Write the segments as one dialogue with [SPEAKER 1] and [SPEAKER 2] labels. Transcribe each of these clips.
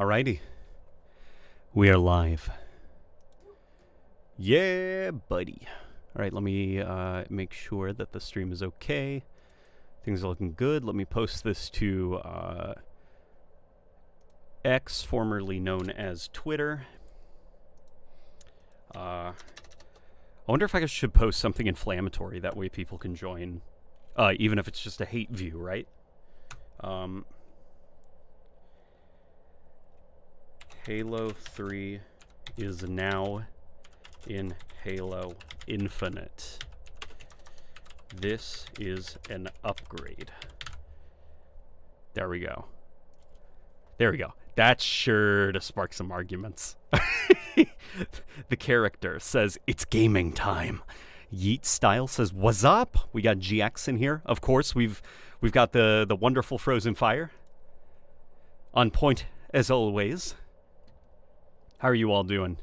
[SPEAKER 1] Alrighty. We are live. Yeah, buddy. Alright, let me make sure that the stream is okay. Things are looking good. Let me post this to X, formerly known as Twitter. I wonder if I should post something inflammatory. That way people can join, even if it's just a hate view, right? Halo 3 is now in Halo Infinite. This is an upgrade. There we go. There we go. That's sure to spark some arguments. The character says, it's gaming time. Yeet Style says, what's up? We got GX in here. Of course, we've got the wonderful Frozen Fire. On point, as always. How are you all doing?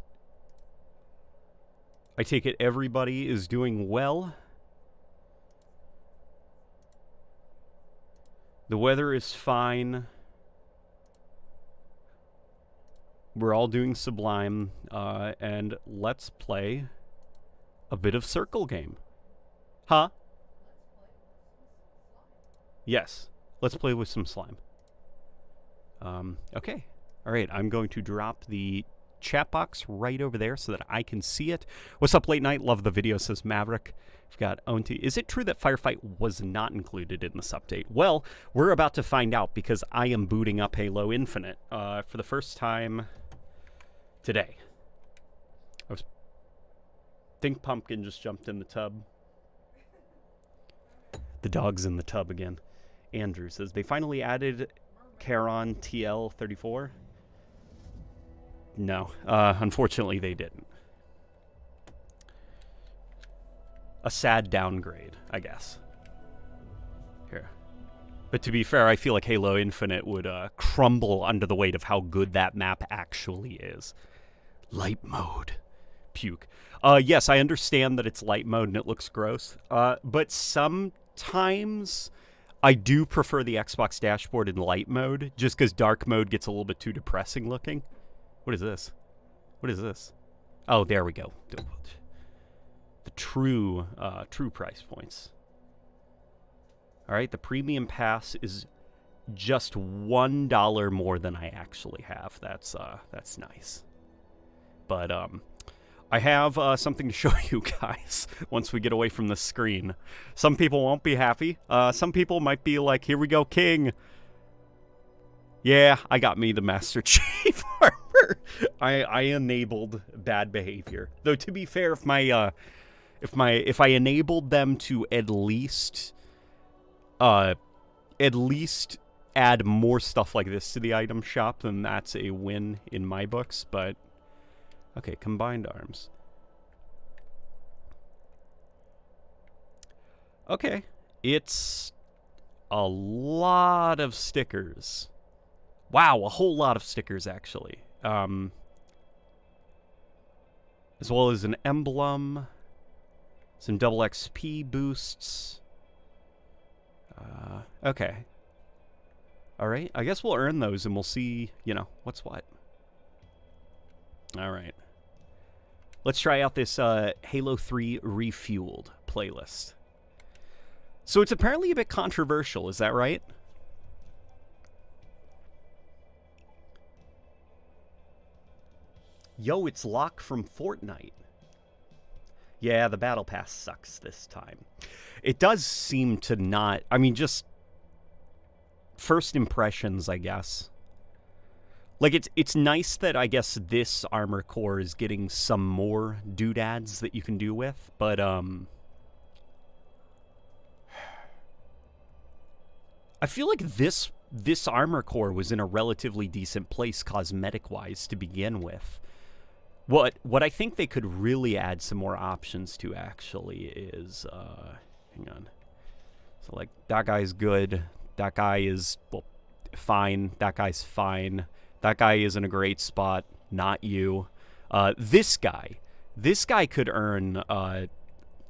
[SPEAKER 1] I take it everybody is doing well. The weather is fine. We're all doing sublime. And let's play a bit of circle game. Huh? Yes. Let's play with some slime. Okay. All right. I'm going to drop the chat box right over there so that I can see it. What's up, late night? Love the video, says Maverick. We've got Onti. Is it true that Firefight was not included in this update? Well, we're about to find out because I am booting up Halo Infinite for the first time today. Think Pumpkin just jumped in the tub. The dog's in the tub again. Andrew says they finally added Charon TL34. No, unfortunately they didn't. A sad downgrade, I guess. Here. But to be fair, I feel like Halo Infinite would crumble under the weight of how good that map actually is. Light mode. Puke. Yes, I understand that it's light mode and it looks gross. But sometimes I do prefer the Xbox dashboard in light mode, just because dark mode gets a little bit too depressing looking. What is this? What is this? Oh, there we go. The true price points. All right, the premium pass is just $1 more than I actually have. That's nice. But I have something to show you guys once we get away from the screen. Some people won't be happy. Some people might be like, "Here we go, King." Yeah, I got me the Master Chief armor. I enabled bad behavior. Though to be fair, if I enabled them to at least add more stuff like this to the item shop, then that's a win in my books. But okay, combined arms. Okay, it's a lot of stickers. Wow, a whole lot of stickers, actually. As well as an emblem, some double XP boosts. Okay. All right, I guess we'll earn those and we'll see, what's what. All right. Let's try out this Halo 3 Refueled playlist. So it's apparently a bit controversial, is that right? Yo, it's Locke from Fortnite. Yeah, the battle pass sucks this time. It does seem to not... I mean, just... first impressions, I guess. Like, it's nice that, I guess, this armor core is getting some more doodads that you can do with, but, I feel like this armor core was in a relatively decent place cosmetic-wise to begin with. What I think they could really add some more options to, actually, is, hang on. So, like, that guy's good. That guy is, well, fine. That guy's fine. That guy is in a great spot. Not you. This guy could earn,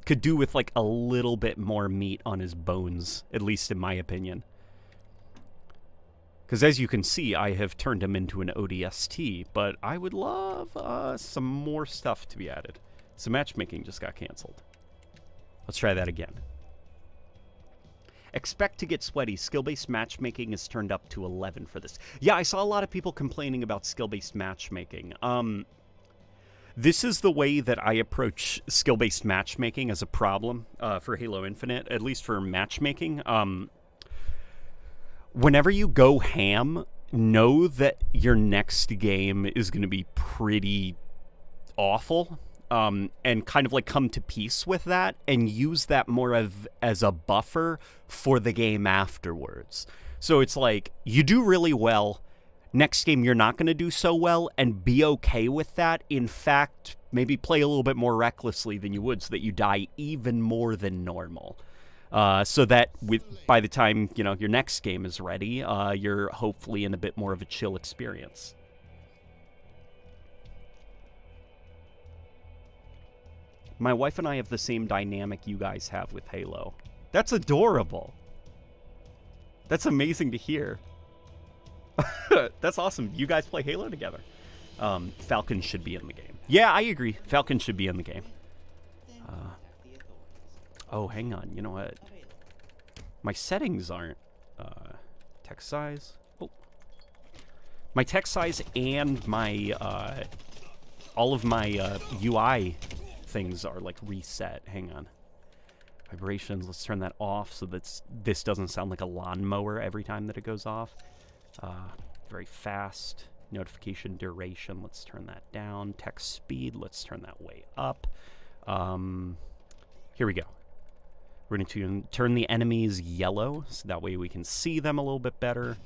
[SPEAKER 1] could do with, like, a little bit more meat on his bones, at least in my opinion. Because as you can see, I have turned him into an ODST, but I would love some more stuff to be added. So matchmaking just got canceled. Let's try that again. Expect to get sweaty. Skill-based matchmaking is turned up to 11 for this. Yeah, I saw a lot of people complaining about skill-based matchmaking. This is the way that I approach skill-based matchmaking as a problem for Halo Infinite, at least for matchmaking. Whenever you go ham, know that your next game is going to be pretty awful, and kind of like come to peace with that and use that more as a buffer for the game afterwards. So it's like, you do really well, next game you're not going to do so well, and be okay with that. In fact, maybe play a little bit more recklessly than you would so that you die even more than normal. So that by the time, you know, your next game is ready, you're hopefully in a bit more of a chill experience. My wife and I have the same dynamic you guys have with Halo. That's adorable. That's amazing to hear. That's awesome. You guys play Halo together. Falcon should be in the game. Yeah, I agree. Falcon should be in the game. Oh, hang on. You know what? My settings aren't text size. Oh. My text size and my all of my UI things are like reset. Hang on. Vibrations. Let's turn that off so that this doesn't sound like a lawnmower every time that it goes off. Very fast. Notification duration. Let's turn that down. Text speed. Let's turn that way up. Here we go. We're going to turn the enemies yellow, so that way we can see them a little bit better.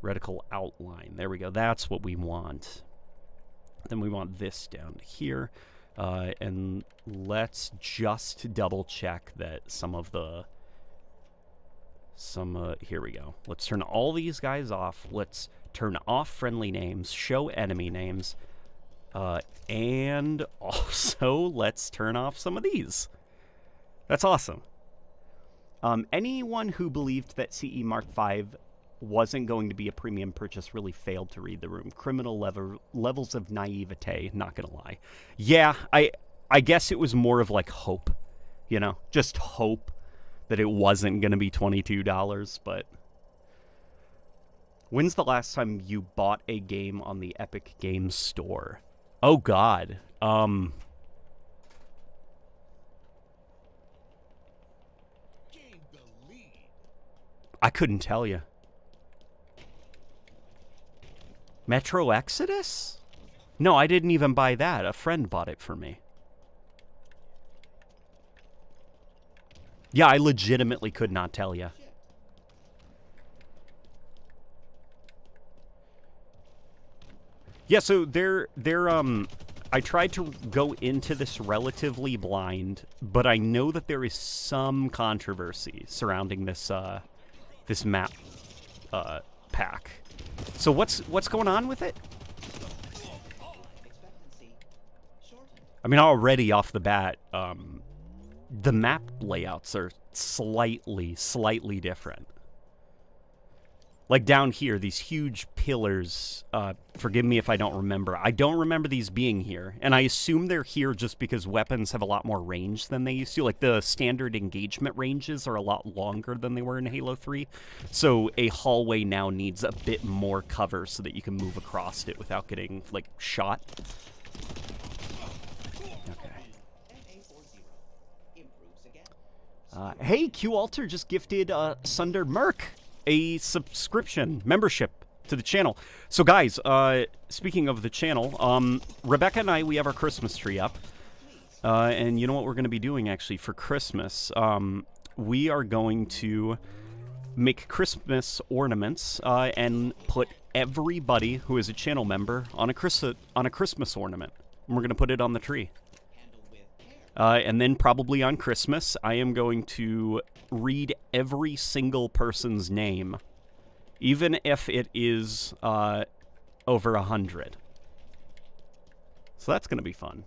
[SPEAKER 1] Reticle outline. There we go. That's what we want. Then we want this down here. And let's just double check that some of the... here we go. Let's turn all these guys off. Let's turn off friendly names, show enemy names, and also let's turn off some of these. That's awesome. Anyone who believed that CE Mark V wasn't going to be a premium purchase really failed to read the room. Criminal levels of naivete, not gonna lie. Yeah, I guess it was more of like hope, you know, just hope that it wasn't gonna be $22, but when's the last time you bought a game on the Epic Games Store? Oh God. I couldn't tell you. Metro Exodus? No, I didn't even buy that. A friend bought it for me. Yeah, I legitimately could not tell you. Yeah, so I tried to go into this relatively blind, but I know that there is some controversy surrounding this this map pack. So what's going on with it? I mean, already off the bat, the map layouts are slightly different. Like down here, these huge pillars, forgive me if I don't remember. I don't remember these being here, and I assume they're here just because weapons have a lot more range than they used to. Like, the standard engagement ranges are a lot longer than they were in Halo 3, so a hallway now needs a bit more cover so that you can move across it without getting, like, shot. Okay. Hey, Q-Alter just gifted Sunder Merc a subscription membership to the channel. So guys, speaking of the channel, Rebecca and I, we have our Christmas tree up, and you know what we're going to be doing actually for Christmas? We are going to make Christmas ornaments and put everybody who is a channel member on a Christmas ornament, and we're going to put it on the tree. And then probably on Christmas, I am going to read every single person's name, even if it is over 100. So that's going to be fun.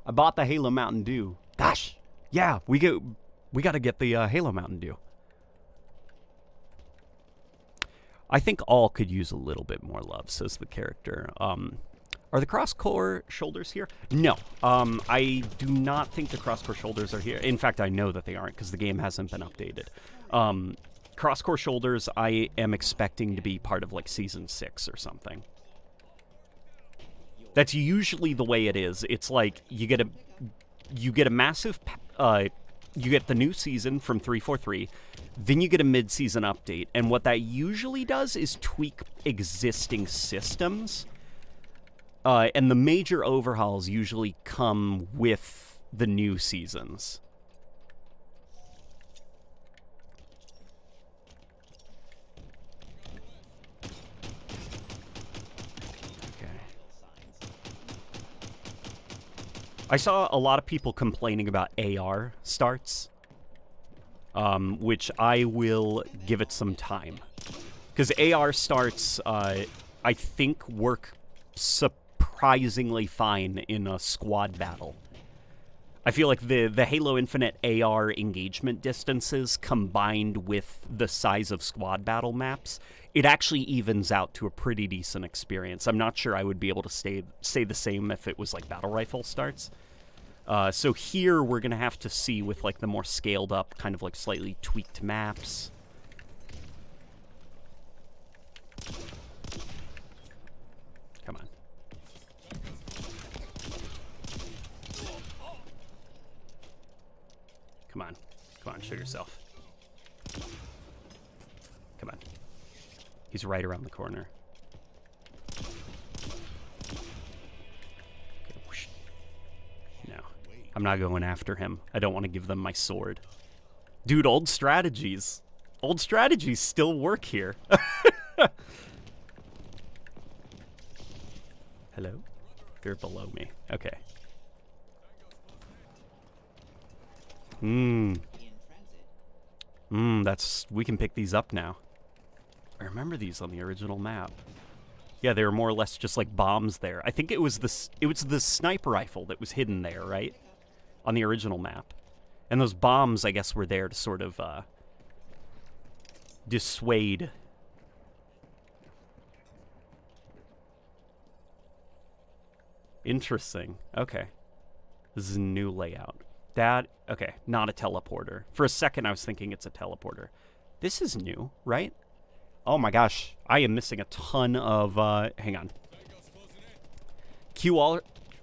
[SPEAKER 1] I bought the Halo Mountain Dew. Gosh, yeah, we got to get the Halo Mountain Dew. I think all could use a little bit more love, says the character. Are the cross-core shoulders here? No. I do not think the cross-core shoulders are here. In fact, I know that they aren't because the game hasn't been updated. Cross-core shoulders, I am expecting to be part of, like, Season 6 or something. That's usually the way it is. It's like you get a massive... you get the new season from 343, then you get a mid-season update, and what that usually does is tweak existing systems. And the major overhauls usually come with the new seasons. Okay. I saw a lot of people complaining about AR starts, which I will give it some time. Because AR starts, I think, work surprisingly fine in a squad battle. I feel like the Halo Infinite AR engagement distances combined with the size of squad battle maps, it actually evens out to a pretty decent experience. I'm not sure I would be able to say the same if it was like battle rifle starts. So here we're going to have to see with like the more scaled up, kind of like slightly tweaked maps. Come on. Come on. Come on, show yourself. Come on. He's right around the corner. Okay, whoosh. No. I'm not going after him. I don't want to give them my sword. Dude, old strategies. Old strategies still work here. Hello? They're below me. Okay. That's... we can pick these up now. I remember these on the original map. Yeah, they were more or less just like bombs there. I think it was the sniper rifle that was hidden there, right? On the original map. And those bombs, I guess, were there to sort of, dissuade. Interesting. Okay. This is a new layout. That, okay, not a teleporter. For a second, I was thinking it's a teleporter. This is new, right? Oh my gosh, I am missing a ton of, hang on.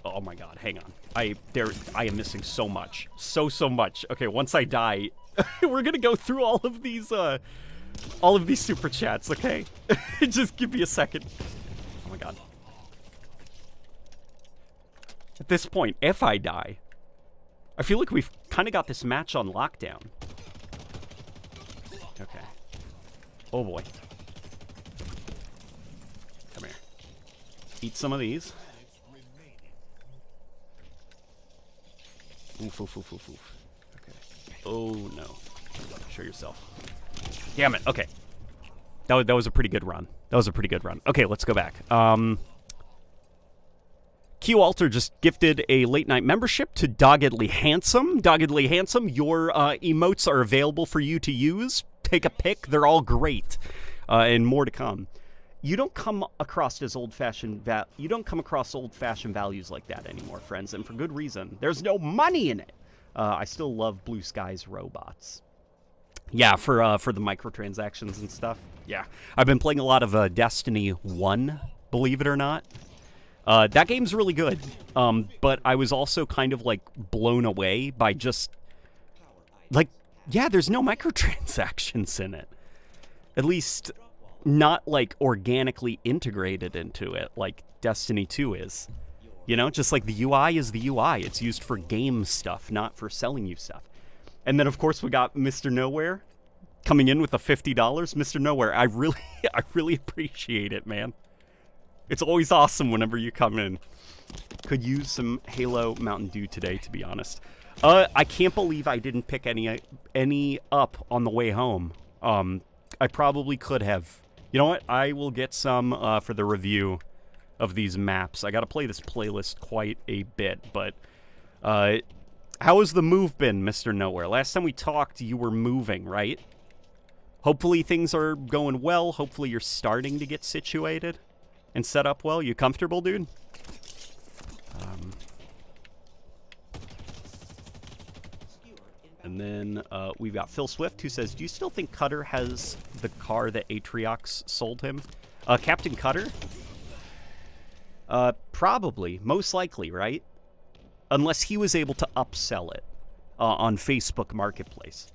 [SPEAKER 1] Oh my god, hang on. I am missing so much. So much. Okay, once I die, we're gonna go through all of these super chats, okay? Just give me a second. Oh my god. At this point, if I die, I feel like we've kind of got this match on lockdown. Okay. Oh boy. Come here. Eat some of these. Oof, oof, oof, oof, oof. Okay. Oh no. Show yourself. Damn it. Okay. That was a pretty good run. That was a pretty good run. Okay, let's go back. Q Alter just gifted a late night membership to Doggedly Handsome. Doggedly Handsome, your emotes are available for you to use. Take a pick. They're all great. And more to come. You don't come across old-fashioned values like that anymore, friends, and for good reason. There's no money in it. I still love Blue Sky's robots. Yeah, for the microtransactions and stuff. Yeah, I've been playing a lot of Destiny 1, believe it or not. That game's really good, but I was also kind of, like, blown away by just, like, yeah, there's no microtransactions in it. At least not, like, organically integrated into it like Destiny 2 is. You know, just like the UI is the UI. It's used for game stuff, not for selling you stuff. And then, of course, we got Mr. Nowhere coming in with a $50. Mr. Nowhere, I really appreciate it, man. It's always awesome whenever you come in. Could use some Halo Mountain Dew today, to be honest. I can't believe I didn't pick any up on the way home. I probably could have. You know what? I will get some for the review of these maps. I got to play this playlist quite a bit, but how has the move been, Mr. Nowhere? Last time we talked, you were moving, right? hopefully things are going well. Hopefully you're starting to get situated and set up well. You comfortable, dude? And then we've got Phil Swift, who says, do you still think Cutter has the car that Atriox sold him? Captain Cutter? Probably. Most likely, right? Unless he was able to upsell it on Facebook Marketplace.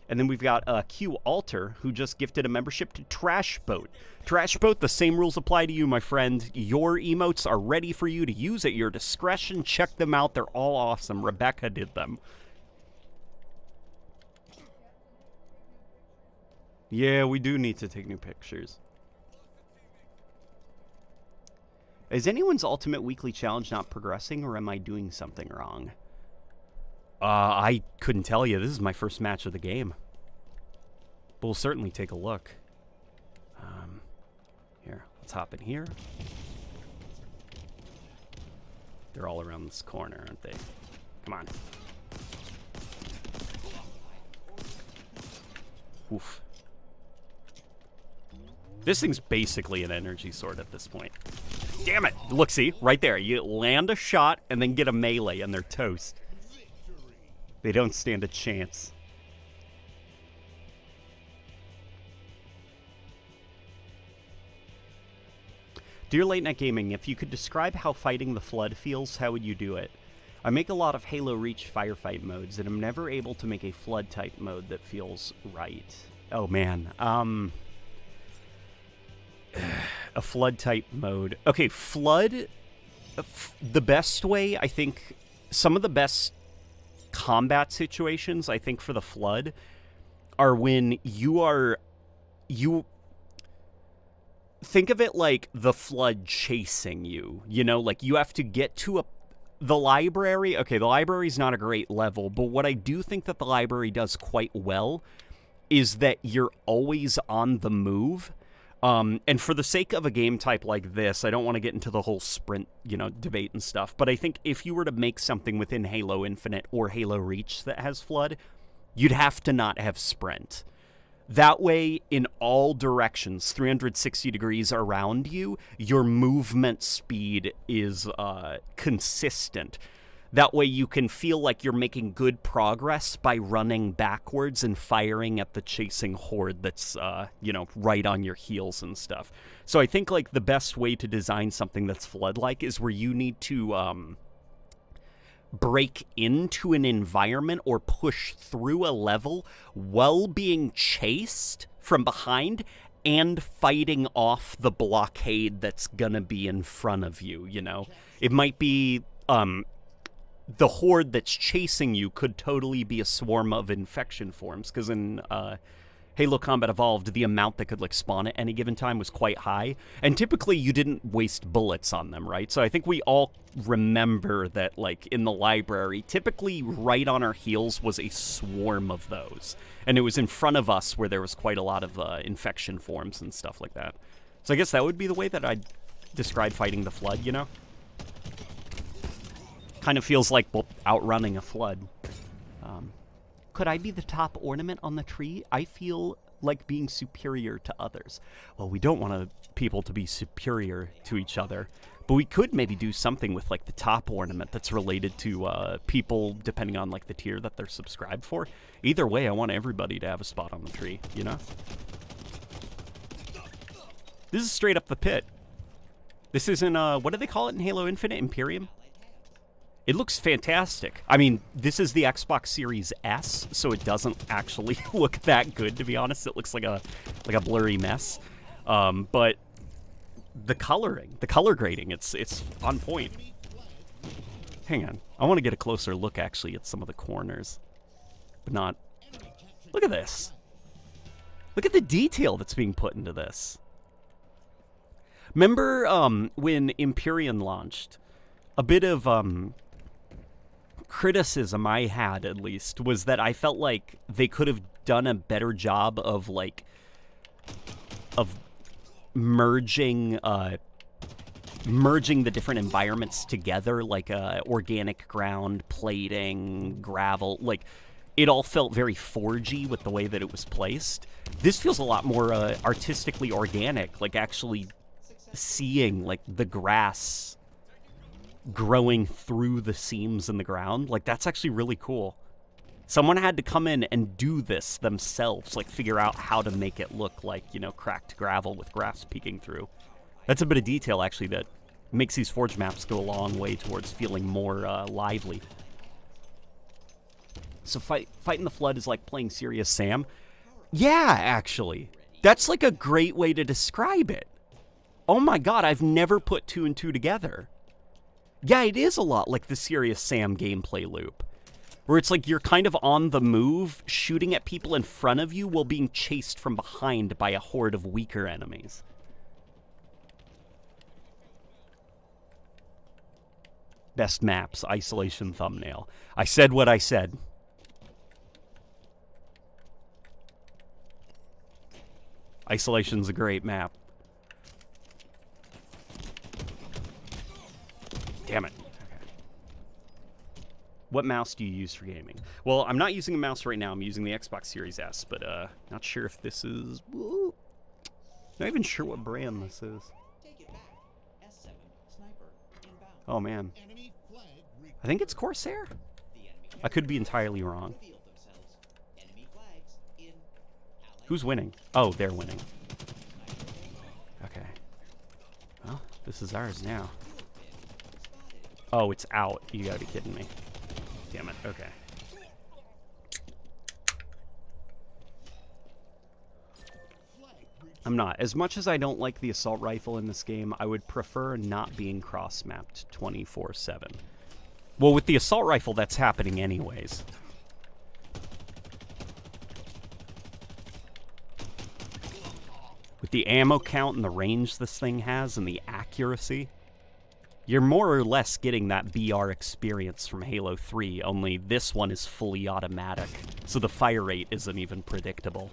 [SPEAKER 1] And then we've got Q Alter, who just gifted a membership to Trashboat. Trashboat, the same rules apply to you, my friend. Your emotes are ready for you to use at your discretion. Check them out. They're all awesome. Rebecca did them. Yeah, we do need to take new pictures. Is anyone's Ultimate Weekly Challenge not progressing, or am I doing something wrong? I couldn't tell you. This is my first match of the game. But we'll certainly take a look. Here, let's hop in here. They're all around this corner, aren't they? Come on. Oof. This thing's basically an energy sword at this point. Damn it! Look, see? Right there. You land a shot and then get a melee and they're toast. They don't stand a chance. Dear Late Night Gaming, if you could describe how fighting the Flood feels, how would you do it? I make a lot of Halo Reach firefight modes, and I'm never able to make a Flood-type mode that feels right. Oh, man. A Flood-type mode. Okay, Flood, the best way, I think, some of the best combat situations, I think, for the Flood are when you think of it like the Flood chasing you, you know, like you have to get to the library. Okay, the library's not a great level, but what I do think that the library does quite well is that you're always on the move. And for the sake of a game type like this, I don't want to get into the whole sprint, you know, debate and stuff, but I think if you were to make something within Halo Infinite or Halo Reach that has Flood, you'd have to not have sprint. That way, in all directions, 360 degrees around you, your movement speed is consistent. That way you can feel like you're making good progress by running backwards and firing at the chasing horde that's, you know, right on your heels and stuff. So I think, like, the best way to design something that's Flood-like is where you need to break into an environment or push through a level while being chased from behind and fighting off the blockade that's gonna be in front of you, you know? It might be, the horde that's chasing you could totally be a swarm of infection forms, because in Halo Combat Evolved, the amount that could, like, spawn at any given time was quite high, and typically you didn't waste bullets on them, right? So I think we all remember that, like, in the library, typically right on our heels was a swarm of those, and it was in front of us where there was quite a lot of infection forms and stuff like that. So I guess that would be the way that I'd describe fighting the Flood, you know? Kind of feels like, well, outrunning a Flood. Could I be the top ornament on the tree? I feel like being superior to others. Well, we don't want people to be superior to each other, but we could maybe do something with, like, the top ornament that's related to people depending on, like, the tier that they're subscribed for. Either way, I want everybody to have a spot on the tree, you know? This is straight up the pit. This isn't, what do they call it in Halo Infinite? Imperium? It looks fantastic. I mean, this is the Xbox Series S, so it doesn't actually look that good, to be honest. It looks like a blurry mess. But the coloring, the color grading, it's on point. Hang on. I want to get a closer look, actually, at some of the corners. But not... Look at this. Look at the detail that's being put into this. Remember when Empyrean launched? A bit of... criticism I had, at least, was that I felt like they could have done a better job of, like, of merging the different environments together, like organic ground, plating, gravel, like it all felt very forgy with the way that it was placed. This feels a lot more artistically organic, like actually seeing like the grass growing through the seams in the ground. Like, that's actually really cool. Someone had to come in and do this themselves, like figure out how to make it look like, you know, cracked gravel with grass peeking through. That's a bit of detail, actually, that makes these Forge maps go a long way towards feeling more lively. So fighting the Flood is like playing Serious Sam. Yeah, actually. That's like a great way to describe it. Oh my god, I've never put 2 and 2 together. Yeah, it is a lot like the Serious Sam gameplay loop, where it's like you're kind of on the move, shooting at people in front of you while being chased from behind by a horde of weaker enemies. Best maps, isolation thumbnail. I said what I said. Isolation's a great map. Damn it. Okay. What mouse do you use for gaming? Well, I'm not using a mouse right now. I'm using the Xbox Series S, but not sure if this is... Whoa. Not even sure what brand this is. Oh, man. I think it's Corsair? I could be entirely wrong. Who's winning? Oh, they're winning. Okay. Well, this is ours now. Oh, it's out. You gotta be kidding me. Damn it. Okay. I'm not. As much as I don't like the assault rifle in this game, I would prefer not being cross-mapped 24/7. Well, with the assault rifle, that's happening anyways. With the ammo count and the range this thing has and the accuracy, you're more or less getting that BR experience from Halo 3, only this one is fully automatic, so the fire rate isn't even predictable.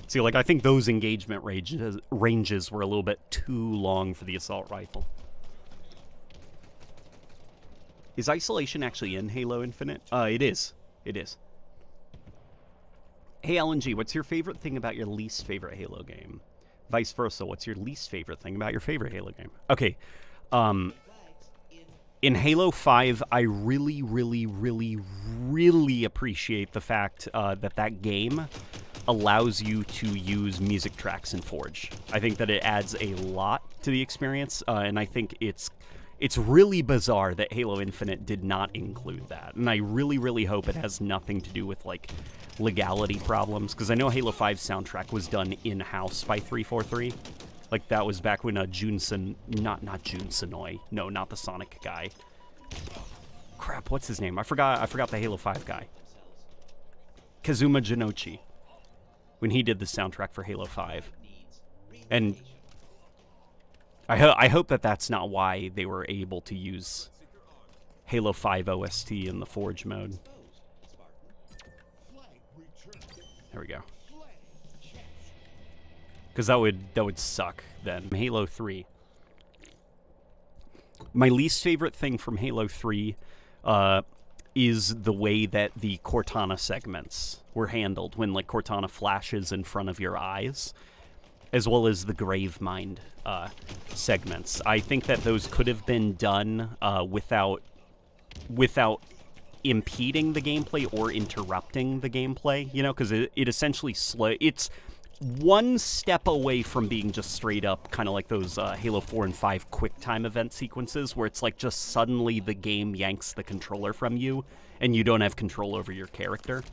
[SPEAKER 1] See, like, I think those engagement ranges were a little bit too long for the assault rifle. Is isolation actually in Halo Infinite? It is. It is. Hey, LNG, what's your favorite thing about your least favorite Halo game? Vice versa, what's your least favorite thing about your favorite Halo game? Okay, in Halo 5, I really, really, really, really appreciate the fact that game allows you to use music tracks in Forge. I think that it adds a lot to the experience, and I think it's really bizarre that Halo Infinite did not include that. And I really, really hope it has nothing to do with, like, legality problems, because I know Halo 5's soundtrack was done in-house by 343. Like, that was back when not June Sonoy. No, not the Sonic guy. Crap, what's his name? I forgot the Halo 5 guy. Kazuma Jinochi. When he did the soundtrack for Halo 5. And I hope that that's not why they were able to use Halo 5 OST in the Forge mode. There we go. Because that would suck then. Halo 3. My least favorite thing from Halo 3 is the way that the Cortana segments were handled when, like, Cortana flashes in front of your eyes, as well as the Gravemind segments. I think that those could have been done without impeding the gameplay or interrupting the gameplay, you know, because it essentially it's one step away from being just straight up kind of like those Halo 4 and 5 QuickTime event sequences where it's like just suddenly the game yanks the controller from you and you don't have control over your character.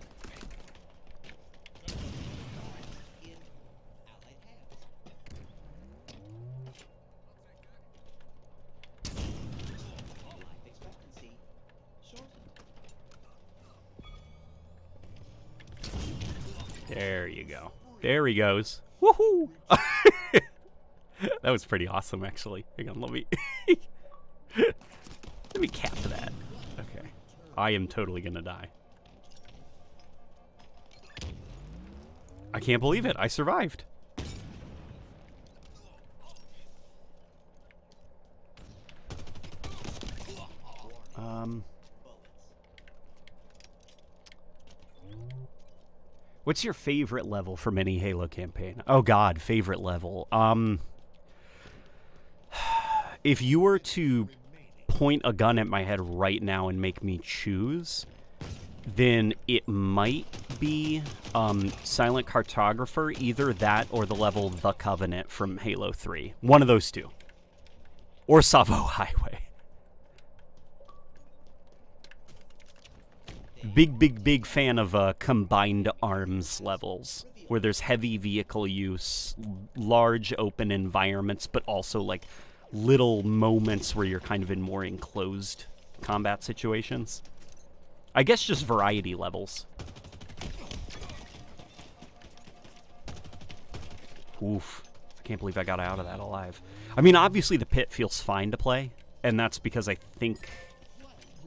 [SPEAKER 1] There you go. There he goes. Woohoo! That was pretty awesome, actually. Hang on, let me cap that. Okay. I am totally gonna die. I can't believe it. I survived. What's your favorite level from any Halo campaign? Oh god, favorite level. If you were to point a gun at my head right now and make me choose, then it might be Silent Cartographer, either that or the level The Covenant from Halo 3. One of those two. Or Savo Highway. Big fan of combined arms levels, where there's heavy vehicle use, large open environments, but also like little moments where you're kind of in more enclosed combat situations. I guess just variety levels. Oof. I can't believe I got out of that alive. I mean, obviously the pit feels fine to play, and that's because I think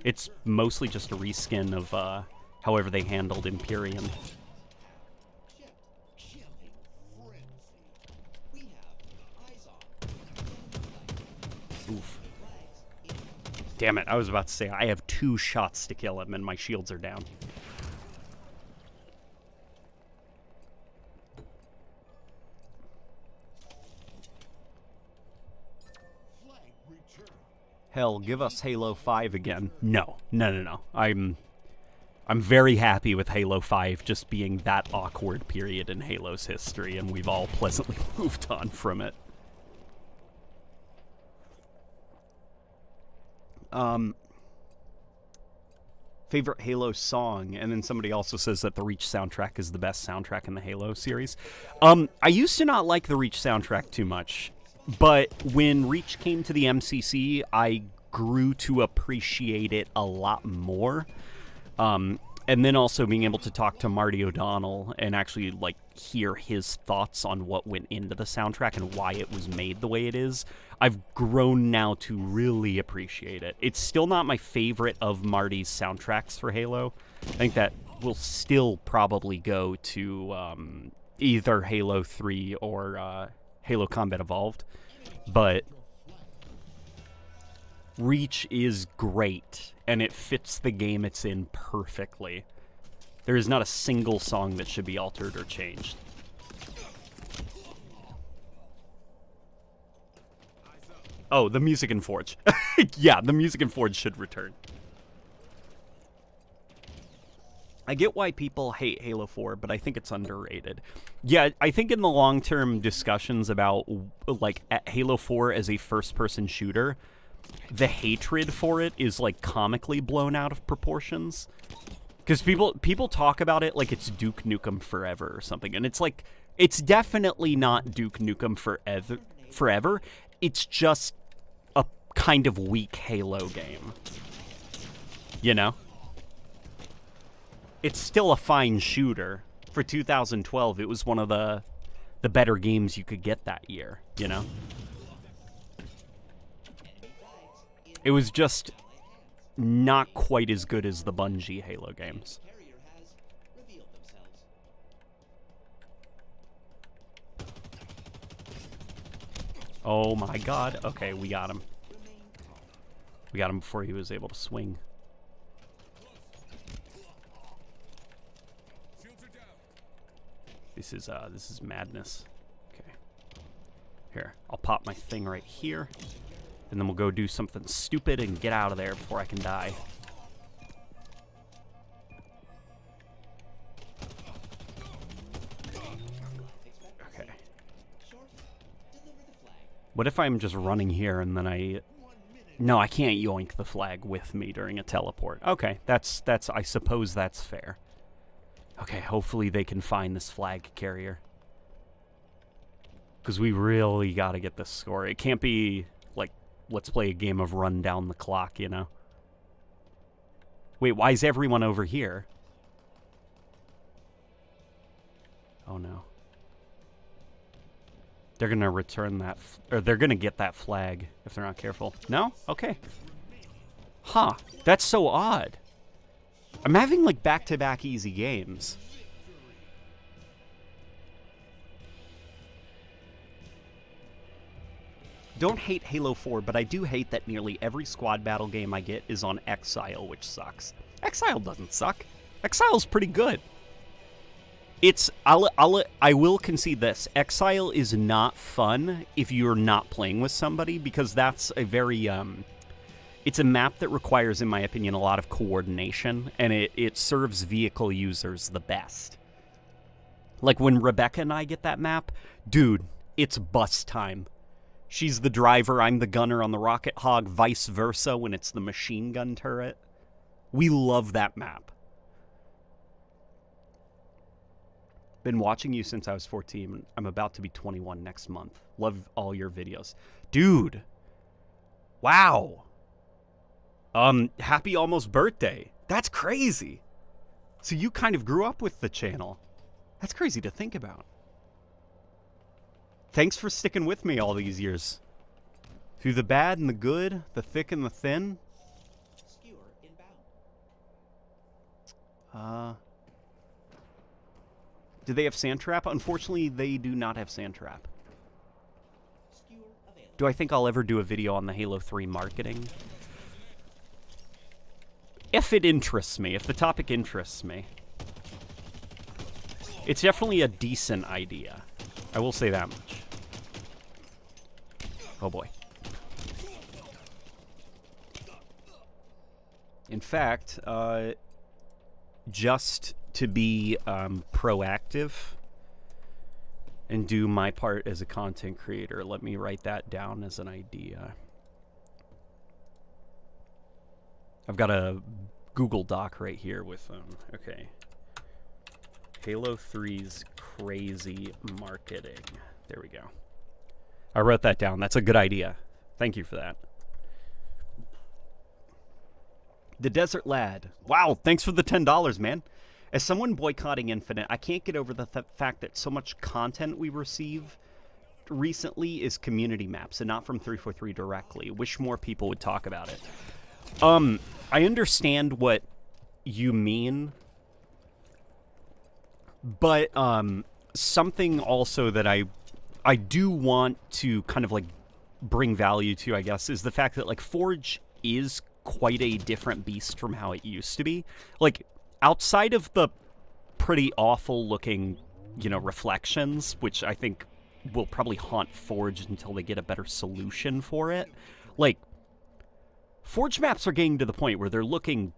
[SPEAKER 1] it's mostly just a reskin of however they handled Imperium. Oof. Damn it, I was about to say, I have 2 shots to kill him and my shields are down. Hell, give us Halo 5 again. No. I'm very happy with Halo 5 just being that awkward period in Halo's history, and we've all pleasantly moved on from it. Favorite Halo song, and then somebody also says that the Reach soundtrack is the best soundtrack in the Halo series. I used to not like the Reach soundtrack too much, but when Reach came to the MCC, I grew to appreciate it a lot more. And then also being able to talk to Marty O'Donnell and actually like hear his thoughts on what went into the soundtrack and why it was made the way it is, I've grown now to really appreciate it. It's still not my favorite of Marty's soundtracks for Halo. I think that will still probably go to either Halo 3 or Halo Combat Evolved. But Reach is great, and it fits the game it's in perfectly. There is not a single song that should be altered or changed. Oh, the music in Forge. Yeah, the music in Forge should return. I get why people hate Halo 4, but I think it's underrated. Yeah, I think in the long-term discussions about like Halo 4 as a first-person shooter, the hatred for it is like comically blown out of proportions. Because people talk about it like it's Duke Nukem Forever or something, and it's like, it's definitely not Duke Nukem Forever. It's just a kind of weak Halo game. You know? It's still a fine shooter. For 2012, it was one of the better games you could get that year, you know? It was just not quite as good as the Bungie Halo games. Oh my god. Okay, we got him. We got him before he was able to swing. This is madness. Okay. Here, I'll pop my thing right here. And then we'll go do something stupid and get out of there before I can die. Okay. What if I'm just running here and then I... No, I can't yoink the flag with me during a teleport. Okay, that's I suppose that's fair. Okay, hopefully they can find this flag carrier. Because we really gotta get this score. It can't be, like, let's play a game of run down the clock, you know? Wait, why is everyone over here? Oh, no. They're gonna return that, or they're gonna get that flag if they're not careful. No? Okay. Huh. That's so odd. I'm having, like, back-to-back easy games. Don't hate Halo 4, but I do hate that nearly every squad battle game I get is on Exile, which sucks. Exile doesn't suck. Exile's pretty good. I will concede this. Exile is not fun if you're not playing with somebody, because that's a very, it's a map that requires, in my opinion, a lot of coordination, and it serves vehicle users the best. Like when Rebecca and I get that map, dude, it's bus time. She's the driver, I'm the gunner on the Rocket Hog, vice versa when it's the machine gun turret. We love that map. Been watching you since I was 14. I'm about to be 21 next month. Love all your videos. Dude. Wow. Happy almost birthday. That's crazy. So you kind of grew up with the channel. That's crazy to think about. Thanks for sticking with me all these years. Through the bad and the good, the thick and the thin.
[SPEAKER 2] Skewer inbound.
[SPEAKER 1] Do they have Sandtrap? Unfortunately, they do not have Sandtrap. Do I think I'll ever do a video on the Halo 3 marketing? If it interests me, if the topic interests me. It's definitely a decent idea. I will say that much. Oh boy. In fact, just to be proactive and do my part as a content creator, let me write that down as an idea. I've got a Google Doc right here with okay. Halo 3's crazy marketing. There we go. I wrote that down. That's a good idea. Thank you for that. The Desert Lad. Wow, thanks for the $10, man. As someone boycotting Infinite, I can't get over the fact that so much content we receive recently is community maps and not from 343 directly. Wish more people would talk about it. I understand what you mean, but something also that I do want to kind of like bring value to, I guess, is the fact that like Forge is quite a different beast from how it used to be. Like outside of the pretty awful looking, you know, reflections, which I think will probably haunt Forge until they get a better solution for it. Like Forge maps are getting to the point where they're looking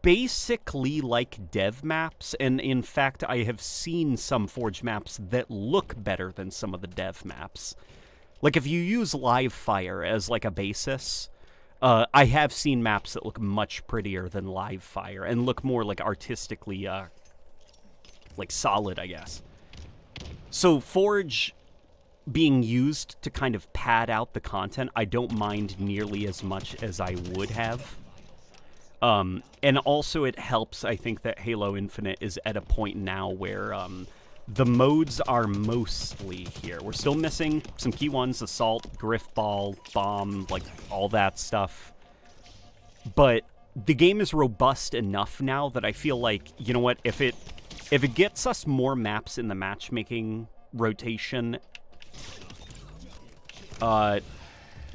[SPEAKER 1] basically like dev maps, and in fact I have seen some Forge maps that look better than some of the dev maps. Like if you use live fire as like a basis, I have seen maps that look much prettier than live fire and look more like artistically like solid, I guess. So Forge being used to kind of pad out the content, I don't mind nearly as much as I would have. And also it helps, I think, that Halo Infinite is at a point now where the modes are mostly here. We're still missing some key ones: Assault, Griff Ball, Bomb, like all that stuff. But the game is robust enough now that I feel like, you know what, if it gets us more maps in the matchmaking rotation,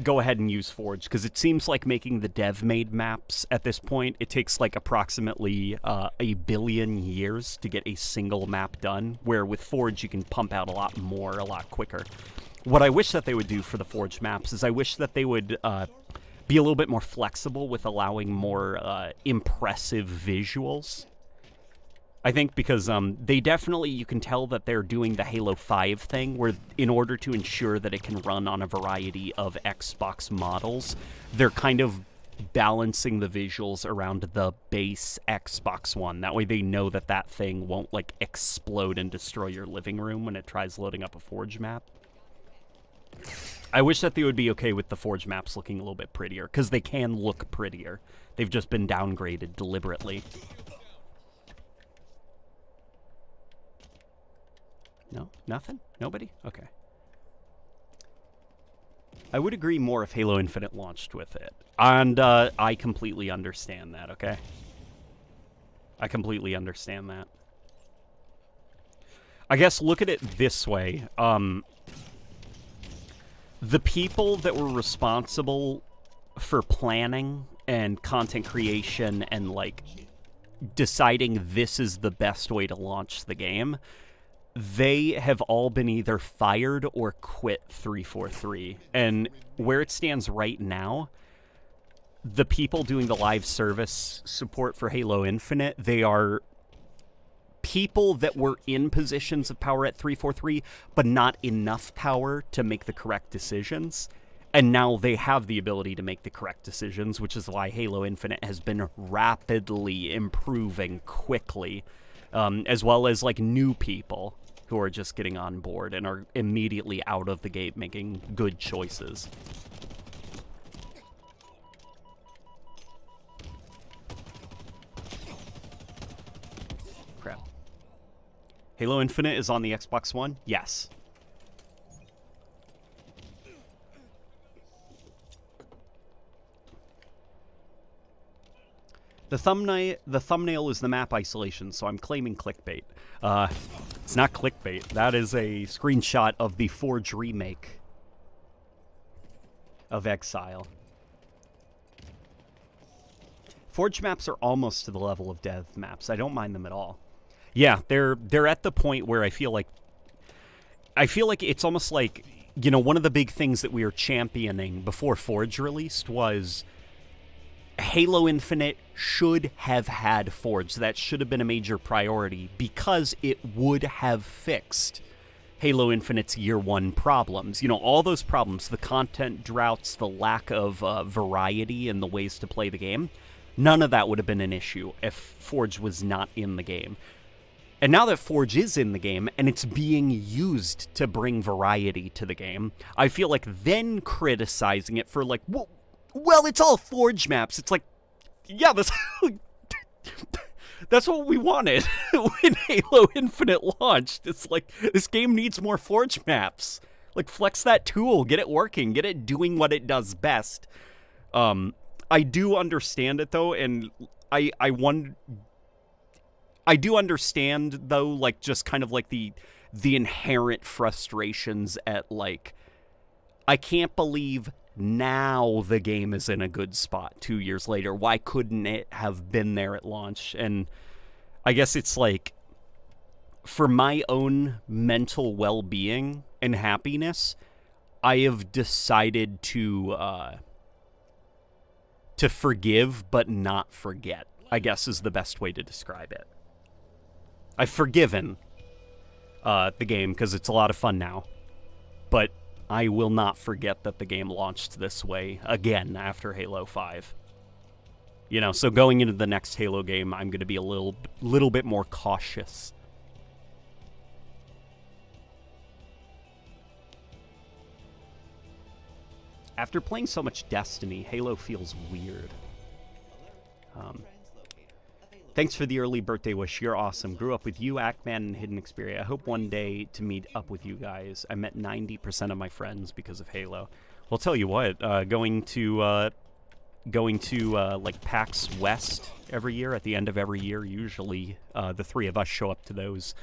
[SPEAKER 1] go ahead and use Forge, because it seems like making the dev-made maps at this point, it takes like approximately 1 billion years to get a single map done, where with Forge you can pump out a lot more, a lot quicker. What I wish that they would do for the Forge maps is I wish that they would be a little bit more flexible with allowing more impressive visuals. I think because they definitely, you can tell that they're doing the Halo 5 thing, where in order to ensure that it can run on a variety of Xbox models, they're kind of balancing the visuals around the base Xbox One. That way they know that that thing won't like explode and destroy your living room when it tries loading up a Forge map. I wish that they would be okay with the Forge maps looking a little bit prettier, because they can look prettier. They've just been downgraded deliberately. No? Nothing? Nobody? Okay. I would agree more if Halo Infinite launched with it. And I completely understand that, okay? I completely understand that. I guess look at it this way. the people that were responsible for planning and content creation and, like, deciding this is the best way to launch the game, they have all been either fired or quit 343. And where it stands right now, the people doing the live service support for Halo Infinite, they are people that were in positions of power at 343, but not enough power to make the correct decisions. And now they have the ability to make the correct decisions, which is why Halo Infinite has been rapidly improving quickly, as well as, like, new people who are just getting on board and are immediately out of the gate making good choices. Crap. Halo Infinite is on the Xbox One? Yes. The thumbnail is the map isolation, so I'm claiming clickbait. It's not clickbait. That is a screenshot of the Forge remake of Exile. Forge maps are almost to the level of dev maps. I don't mind them at all. Yeah, they're at the point where I feel like it's almost like, you know, one of the big things that we were championing before Forge released was Halo Infinite should have had Forge. That should have been a major priority because it would have fixed Halo Infinite's year one problems. You know, all those problems, the content droughts, the lack of variety in the ways to play the game, none of that would have been an issue if Forge was not in the game. And now that Forge is in the game and it's being used to bring variety to the game, I feel like then criticizing it for, like, well, it's all Forge maps. It's like, yeah, that's what we wanted when Halo Infinite launched. It's like, this game needs more Forge maps. Like, flex that tool, get it working, get it doing what it does best. I do understand it, though, and I do understand, though, like, just kind of like the inherent frustrations at, like, I can't believe now the game is in a good spot 2 years later. Why couldn't it have been there at launch? And I guess it's like, for my own mental well-being and happiness, I have decided to forgive but not forget, I guess is the best way to describe it. I've forgiven the game because it's a lot of fun now, but I will not forget that the game launched this way again after Halo 5. You know, so going into the next Halo game, I'm going to be a little bit more cautious. After playing so much Destiny, Halo feels weird. Thanks for the early birthday wish. You're awesome. Grew up with you, Ackman, and Hidden Xperia. I hope one day to meet up with you guys. I met 90% of my friends because of Halo. Well, tell you what, going to like PAX West every year, at the end of every year, usually the three of us show up to those.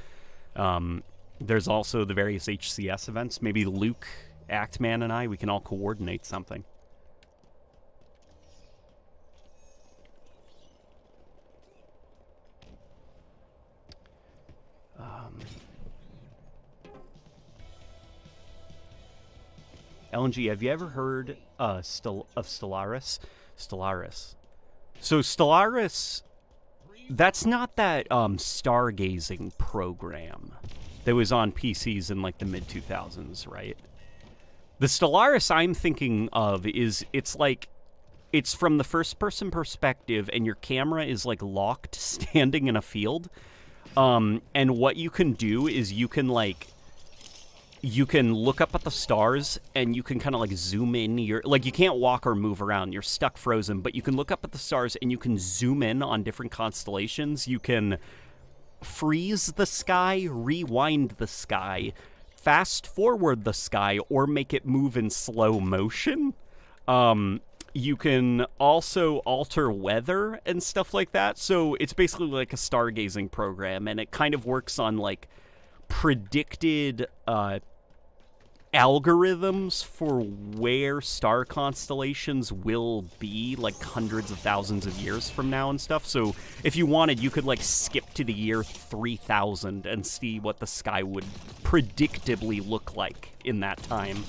[SPEAKER 1] There's also the various HCS events. Maybe Luke, Actman, and we can all coordinate something. LNG, have you ever heard of Stellaris? Stellaris. So Stellaris, that's not that stargazing program that was on PCs in like the mid-2000s, right? The Stellaris I'm thinking of is, it's from the first-person perspective, and your camera is like locked standing in a field. And what you can do is you can look up at the stars and you can kind of like zoom in. You can't walk or move around. You're stuck frozen, but you can look up at the stars and you can zoom in on different constellations. You can freeze the sky, rewind the sky, fast forward the sky, or make it move in slow motion. You can also alter weather and stuff like that. So it's basically like a stargazing program, and it kind of works on like predicted algorithms for where star constellations will be like hundreds of thousands of years from now and stuff. So if you wanted, you could like skip to the year 3000 and see what the sky would predictably look like in that time.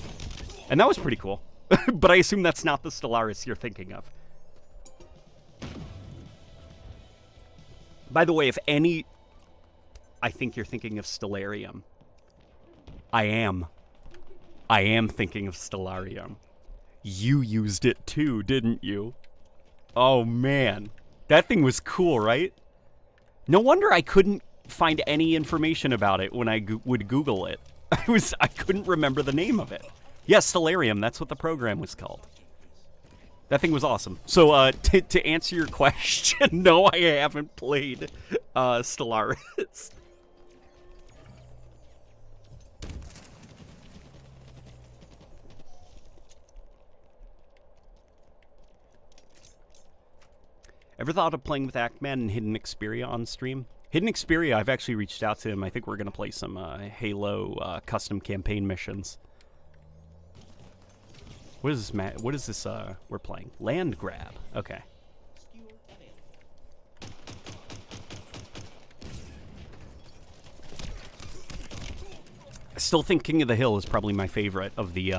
[SPEAKER 1] And that was pretty cool. But I assume that's not the Stellaris you're thinking of. By the way, if any... I think you're thinking of Stellarium. I am thinking of Stellarium. You used it too, didn't you? Oh man. That thing was cool, right? No wonder I couldn't find any information about it when I would Google it. I couldn't remember the name of it. Yes, Stellarium, that's what the program was called. That thing was awesome. So, to answer your question, no, I haven't played Stellaris. Ever thought of playing with Actman and Hidden Xperia on stream? Hidden Xperia, I've actually reached out to him. I think we're going to play some Halo custom campaign missions. What is this, what is this, we're playing? Land grab. Okay. I still think King of the Hill is probably my favorite of the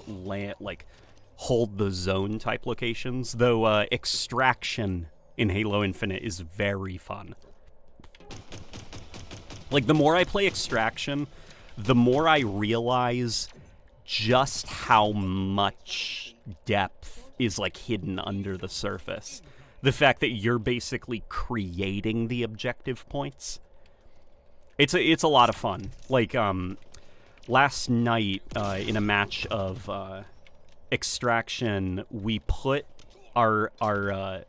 [SPEAKER 1] land, like, hold the zone type locations, though Extraction in Halo Infinite is very fun. Like, the more I play Extraction, the more I realize just how much depth is, like, hidden under the surface. The fact that you're basically creating the objective points. It's a lot of fun. Like, last night, in a match of Extraction, we put our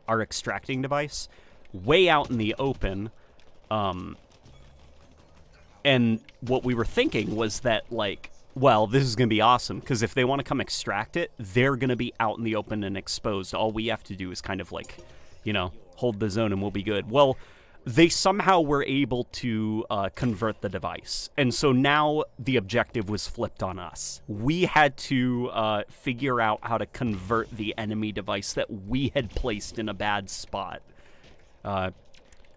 [SPEAKER 1] extracting device way out in the open, and what we were thinking was that, like, well, this is going to be awesome, because if they want to come extract it, they're going to be out in the open and exposed. All we have to do is kind of, like, you know, hold the zone and we'll be good. Well, they somehow were able to convert the device. And so now the objective was flipped on us. We had to figure out how to convert the enemy device that we had placed in a bad spot.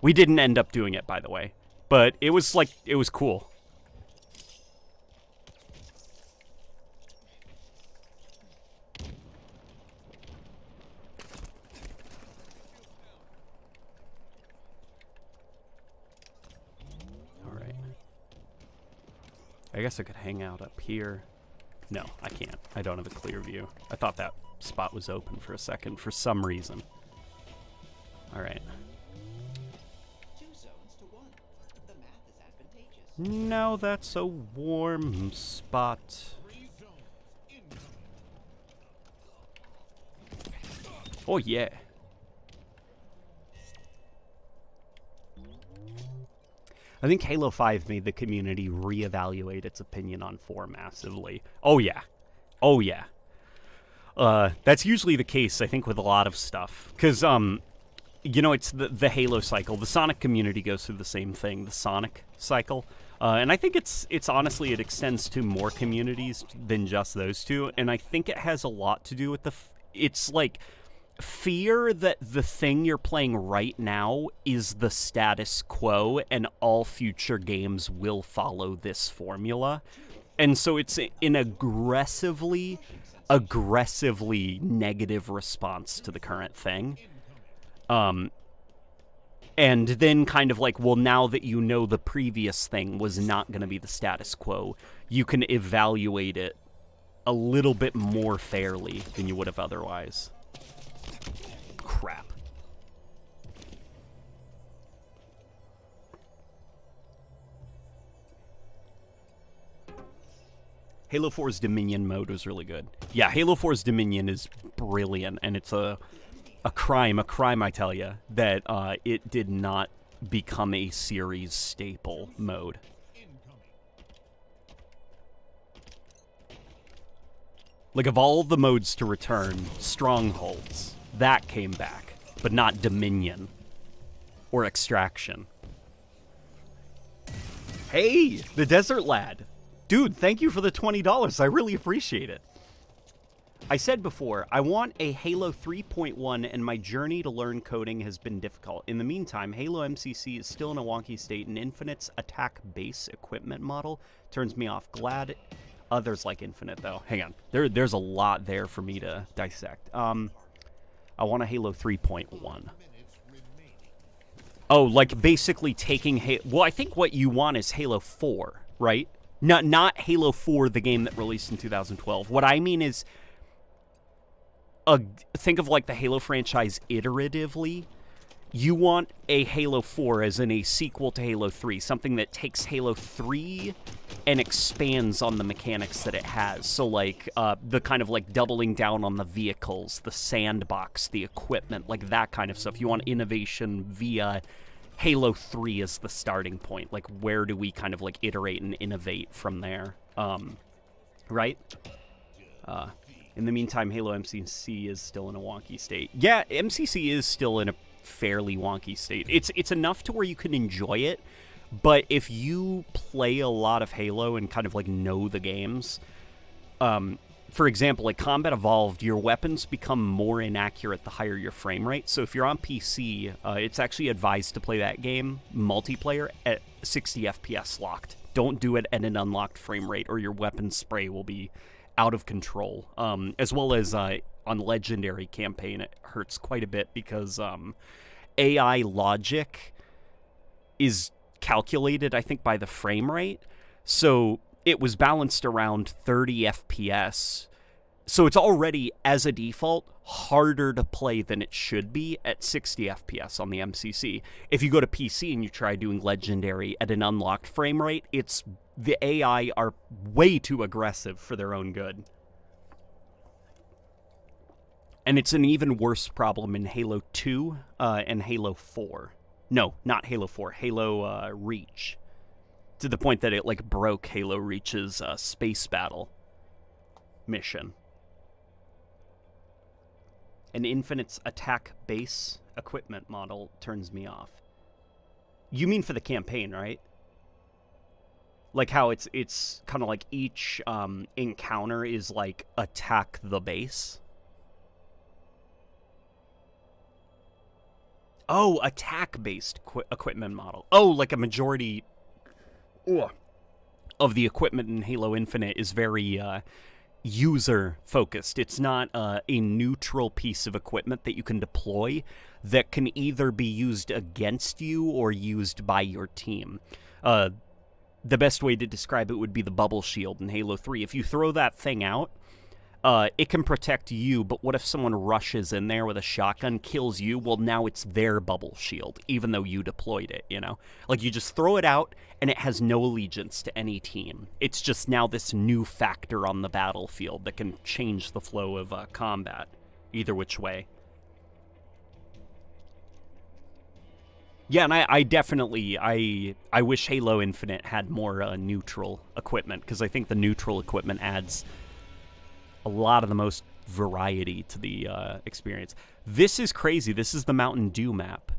[SPEAKER 1] We didn't end up doing it, by the way. But it was, like, it was cool. I guess I could hang out up here. No, I can't. I don't have a clear view. I thought that spot was open for a second for some reason. All right.
[SPEAKER 2] 2 zones to 1. The math is advantageous.
[SPEAKER 1] Now that's a warm spot. Oh yeah. I think Halo 5 made the community reevaluate its opinion on 4 massively. Oh, yeah. Oh, yeah. That's usually the case, I think, with a lot of stuff. Because, you know, it's the Halo cycle. The Sonic community goes through the same thing, the Sonic cycle. And I think it's honestly, it extends to more communities than just those two. And I think it has a lot to do with it's like... fear that the thing you're playing right now is the status quo and all future games will follow this formula. And so it's an aggressively negative response to the current thing. And then kind of like, well, now that you know the previous thing was not going to be the status quo, you can evaluate it a little bit more fairly than you would have otherwise. Crap. Halo 4's Dominion mode was really good. Yeah, Halo 4's Dominion is brilliant, and it's a crime, I tell you, that it did not become a series staple mode. Like, of all the modes to return, Strongholds, that came back, but not Dominion or Extraction. Hey, the Desert Lad. Dude, thank you for the $20. I really appreciate it. I said before, I want a Halo 3.1, and my journey to learn coding has been difficult. In the meantime, Halo MCC is still in a wonky state, and Infinite's attack base equipment model turns me off. Glad others like Infinite, though. Hang on. There's a lot there for me to dissect. I want a Halo 3.1. Oh, like basically taking... Well, I think what you want is Halo 4, right? Not Halo 4, the game that released in 2012. What I mean is... think of like the Halo franchise iteratively. You want a Halo 4 as in a sequel to Halo 3, something that takes Halo 3 and expands on the mechanics that it has. So like the kind of like doubling down on the vehicles, the sandbox, the equipment, like that kind of stuff. You want innovation via Halo 3 as the starting point. Like where do we kind of like iterate and innovate from there? Right? In the meantime, Halo MCC is still in a wonky state. Yeah, MCC is still in a fairly wonky state. It's enough to where you can enjoy it, but if you play a lot of Halo and kind of like know the games, for example, like Combat Evolved, your weapons become more inaccurate the higher your frame rate. So if you're on PC, it's actually advised to play that game multiplayer at 60 FPS locked. Don't do it at an unlocked frame rate, or your weapon spray will be out of control. As well as on Legendary campaign, it hurts quite a bit because AI logic is calculated, I think, by the frame rate. So it was balanced around 30 FPS. So it's already, as a default, harder to play than it should be at 60 FPS on the MCC. If you go to PC and you try doing Legendary at an unlocked frame rate, the AI are way too aggressive for their own good. And it's an even worse problem in Halo 2 and Halo 4. No, not Halo 4, Halo Reach. To the point that it like broke Halo Reach's space battle mission. An Infinite's attack base equipment model turns me off. You mean for the campaign, right? Like how it's kind of like each encounter is like attack the base. Oh, attack-based equipment model. Oh, like a majority of the equipment in Halo Infinite is very user-focused. It's not a neutral piece of equipment that you can deploy that can either be used against you or used by your team. The best way to describe it would be the bubble shield in Halo 3. If you throw that thing out, it can protect you, but what if someone rushes in there with a shotgun, kills you? Well, now it's their bubble shield, even though you deployed it, you know? Like, you just throw it out, and it has no allegiance to any team. It's just now this new factor on the battlefield that can change the flow of combat, either which way. Yeah, and I definitely, I wish Halo Infinite had more neutral equipment, because I think the neutral equipment adds a lot of the most variety to the experience. This is crazy. This is the Mountain Dew map.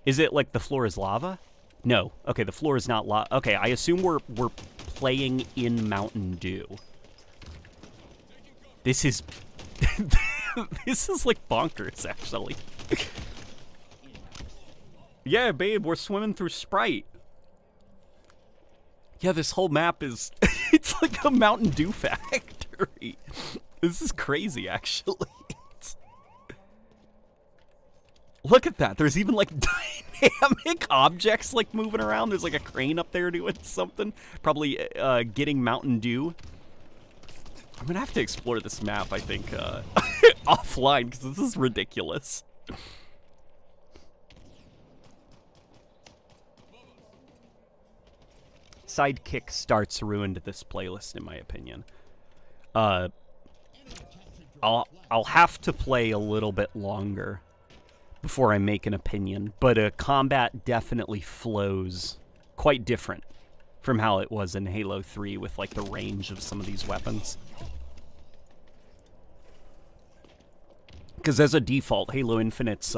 [SPEAKER 1] Is it like the floor is lava? No. Okay, the floor is not lava. Okay, I assume we're playing in Mountain Dew. This is this is like bonkers, actually. Yeah, babe, we're swimming through Sprite. Yeah, this whole map is it's like a Mountain Dew factory. This is crazy, actually. Look at that. There's even, like, dynamic objects, like, moving around. There's, like, a crane up there doing something. Probably getting Mountain Dew. I'm gonna have to explore this map, I think, offline, because this is ridiculous. Sidekick starts ruined this playlist, in my opinion. I'll have to play a little bit longer before I make an opinion, but combat definitely flows quite different from how it was in Halo 3 with like the range of some of these weapons. Because as a default, Halo Infinite's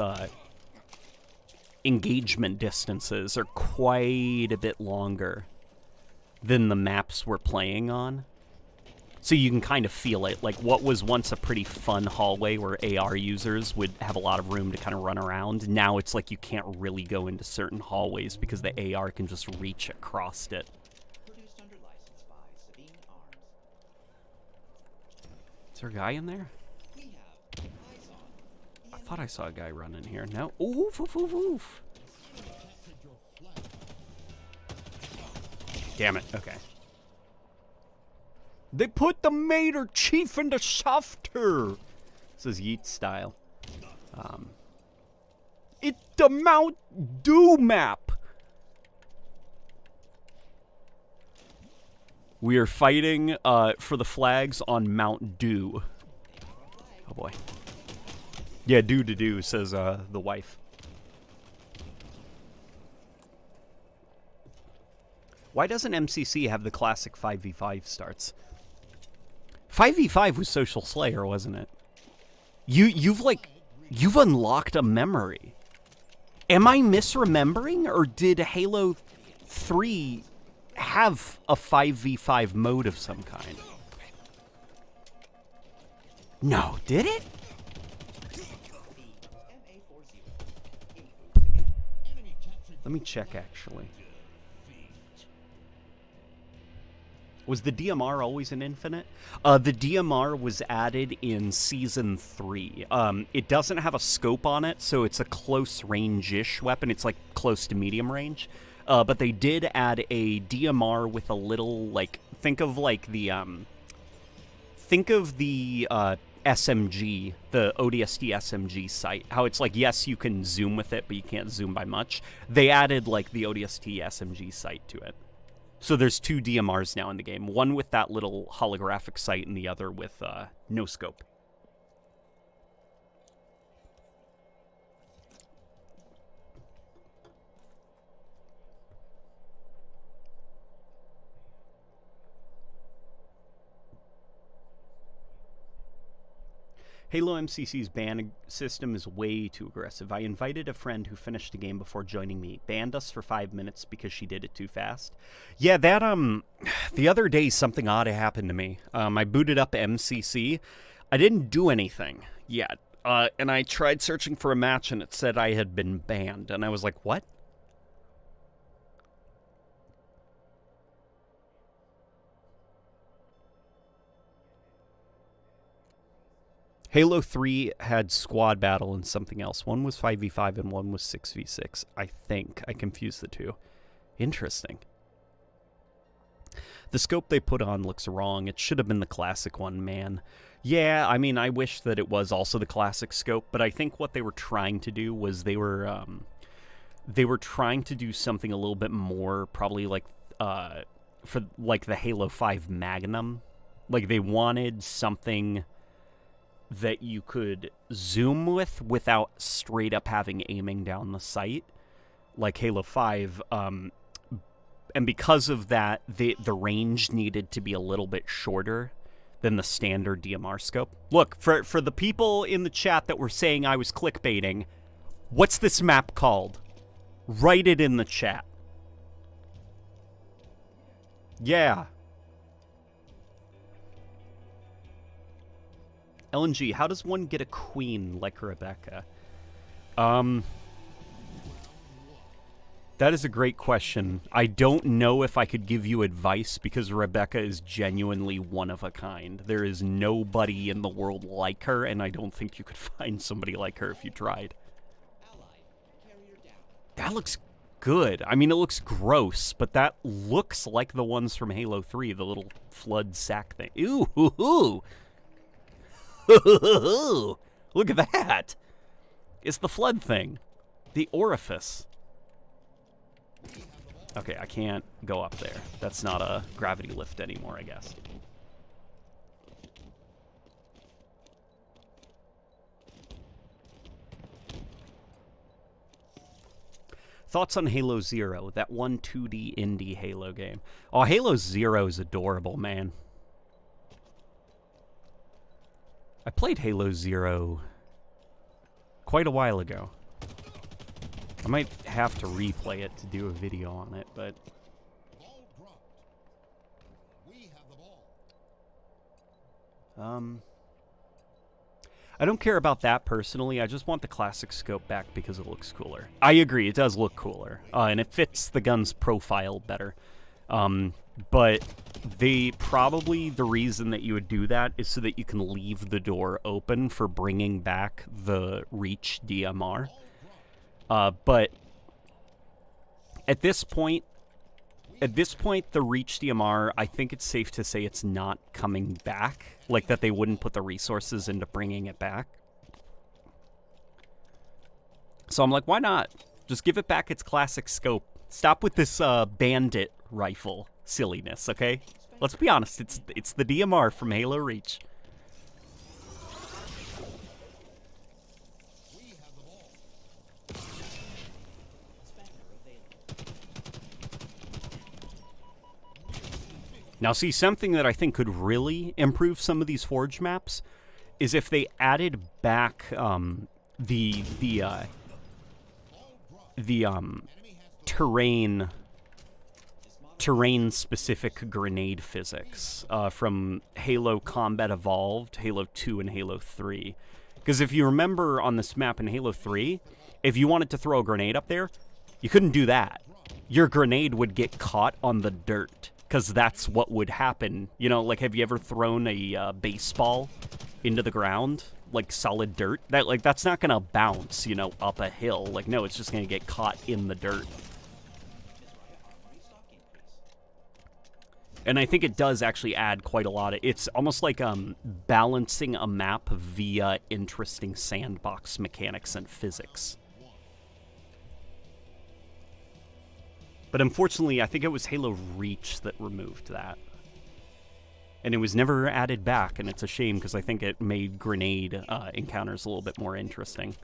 [SPEAKER 1] engagement distances are quite a bit longer than the maps we're playing on. So you can kind of feel it. Like, what was once a pretty fun hallway where AR users would have a lot of room to kind of run around, now it's like you can't really go into certain hallways because the AR can just reach across it.
[SPEAKER 2] Produced under license by Sabine Arms.
[SPEAKER 1] Is there a guy in there?
[SPEAKER 2] We have eyes on.
[SPEAKER 1] I thought I saw a guy run in here. No. Oof, oof, oof, oof. Damn it. Okay. They put the Mater Chief in the softer. This is Yeet style. It's the Mount Dew map. We are fighting for the flags on Mount Dew. Oh boy. Yeah, do, says the wife. Why doesn't MCC have the classic 5v5 starts? 5v5 was Social Slayer, wasn't it? You've unlocked a memory. Am I misremembering, or did Halo 3 have a 5v5 mode of some kind? No, did it? Let me check, actually. Was the DMR always an infinite? The DMR was added in Season 3. It doesn't have a scope on it, so it's a close range-ish weapon. It's like close to medium range. But they did add a DMR with a little, like, think of the SMG, the ODST SMG sight. How it's like, yes, you can zoom with it, but you can't zoom by much. They added, like, the ODST SMG sight to it. So there's 2 DMRs now in the game. One with that little holographic sight and the other with no scope. Halo MCC's ban system is way too aggressive. I invited a friend who finished the game before joining me, banned us for 5 minutes because she did it too fast. Yeah, that, the other day something odd happened to me. I booted up MCC. I didn't do anything yet. And I tried searching for a match and it said I had been banned. And I was like, what? Halo 3 had squad battle and something else. One was 5v5 and one was 6v6. I think. I confused the two. Interesting. The scope they put on looks wrong. It should have been the classic one, man. Yeah, I mean, I wish that it was also the classic scope, but I think what they were trying to do was they were trying to do something a little bit more, probably like, for like the Halo 5 Magnum. Like, they wanted something that you could zoom with without straight up having aiming down the sight, like Halo 5. And because of that, the range needed to be a little bit shorter than the standard DMR scope. Look, for the people in the chat that were saying I was clickbaiting, what's this map called? Write it in the chat. Yeah. LNG, how does one get a queen like Rebecca? That is a great question. I don't know if I could give you advice because Rebecca is genuinely one of a kind. There is nobody in the world like her, and I don't think you could find somebody like her if you tried. That looks good. I mean, it looks gross, but that looks like the ones from Halo 3, the little flood sack thing. Ooh, hoo, hoo. Look at that. It's the flood thing. The orifice. Okay, I can't go up there. That's not a gravity lift anymore, I guess. Thoughts on Halo Zero, that one 2D indie Halo game? Oh, Halo Zero is adorable, man. I played Halo Zero quite a while ago. I might have to replay it to do a video on it, but I don't care about that personally. I just want the classic scope back because it looks cooler. I agree, it does look cooler, and it fits the gun's profile better. But the reason that you would do that is so that you can leave the door open for bringing back the Reach DMR. But at this point, the Reach DMR, I think it's safe to say it's not coming back. Like, that they wouldn't put the resources into bringing it back. So I'm like, why not? Just give it back its classic scope. Stop with this Bandit rifle silliness, okay? Let's be honest, it's the DMR from Halo Reach. Now, see, something that I think could really improve some of these Forge maps is if they added back the terrain-specific grenade physics from Halo Combat Evolved, Halo 2, and Halo 3. Because if you remember on this map in Halo 3, if you wanted to throw a grenade up there, you couldn't do that. Your grenade would get caught on the dirt. Because that's what would happen. You know, like, have you ever thrown a baseball into the ground? Like, solid dirt? That's not going to bounce, you know, up a hill. Like, no, it's just going to get caught in the dirt. And I think it does actually add quite a lot. It's almost like balancing a map via interesting sandbox mechanics and physics. But unfortunately, I think it was Halo Reach that removed that. And it was never added back, and it's a shame because I think it made grenade encounters a little bit more interesting.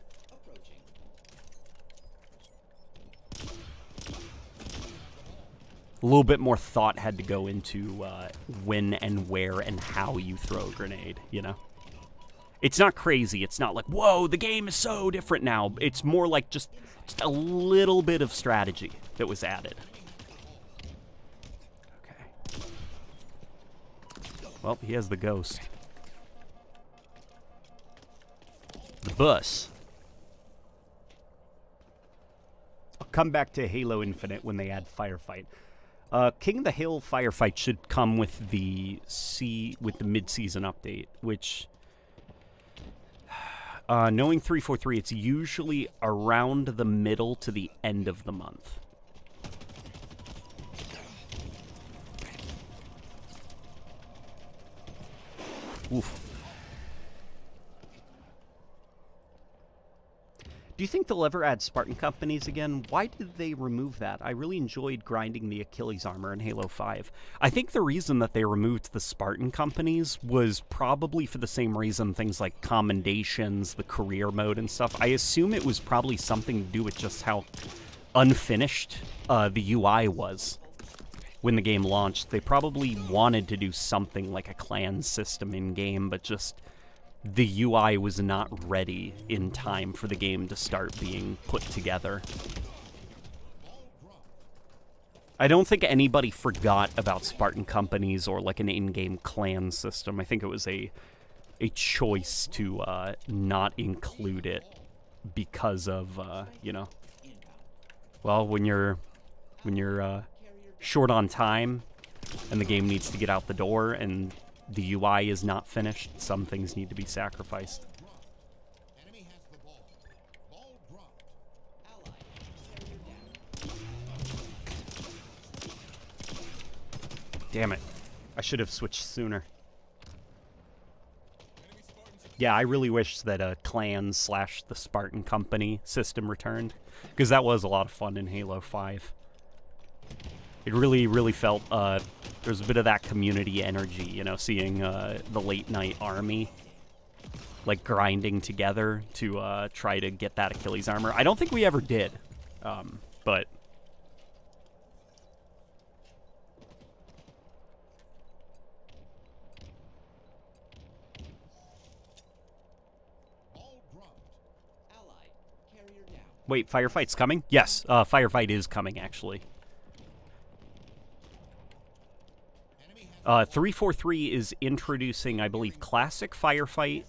[SPEAKER 1] A little bit more thought had to go into when and where and how you throw a grenade, you know? It's not crazy. It's not like, whoa, the game is so different now. It's more like just a little bit of strategy that was added. Okay. Well, he has the ghost. The bus. I'll come back to Halo Infinite when they add Firefight. King of the Hill Firefight should come with the mid-season update, which... knowing 343, it's usually around the middle to the end of the month. Oof. Do you think they'll ever add Spartan companies again? Why did they remove that? I really enjoyed grinding the Achilles armor in Halo 5. I think the reason that they removed the Spartan companies was probably for the same reason things like commendations, the career mode and stuff. I assume it was probably something to do with just how unfinished the UI was when the game launched. They probably wanted to do something like a clan system in-game, but just... the UI was not ready in time for the game to start being put together. I don't think anybody forgot about Spartan companies or like an in-game clan system. I think it was a choice to not include it because of, you know, well, when you're short on time and the game needs to get out the door and the UI is not finished, some things need to be sacrificed. Damn it. I should have switched sooner. Yeah, I really wish that a clan / the Spartan company system returned, because that was a lot of fun in Halo 5. It really, really felt, there's a bit of that community energy, you know, seeing the late-night army, like, grinding together to try to get that Achilles armor. I don't think we ever did, but... Wait, Firefight's coming? Yes, Firefight is coming, actually. 343 is introducing, I believe, classic Firefight,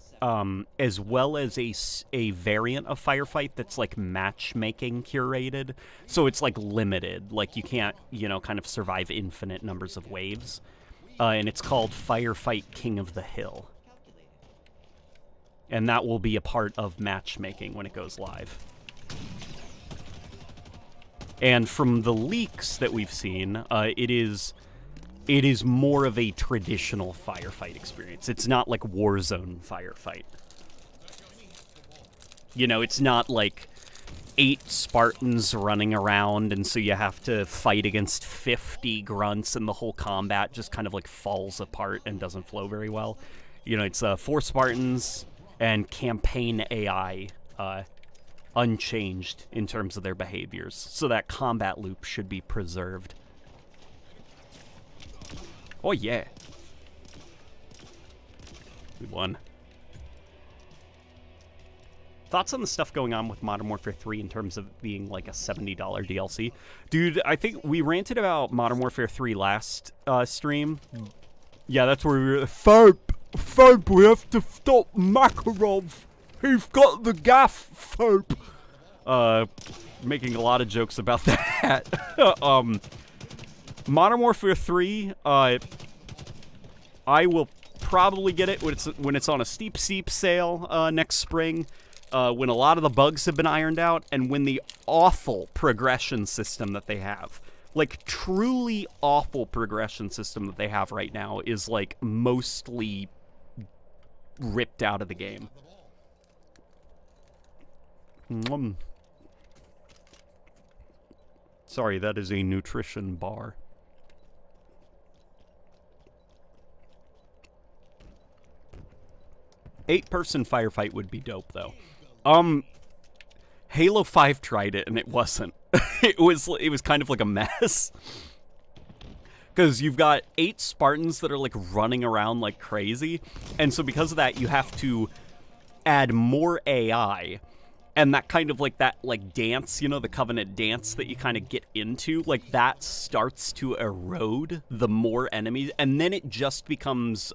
[SPEAKER 1] as well as a variant of Firefight that's like matchmaking curated. So it's like limited, like you can't, kind of survive infinite numbers of waves. And it's called Firefight King of the Hill. And that will be a part of matchmaking when it goes live. And from the leaks that we've seen, it is more of a traditional Firefight experience. It's not like Warzone Firefight. It's not like 8 Spartans running around, and so you have to fight against 50 grunts, and the whole combat just kind of like falls apart and doesn't flow very well. It's 4 Spartans and campaign AI unchanged in terms of their behaviors, so that combat loop should be preserved. Oh yeah. We won. Thoughts on the stuff going on with Modern Warfare 3 in terms of being like a $70 DLC? Dude, I think we ranted about Modern Warfare 3 last stream. Yeah, that's where we were. Fope, we have to stop Makarov. He's got the gaff, Fope. Making a lot of jokes about that. Modern Warfare 3, I will probably get it when it's on a steep sale next spring, when a lot of the bugs have been ironed out, and when the awful progression system that they have, like truly awful progression system that they have right now, is like mostly ripped out of the game. Sorry, that is a nutrition bar. Eight-person Firefight would be dope, though. Halo 5 tried it, and it wasn't. it was kind of like a mess. Because you've got 8 Spartans that are, like, running around like crazy. And so because of that, you have to add more AI. And that kind of, like, dance, the Covenant dance that you kind of get into, like, that starts to erode the more enemies. And then it just becomes,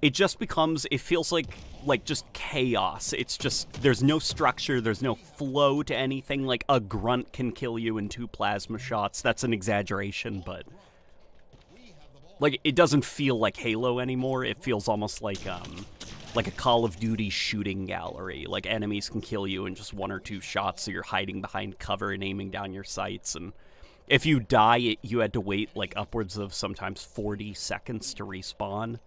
[SPEAKER 1] it feels like just chaos. It's just, there's no structure, there's no flow to anything. Like, a grunt can kill you in 2 plasma shots. That's an exaggeration, but, like, it doesn't feel like Halo anymore. It feels almost like a Call of Duty shooting gallery. Like, enemies can kill you in just 1 or 2 shots, so you're hiding behind cover and aiming down your sights, and if you die, you had to wait, like, upwards of sometimes 40 seconds to respawn.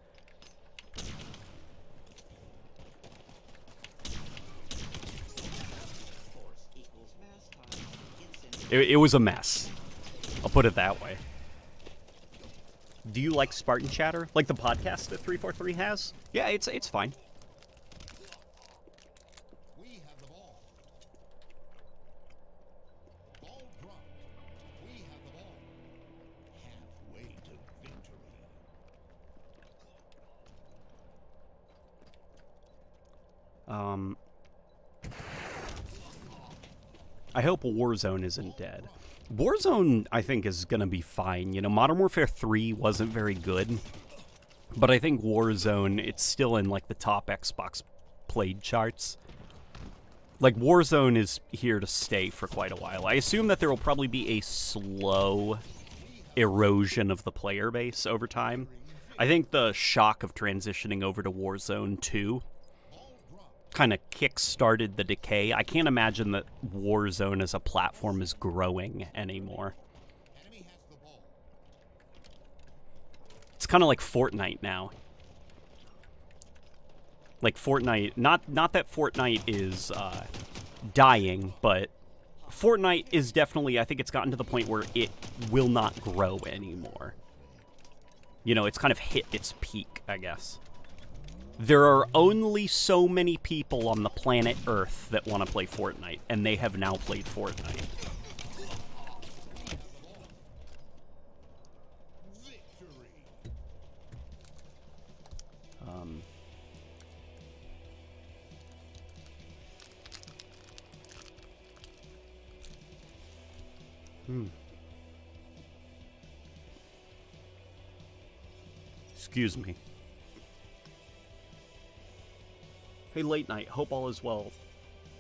[SPEAKER 1] It was a mess. I'll put it that way. Do you like Spartan Chatter? Like the podcast that 343 has? Yeah, it's fine. I hope Warzone isn't dead. Warzone, I think, is going to be fine. Modern Warfare 3 wasn't very good, but I think Warzone, it's still in, like, the top Xbox played charts. Like, Warzone is here to stay for quite a while. I assume that there will probably be a slow erosion of the player base over time. I think the shock of transitioning over to Warzone 2 kind of kick-started the decay. I can't imagine that Warzone as a platform is growing anymore. It's kind of like Fortnite now. Like Fortnite, not that Fortnite is dying, but Fortnite is definitely, I think it's gotten to the point where it will not grow anymore. It's kind of hit its peak, I guess. There are only so many people on the planet Earth that want to play Fortnite, and they have now played Fortnite. Excuse me. Hey, Late Night, hope all is well.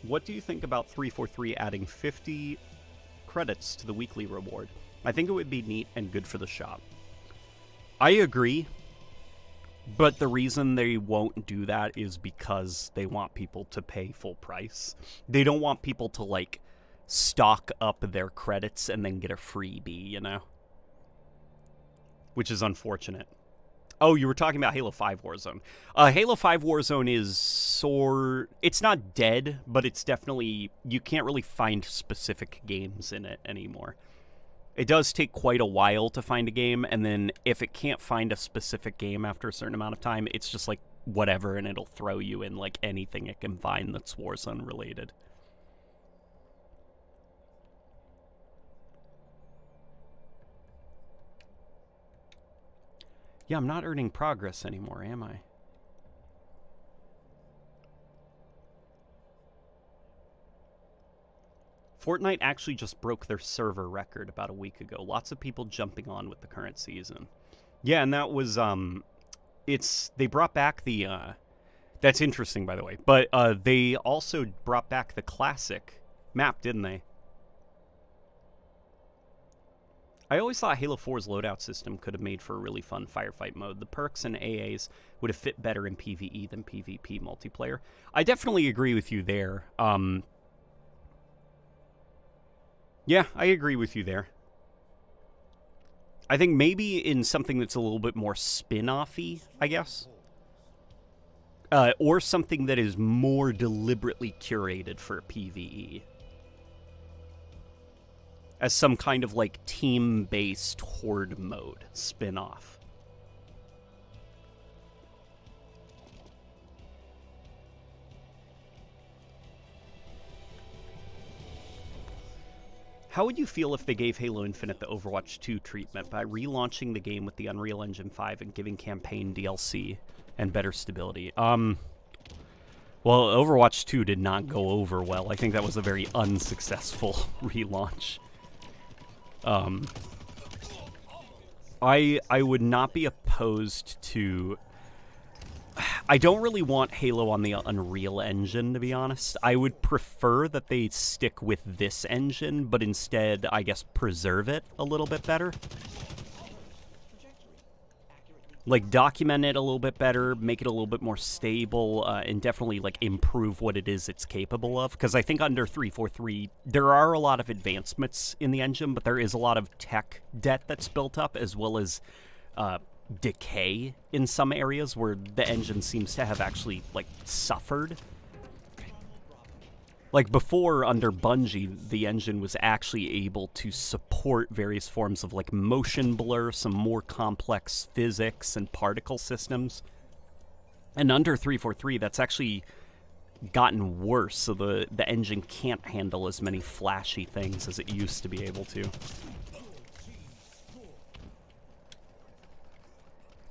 [SPEAKER 1] What do you think about 343 adding 50 credits to the weekly reward? I think it would be neat and good for the shop. I agree, but the reason they won't do that is because they want people to pay full price. They don't want people to, like, stock up their credits and then get a freebie, you know? Which is unfortunate. Oh, you were talking about Halo 5 Warzone. Halo 5 Warzone is it's not dead, but it's definitely, you can't really find specific games in it anymore. It does take quite a while to find a game, and then if it can't find a specific game after a certain amount of time, it's just like whatever, and it'll throw you in like anything it can find that's Warzone related. Yeah, I'm not earning progress anymore, am I? Fortnite actually just broke their server record about a week ago. Lots of people jumping on with the current season. Yeah, and that was, they brought back the, that's interesting, by the way. But they also brought back the classic map, didn't they? I always thought Halo 4's loadout system could have made for a really fun firefight mode. The perks and AAs would have fit better in PvE than PvP multiplayer. I definitely agree with you there. Yeah, I agree with you there. I think maybe in something that's a little bit more spin-off-y, I guess. Or something that is more deliberately curated for PvE. As some kind of, like, team-based horde mode spin-off. How would you feel if they gave Halo Infinite the Overwatch 2 treatment by relaunching the game with the Unreal Engine 5 and giving campaign DLC and better stability? Well, Overwatch 2 did not go over well. I think that was a very unsuccessful relaunch. I would not be opposed to... I don't really want Halo on the Unreal Engine, to be honest. I would prefer that they stick with this engine, but instead, I guess, preserve it a little bit better. Like, document it a little bit better, make it a little bit more stable, and definitely, like, improve what it is it's capable of. Because I think under 343, there are a lot of advancements in the engine, but there is a lot of tech debt that's built up, as well as decay in some areas where the engine seems to have actually, like, suffered. Like, before, under Bungie, the engine was actually able to support various forms of, like, motion blur, some more complex physics and particle systems. And under 343, that's actually gotten worse, so the engine can't handle as many flashy things as it used to be able to.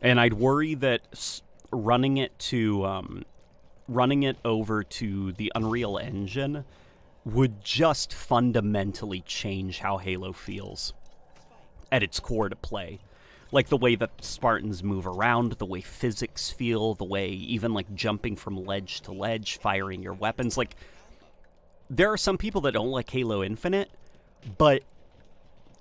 [SPEAKER 1] And I'd worry that running it over to the Unreal Engine would just fundamentally change how Halo feels at its core to play. Like the way that Spartans move around, the way physics feel, the way even like jumping from ledge to ledge, firing your weapons. Like, there are some people that don't like Halo Infinite, but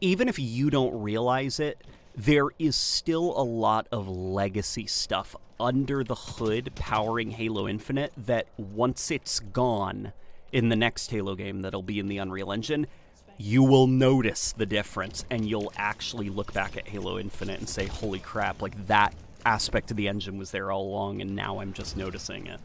[SPEAKER 1] even if you don't realize it, there is still a lot of legacy stuff under the hood powering Halo Infinite that once it's gone in the next Halo game that'll be in the Unreal Engine, you will notice the difference, and you'll actually look back at Halo Infinite and say, holy crap, like that aspect of the engine was there all along, and now I'm just noticing it.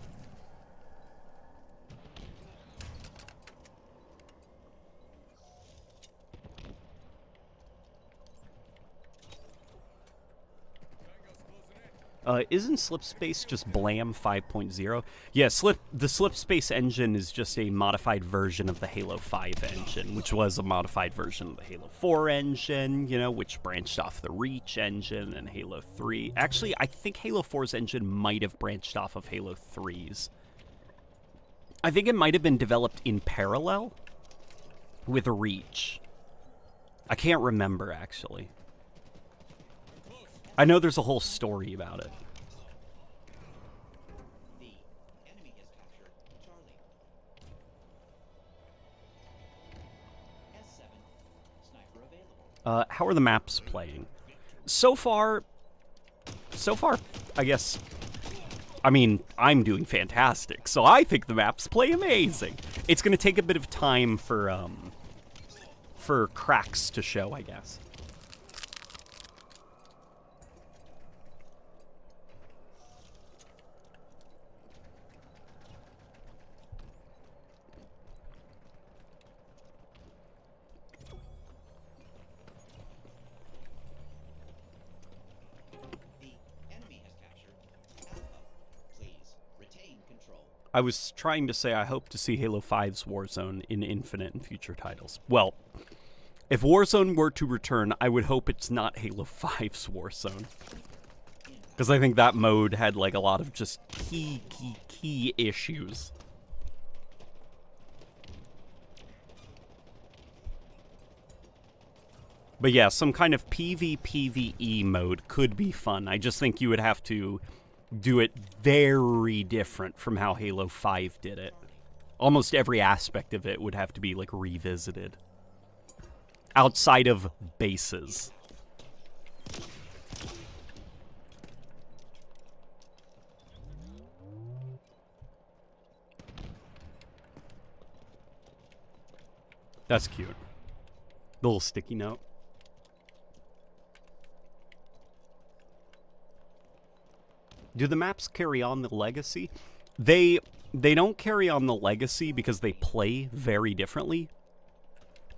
[SPEAKER 1] Isn't Slipspace just Blam 5.0? Yeah, the Slipspace engine is just a modified version of the Halo 5 engine, which was a modified version of the Halo 4 engine, you know, which branched off the Reach engine and Halo 3. Actually, I think Halo 4's engine might have branched off of Halo 3's. I think it might have been developed in parallel with Reach. I can't remember, actually. I know there's a whole story about it.
[SPEAKER 2] The enemy has captured Charlie. S7. Sniper available.
[SPEAKER 1] How are the maps playing? So far, I guess, I mean, I'm doing fantastic, so I think the maps play amazing. It's going to take a bit of time for cracks to show, I guess. I was trying to say I hope to see Halo 5's Warzone in Infinite and future titles. Well, if Warzone were to return, I would hope it's not Halo 5's Warzone. Because I think that mode had like a lot of just key issues. But yeah, some kind of PvPvE mode could be fun. I just think you would have to do it very different from how Halo 5 did it. Almost every aspect of it would have to be like revisited. Outside of bases. That's cute. The little sticky note. Do the maps carry on the legacy? They don't carry on the legacy because they play very differently.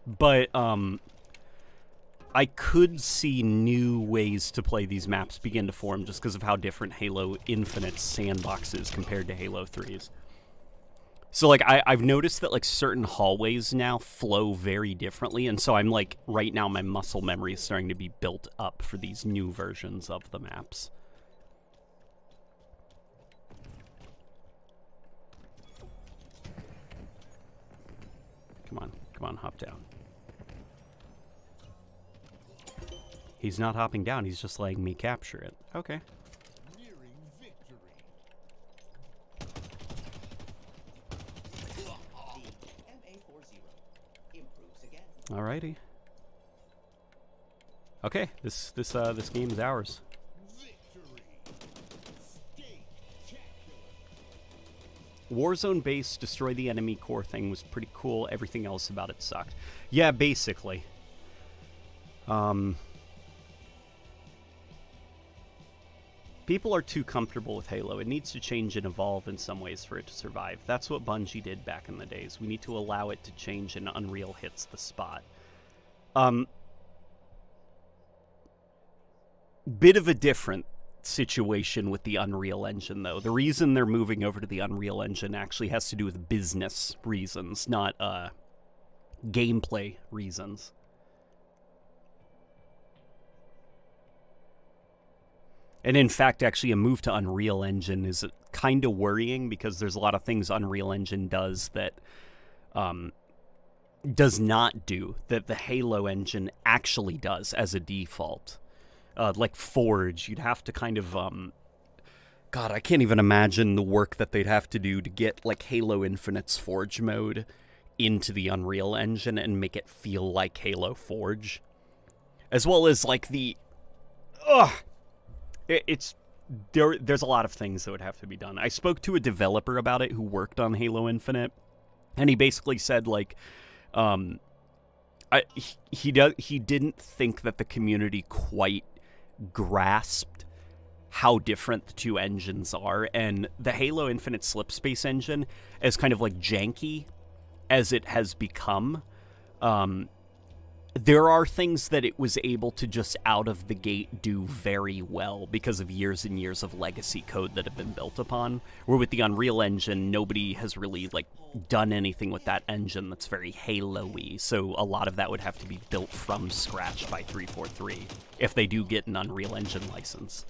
[SPEAKER 1] But I could see new ways to play these maps begin to form just because of how different Halo Infinite's sandbox is compared to Halo 3's. So like I've noticed that like certain hallways now flow very differently, and so I'm like right now my muscle memory is starting to be built up for these new versions of the maps. Come on, hop down. He's not hopping down, he's just letting me capture it. Okay. Alrighty. Okay, this game is ours. Warzone base, destroy the enemy core thing was pretty cool. Everything else about it sucked. Yeah, basically. People are too comfortable with Halo. It needs to change and evolve in some ways for it to survive. That's what Bungie did back in the days. We need to allow it to change, and Unreal hits the spot. Bit of a different situation with the Unreal Engine, though. The reason they're moving over to the Unreal Engine actually has to do with business reasons, not gameplay reasons. And in fact, actually, a move to Unreal Engine is kind of worrying because there's a lot of things Unreal Engine does that does not do that the Halo engine actually does as a default. Like Forge, you'd have to kind of, God, I can't even imagine the work that they'd have to do to get, like, Halo Infinite's Forge mode into the Unreal Engine and make it feel like Halo Forge. As well as, like, the, there's a lot of things that would have to be done. I spoke to a developer about it who worked on Halo Infinite, and he basically said, like, he didn't think that the community quite grasped how different the two engines are, and the Halo Infinite Slipspace engine, as kind of like janky as it has become, there are things that it was able to just out of the gate do very well because of years and years of legacy code that have been built upon. Where with the Unreal Engine, nobody has really like done anything with that engine that's very Halo-y, so a lot of that would have to be built from scratch by 343 if they do get an Unreal Engine license.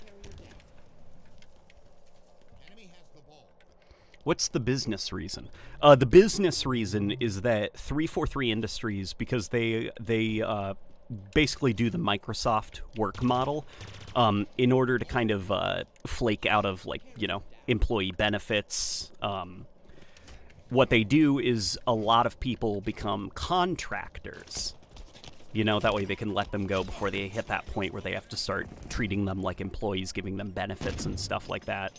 [SPEAKER 1] What's the business reason? The business reason is that 343 Industries, because they basically do the Microsoft work model in order to kind of flake out of, like, you know, employee benefits. What they do is a lot of people become contractors. You know, that way they can let them go before they hit that point where they have to start treating them like employees, giving them benefits and stuff like that.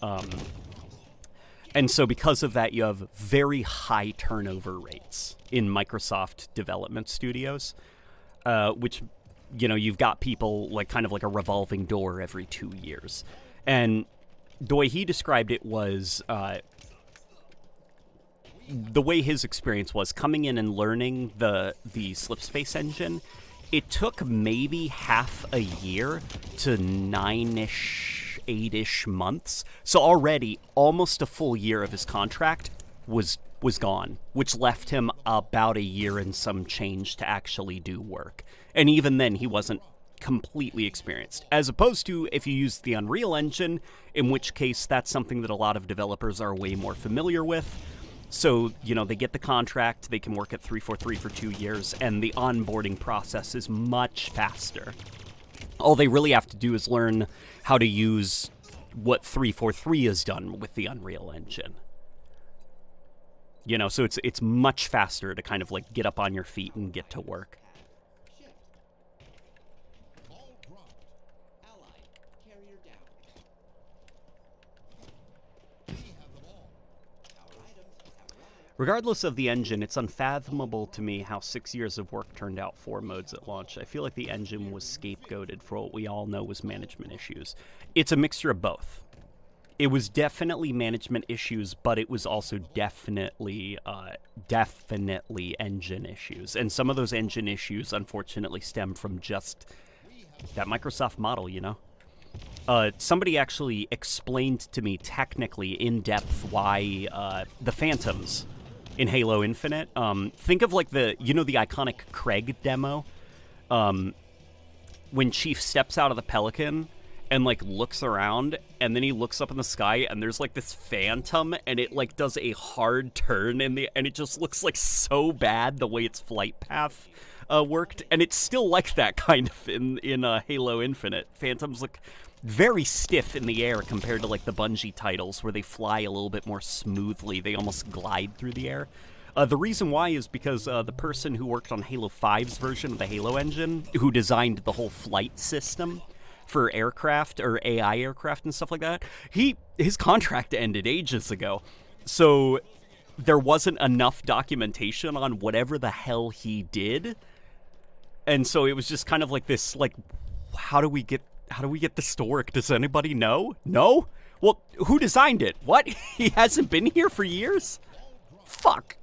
[SPEAKER 1] And so because of that, you have very high turnover rates in Microsoft development studios, which, you know, you've got people like kind of like a revolving door every 2 years. And the way he described it was the way his experience was coming in and learning the Slipspace engine. It took maybe half a year to 9-ish, 8-ish months. So already almost a full year of his contract was gone, which left him about a year and some change to actually do work. And even then, he wasn't completely experienced. As opposed to if you use the Unreal Engine, in which case that's something that a lot of developers are way more familiar with. So, you know, they get the contract, they can work at 343 for 2 years, and the onboarding process is much faster. All they really have to do is learn how to use what 343 has done with the Unreal Engine. You know, so it's much faster to kind of like get up on your feet and get to work. Regardless of the engine, it's unfathomable to me how 6 years of work turned out 4 modes at launch. I feel like the engine was scapegoated for what we all know was management issues. It's a mixture of both. It was definitely management issues, but it was also definitely engine issues. And some of those engine issues, unfortunately, stem from just that Microsoft model, you know? Somebody actually explained to me technically in depth why the Phantoms in Halo Infinite, think of like the iconic Craig demo, when Chief steps out of the Pelican and like looks around, and then he looks up in the sky and there's like this phantom, and it like does a hard turn and it just looks like so bad the way its flight path worked. And it's still like that kind of in Halo Infinite. Phantoms look very stiff in the air compared to like the Bungie titles where they fly a little bit more smoothly. They almost glide through the air. The reason why is because the person who worked on Halo 5's version of the Halo engine, who designed the whole flight system for aircraft or AI aircraft and stuff like that, his contract ended ages ago. So there wasn't enough documentation on whatever the hell he did. And so it was just kind of like this, like, how do we get this to work? Does anybody know? No? Well, who designed it? What? He hasn't been here for years? Fuck.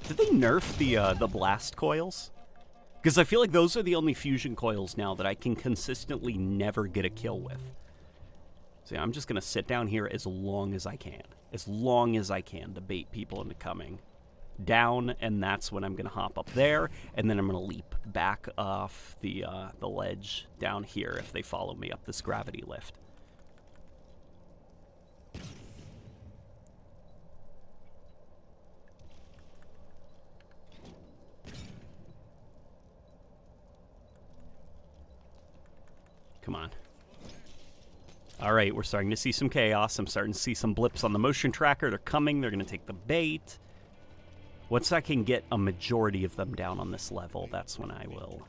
[SPEAKER 1] Did they nerf the blast coils? Because I feel like those are the only fusion coils now that I can consistently never get a kill with. So yeah, I'm just going to sit down here as long as I can. As long as I can to bait people into coming down, and that's when I'm going to hop up there, and then I'm going to leap back off the ledge down here if they follow me up this gravity lift. Come on. All right, we're starting to see some chaos. I'm starting to see some blips on the motion tracker. They're coming. They're going to take the bait. Once I can get a majority of them down on this level, that's when I will.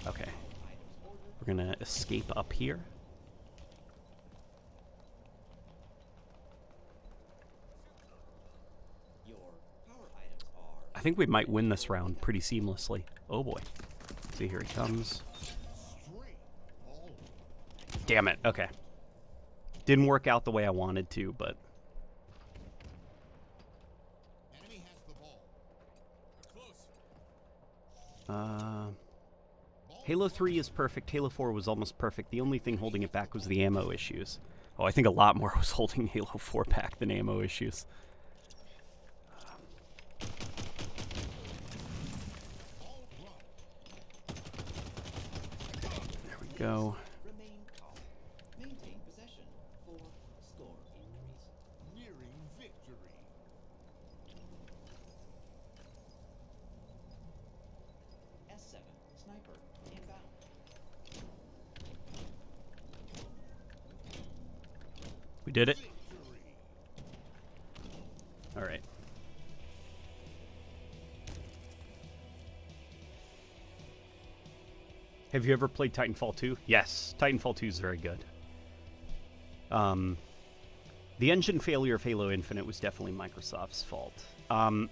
[SPEAKER 1] Okay. We're going to escape up here. I think we might win this round pretty seamlessly. Oh boy. See, here he comes. Damn it. Okay. Didn't work out the way I wanted to, but... Halo 3 is perfect. Halo 4 was almost perfect. The only thing holding it back was the ammo issues. Oh, I think a lot more was holding Halo 4 back than ammo issues. go.
[SPEAKER 2] Remain calm. Maintain possession for score increase.
[SPEAKER 3] Nearing victory.
[SPEAKER 2] S7 sniper inbound.
[SPEAKER 1] We did it.
[SPEAKER 3] Victory.
[SPEAKER 1] All right. Have you ever played Titanfall 2? Yes, Titanfall 2 is very good. The engine failure of Halo Infinite was definitely Microsoft's fault. I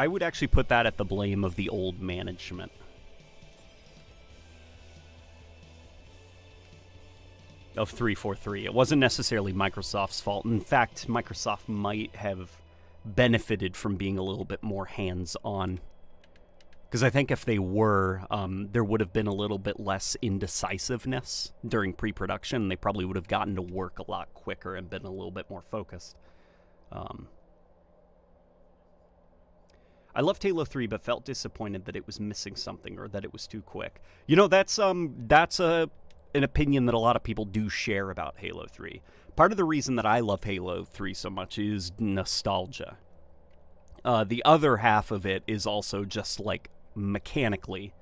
[SPEAKER 1] would actually put that at the blame of the old management. Of 343. It wasn't necessarily Microsoft's fault. In fact, Microsoft might have benefited from being a little bit more hands-on. Because I think if they were, there would have been a little bit less indecisiveness during pre-production. They probably would have gotten to work a lot quicker and been a little bit more focused. I loved Halo 3, but felt disappointed that it was missing something or that it was too quick. You know, that's an opinion that a lot of people do share about Halo 3. Part of the reason that I love Halo 3 so much is nostalgia. The other half of it is also just, like, mechanically,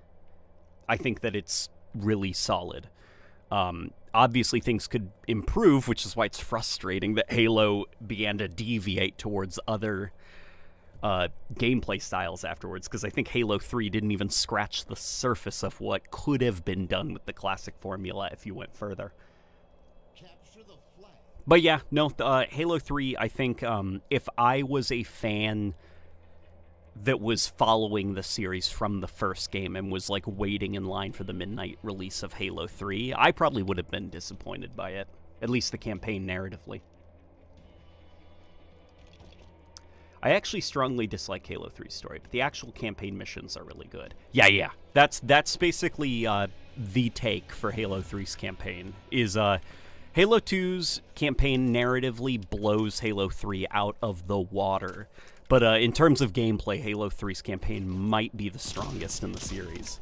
[SPEAKER 1] I think that it's really solid. Obviously, things could improve, which is why it's frustrating that Halo began to deviate towards other gameplay styles afterwards, because I think Halo 3 didn't even scratch the surface of what could have been done with the classic formula if you went further.
[SPEAKER 3] Capture the flag.
[SPEAKER 1] But yeah, no, Halo 3, I think if I was a fan that was following the series from the first game and was like waiting in line for the midnight release of Halo 3, I probably would have been disappointed by it, at least the campaign narratively. I actually strongly dislike Halo 3's story, but the actual campaign missions are really good. Yeah. That's basically the take for Halo 3's campaign, is Halo 2's campaign narratively blows Halo 3 out of the water. But in terms of gameplay, Halo 3's campaign might be the strongest in the series.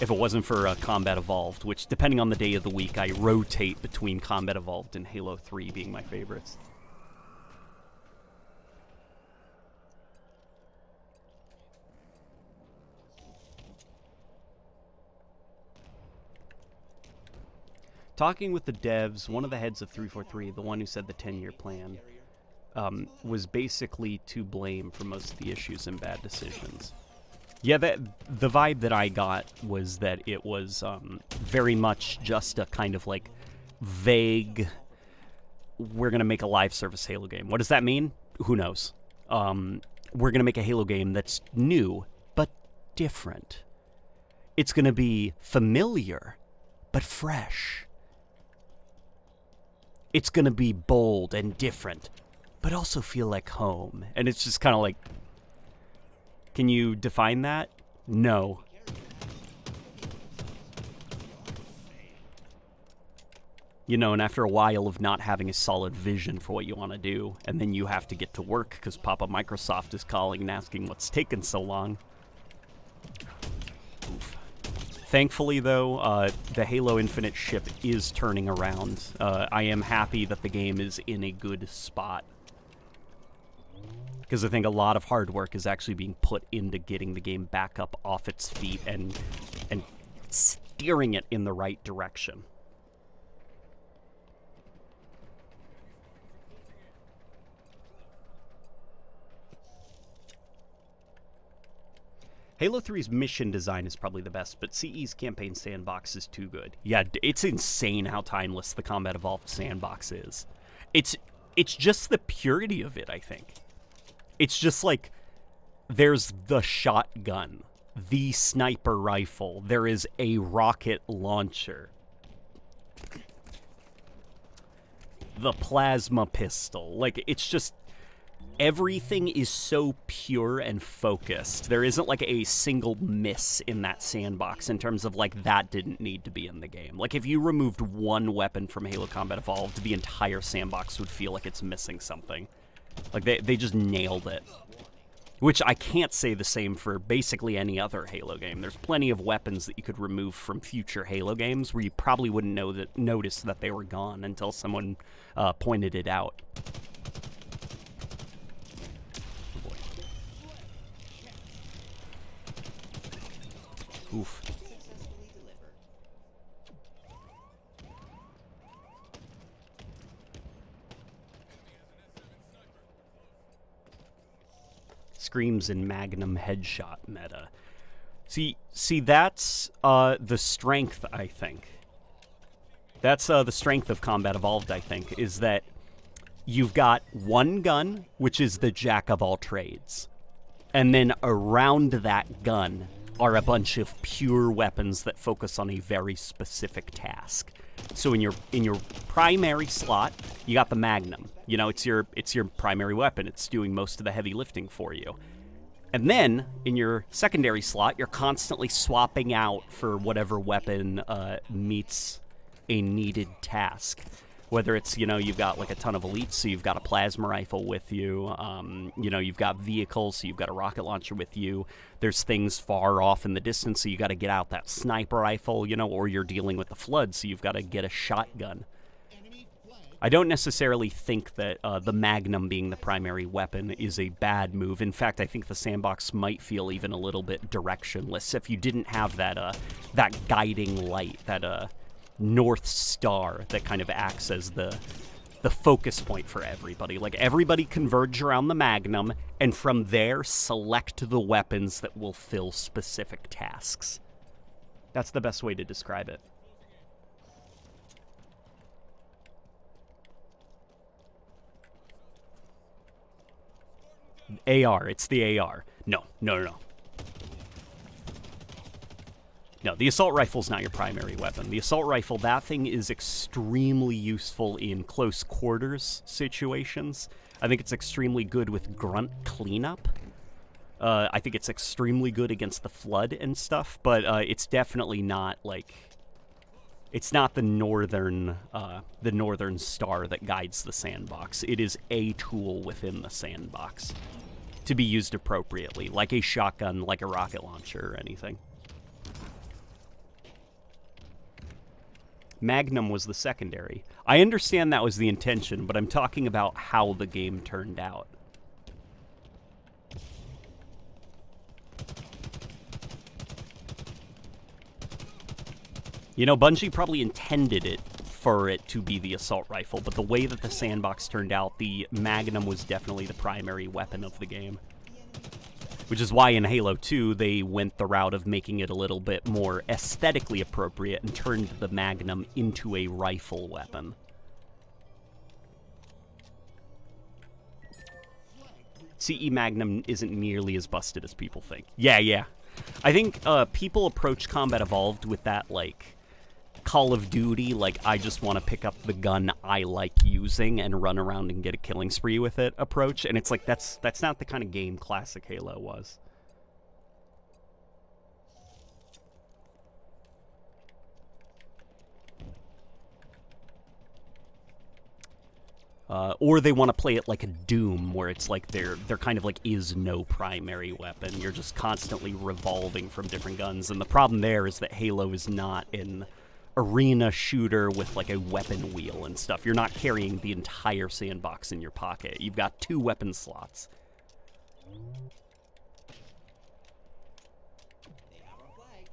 [SPEAKER 1] If it wasn't for Combat Evolved, which, depending on the day of the week, I rotate between Combat Evolved and Halo 3 being my favorites. Talking with the devs, one of the heads of 343, the one who said the 10-year plan, was basically to blame for most of the issues and bad decisions. Yeah, the vibe that I got was that it was very much just a kind of like vague, we're going to make a live service Halo game. What does that mean? Who knows? We're going to make a Halo game that's new, but different. It's going to be familiar, but fresh. It's going to be bold and different, but also feel like home. And it's just kind of like, can you define that? No. You know, and after a while of not having a solid vision for what you want to do, and then you have to get to work because Papa Microsoft is calling and asking what's taken so long. Oof. Thankfully, though, the Halo Infinite ship is turning around. I am happy that the game is in a good spot, because I think a lot of hard work is actually being put into getting the game back up off its feet and steering it in the right direction. Halo 3's mission design is probably the best, but CE's campaign sandbox is too good. Yeah, it's insane how timeless the Combat Evolved sandbox is. It's just the purity of it, I think. It's just like, there's the shotgun, the sniper rifle, there is a rocket launcher, the plasma pistol. Like, it's just, everything is so pure and focused. There isn't like a single miss in that sandbox in terms of like, that didn't need to be in the game. Like, if you removed one weapon from Halo Combat Evolved, the entire sandbox would feel like it's missing something. Like, they just nailed it. Which I can't say the same for basically any other Halo game. There's plenty of weapons that you could remove from future Halo games where you probably wouldn't notice that they were gone until someone pointed it out. Oh boy. Oof.
[SPEAKER 2] Successfully delivered.
[SPEAKER 1] Screams in Magnum headshot meta. See, that's the strength, I think. That's the strength of Combat Evolved, I think, is that you've got one gun, which is the jack of all trades. And then around that gun are a bunch of pure weapons that focus on a very specific task. So in your primary slot, you got the Magnum. You know, it's your primary weapon. It's doing most of the heavy lifting for you. And then in your secondary slot, you're constantly swapping out for whatever weapon meets a needed task. Whether it's, you know, you've got like a ton of elites, so you've got a plasma rifle with you. You know, you've got vehicles, so you've got a rocket launcher with you. There's things far off in the distance, so you got to get out that sniper rifle, you know, or you're dealing with the flood, so you've got to get a shotgun. I don't necessarily think that the Magnum being the primary weapon is a bad move. In fact, I think the sandbox might feel even a little bit directionless if you didn't have that that guiding light, that North Star that kind of acts as the focus point for everybody. Like, everybody converge around the Magnum, and from there, select the weapons that will fill specific tasks. That's the best way to describe it. AR, it's the AR. No. No, the assault rifle's not your primary weapon. The assault rifle, that thing is extremely useful in close quarters situations. I think it's extremely good with grunt cleanup. I think it's extremely good against the flood and stuff, but it's definitely not like... It's not the northern star that guides the sandbox. It is a tool within the sandbox to be used appropriately, like a shotgun, like a rocket launcher, or anything. Magnum was the secondary. I understand that was the intention, but I'm talking about how the game turned out. You know, Bungie probably intended it for it to be the assault rifle, but the way that the sandbox turned out, the Magnum was definitely the primary weapon of the game. Which is why in Halo 2, they went the route of making it a little bit more aesthetically appropriate and turned the Magnum into a rifle weapon. CE Magnum isn't nearly as busted as people think. Yeah. I think people approach Combat Evolved with that, like, Call of Duty, like, I just want to pick up the gun I like using and run around and get a killing spree with it approach, and it's like, that's not the kind of game classic Halo was. Or they want to play it like a Doom, where it's like there kind of like is no primary weapon. You're just constantly revolving from different guns, and the problem there is that Halo is not an arena shooter with like a weapon wheel and stuff. You're not carrying the entire sandbox in your pocket. You've got 2 weapon slots.
[SPEAKER 2] They have our flag.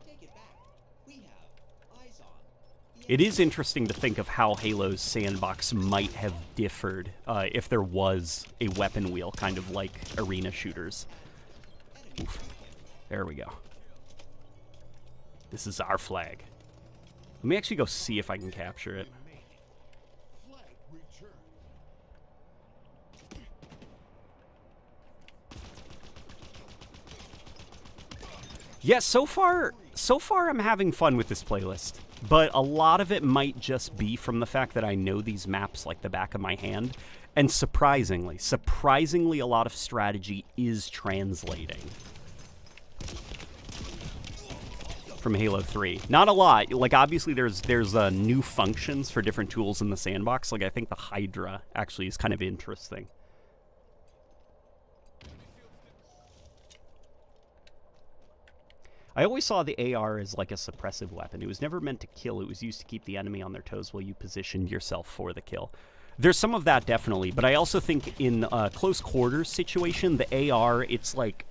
[SPEAKER 2] Take it back. We have eyes on.
[SPEAKER 1] It is interesting to think of how Halo's sandbox might have differed if there was a weapon wheel, kind of like arena shooters. Oof. There we go. This is our flag. Let me actually go see if I can capture it.
[SPEAKER 3] Flag return.
[SPEAKER 1] Yeah, so far I'm having fun with this playlist. But a lot of it might just be from the fact that I know these maps like the back of my hand. And surprisingly, a lot of strategy is translating from Halo 3. Not a lot. Like, obviously there's new functions for different tools in the sandbox. Like, I think the Hydra actually is kind of interesting. I always saw the AR as like a suppressive weapon. It was never meant to kill. It was used to keep the enemy on their toes while you positioned yourself for the kill. There's some of that, definitely, but I also think in a close quarters situation, the AR, it's like,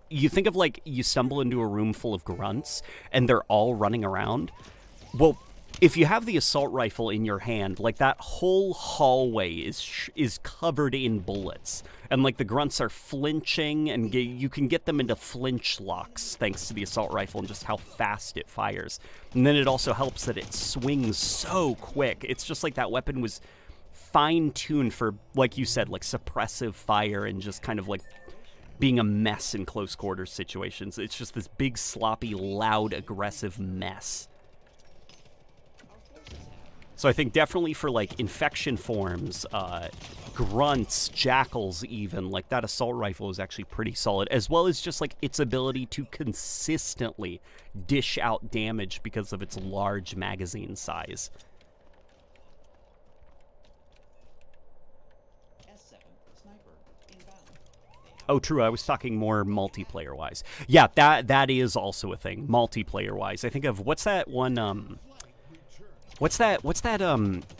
[SPEAKER 1] you think of like you stumble into a room full of grunts and they're all running around. Well, if you have the assault rifle in your hand, like that whole hallway is covered in bullets, and like the grunts are flinching, and you can get them into flinch locks thanks to the assault rifle and just how fast it fires. And then it also helps that it swings so quick. It's just like that weapon was fine-tuned for, like you said, like suppressive fire and just kind of like being a mess in close quarters situations. It's just this big, sloppy, loud, aggressive mess. So I think definitely for like infection forms, grunts, jackals even, like that assault rifle is actually pretty solid, as well as just like its ability to consistently dish out damage because of its large magazine size.
[SPEAKER 2] S7 sniper inbound.
[SPEAKER 1] Oh, true. I was talking more multiplayer-wise. Yeah, that is also a thing, multiplayer-wise. I think of, what's that one, What's that,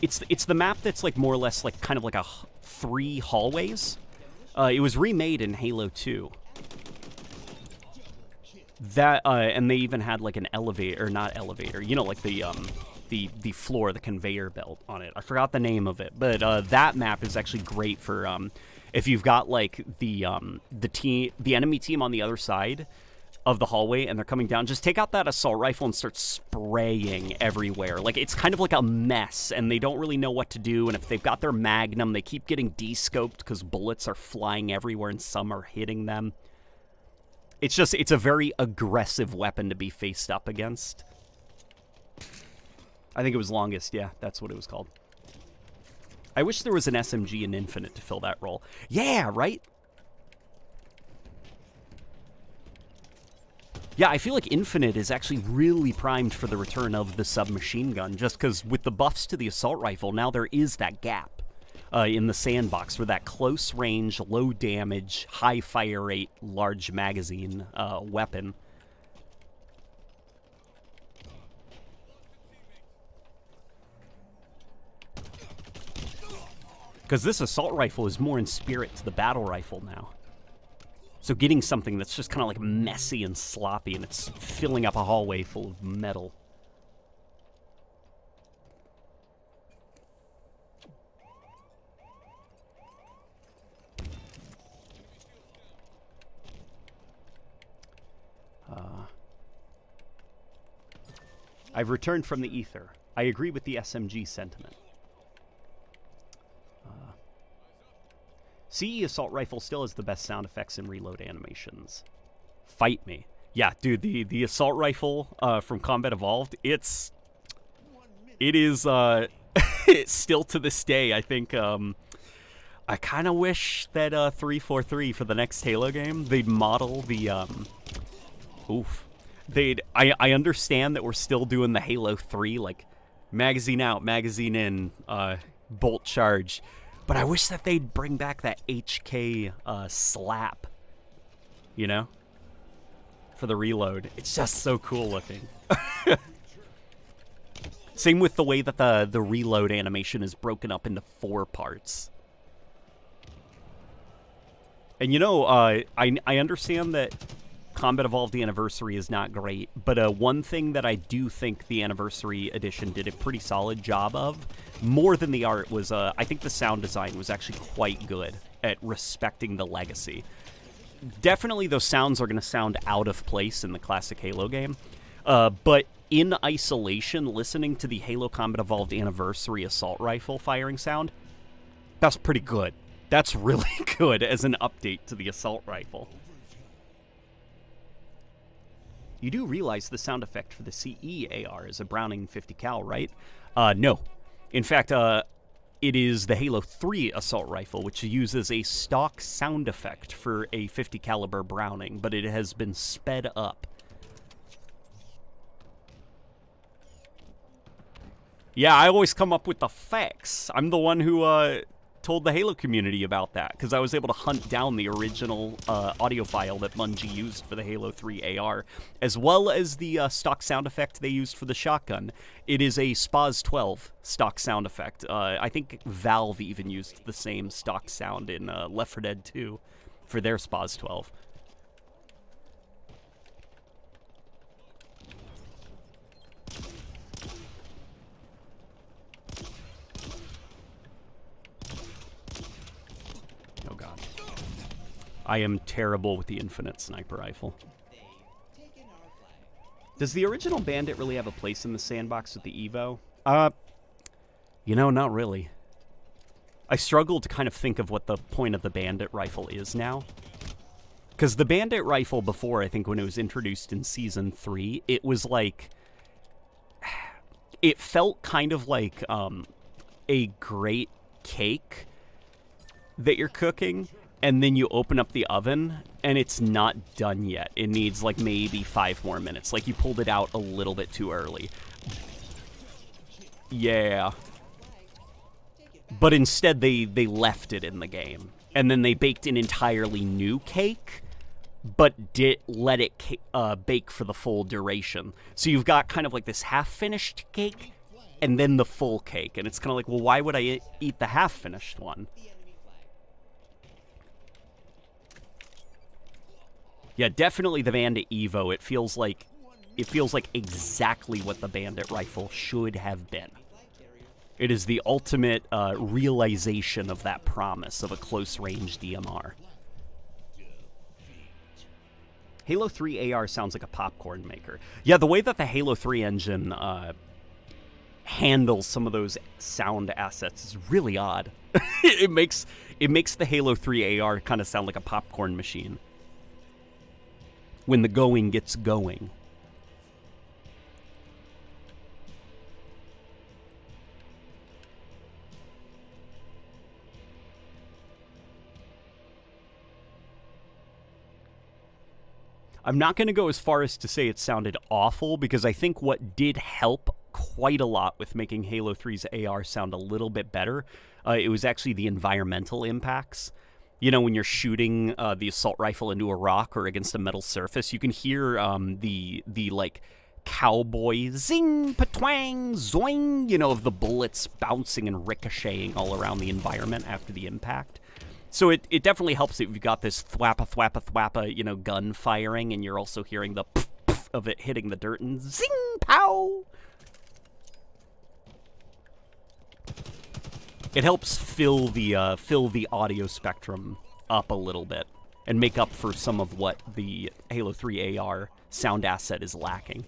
[SPEAKER 1] it's the map that's like more or less like kind of like 3 hallways. It was remade in Halo 2. That, and they even had like an elevator, or not elevator, you know, like the floor, the conveyor belt on it. I forgot the name of it, but that map is actually great for if you've got like the enemy team on the other side of the hallway and they're coming down, just take out that assault rifle and start spraying everywhere. Like, it's kind of like a mess and they don't really know what to do, and if they've got their magnum, they keep getting de-scoped because bullets are flying everywhere and some are hitting them. It's a very aggressive weapon to be faced up against. I think it was Longest, yeah, that's what it was called. I wish there was an SMG in Infinite to fill that role. Yeah, right? Yeah, I feel like Infinite is actually really primed for the return of the submachine gun, just because with the buffs to the assault rifle, now there is that gap in the sandbox for that close range, low damage, high fire rate, large magazine weapon. Because this assault rifle is more in spirit to the battle rifle now. So getting something that's just kind of like messy and sloppy and it's filling up a hallway full of metal. I've returned from the ether. I agree with the SMG sentiment. CE assault rifle still has the best sound effects and reload animations. Fight me. Yeah, dude, the assault rifle from Combat Evolved, it is it's still to this day, I think, I kind of wish that 343 for the next Halo game, they'd model the I understand that we're still doing the Halo 3, like magazine out, magazine in, bolt charge. But I wish that they'd bring back that HK slap, you know, for the reload. It's just so cool looking. Same with the way that the reload animation is broken up into 4 parts. And you know, I understand that Combat Evolved the Anniversary is not great, but one thing that I do think the Anniversary Edition did a pretty solid job of, more than the art, was I think the sound design was actually quite good at respecting the legacy. Definitely those sounds are going to sound out of place in the classic Halo game, but in isolation, listening to the Halo Combat Evolved Anniversary assault rifle firing sound, that's pretty good. That's really good as an update to the assault rifle. You do realize the sound effect for the CE AR is a Browning 50 cal, right? No. In fact, it is the Halo 3 assault rifle, which uses a stock sound effect for a 50 caliber Browning, but it has been sped up. Yeah, I always come up with the facts. I'm the one who told the Halo community about that, because I was able to hunt down the original audio file that Bungie used for the Halo 3 AR, as well as the stock sound effect they used for the shotgun. It is a SPAS 12 stock sound effect. I think Valve even used the same stock sound in Left 4 Dead 2 for their SPAS 12. Oh god. I am terrible with the infinite sniper rifle. Does the original Bandit really have a place in the sandbox with the Evo? You know, not really. I struggle to kind of think of what the point of the Bandit rifle is now. Because the Bandit rifle before, I think when it was introduced in Season 3, it was like... It felt kind of like a great cake that you're cooking, and then you open up the oven, and it's not done yet. It needs, like, maybe 5 more minutes. Like, you pulled it out a little bit too early. Yeah. But instead, they left it in the game. And then they baked an entirely new cake, but did let it bake for the full duration. So you've got kind of like this half-finished cake, and then the full cake. And it's kind of like, well, why would I eat the half-finished one? Yeah, definitely the Bandit Evo. It feels like exactly what the Bandit rifle should have been. It is the ultimate realization of that promise of a close-range DMR. Halo 3 AR sounds like a popcorn maker. Yeah, the way that the Halo 3 engine handles some of those sound assets is really odd. It makes the Halo 3 AR kind of sound like a popcorn machine when the going gets going. I'm not going to go as far as to say it sounded awful, because I think what did help quite a lot with making Halo 3's AR sound a little bit better, it was actually the environmental impacts. You know, when you're shooting the assault rifle into a rock or against a metal surface, you can hear the like cowboy zing, patwang, zoing, you know, of the bullets bouncing and ricocheting all around the environment after the impact. So it definitely helps if you've got this thwappa, thwappa, thwappa, you know, gun firing, and you're also hearing the pff, pff of it hitting the dirt and zing, pow. It helps fill the audio spectrum up a little bit and make up for some of what the Halo 3 AR sound asset is lacking.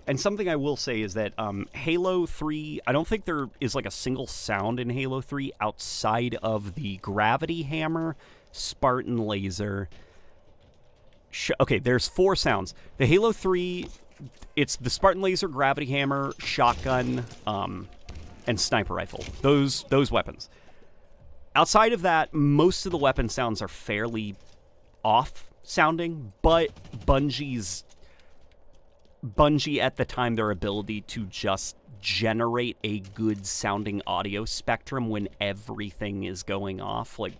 [SPEAKER 1] And something I will say is that Halo 3, I don't think there is like a single sound in Halo 3 outside of the gravity hammer, Spartan laser. Okay, there's 4 sounds. The Halo 3, it's the Spartan laser, gravity hammer, shotgun, and sniper rifle. Those weapons. Outside of that, most of the weapon sounds are fairly off sounding, but Bungie at the time, their ability to just generate a good sounding audio spectrum when everything is going off. Like,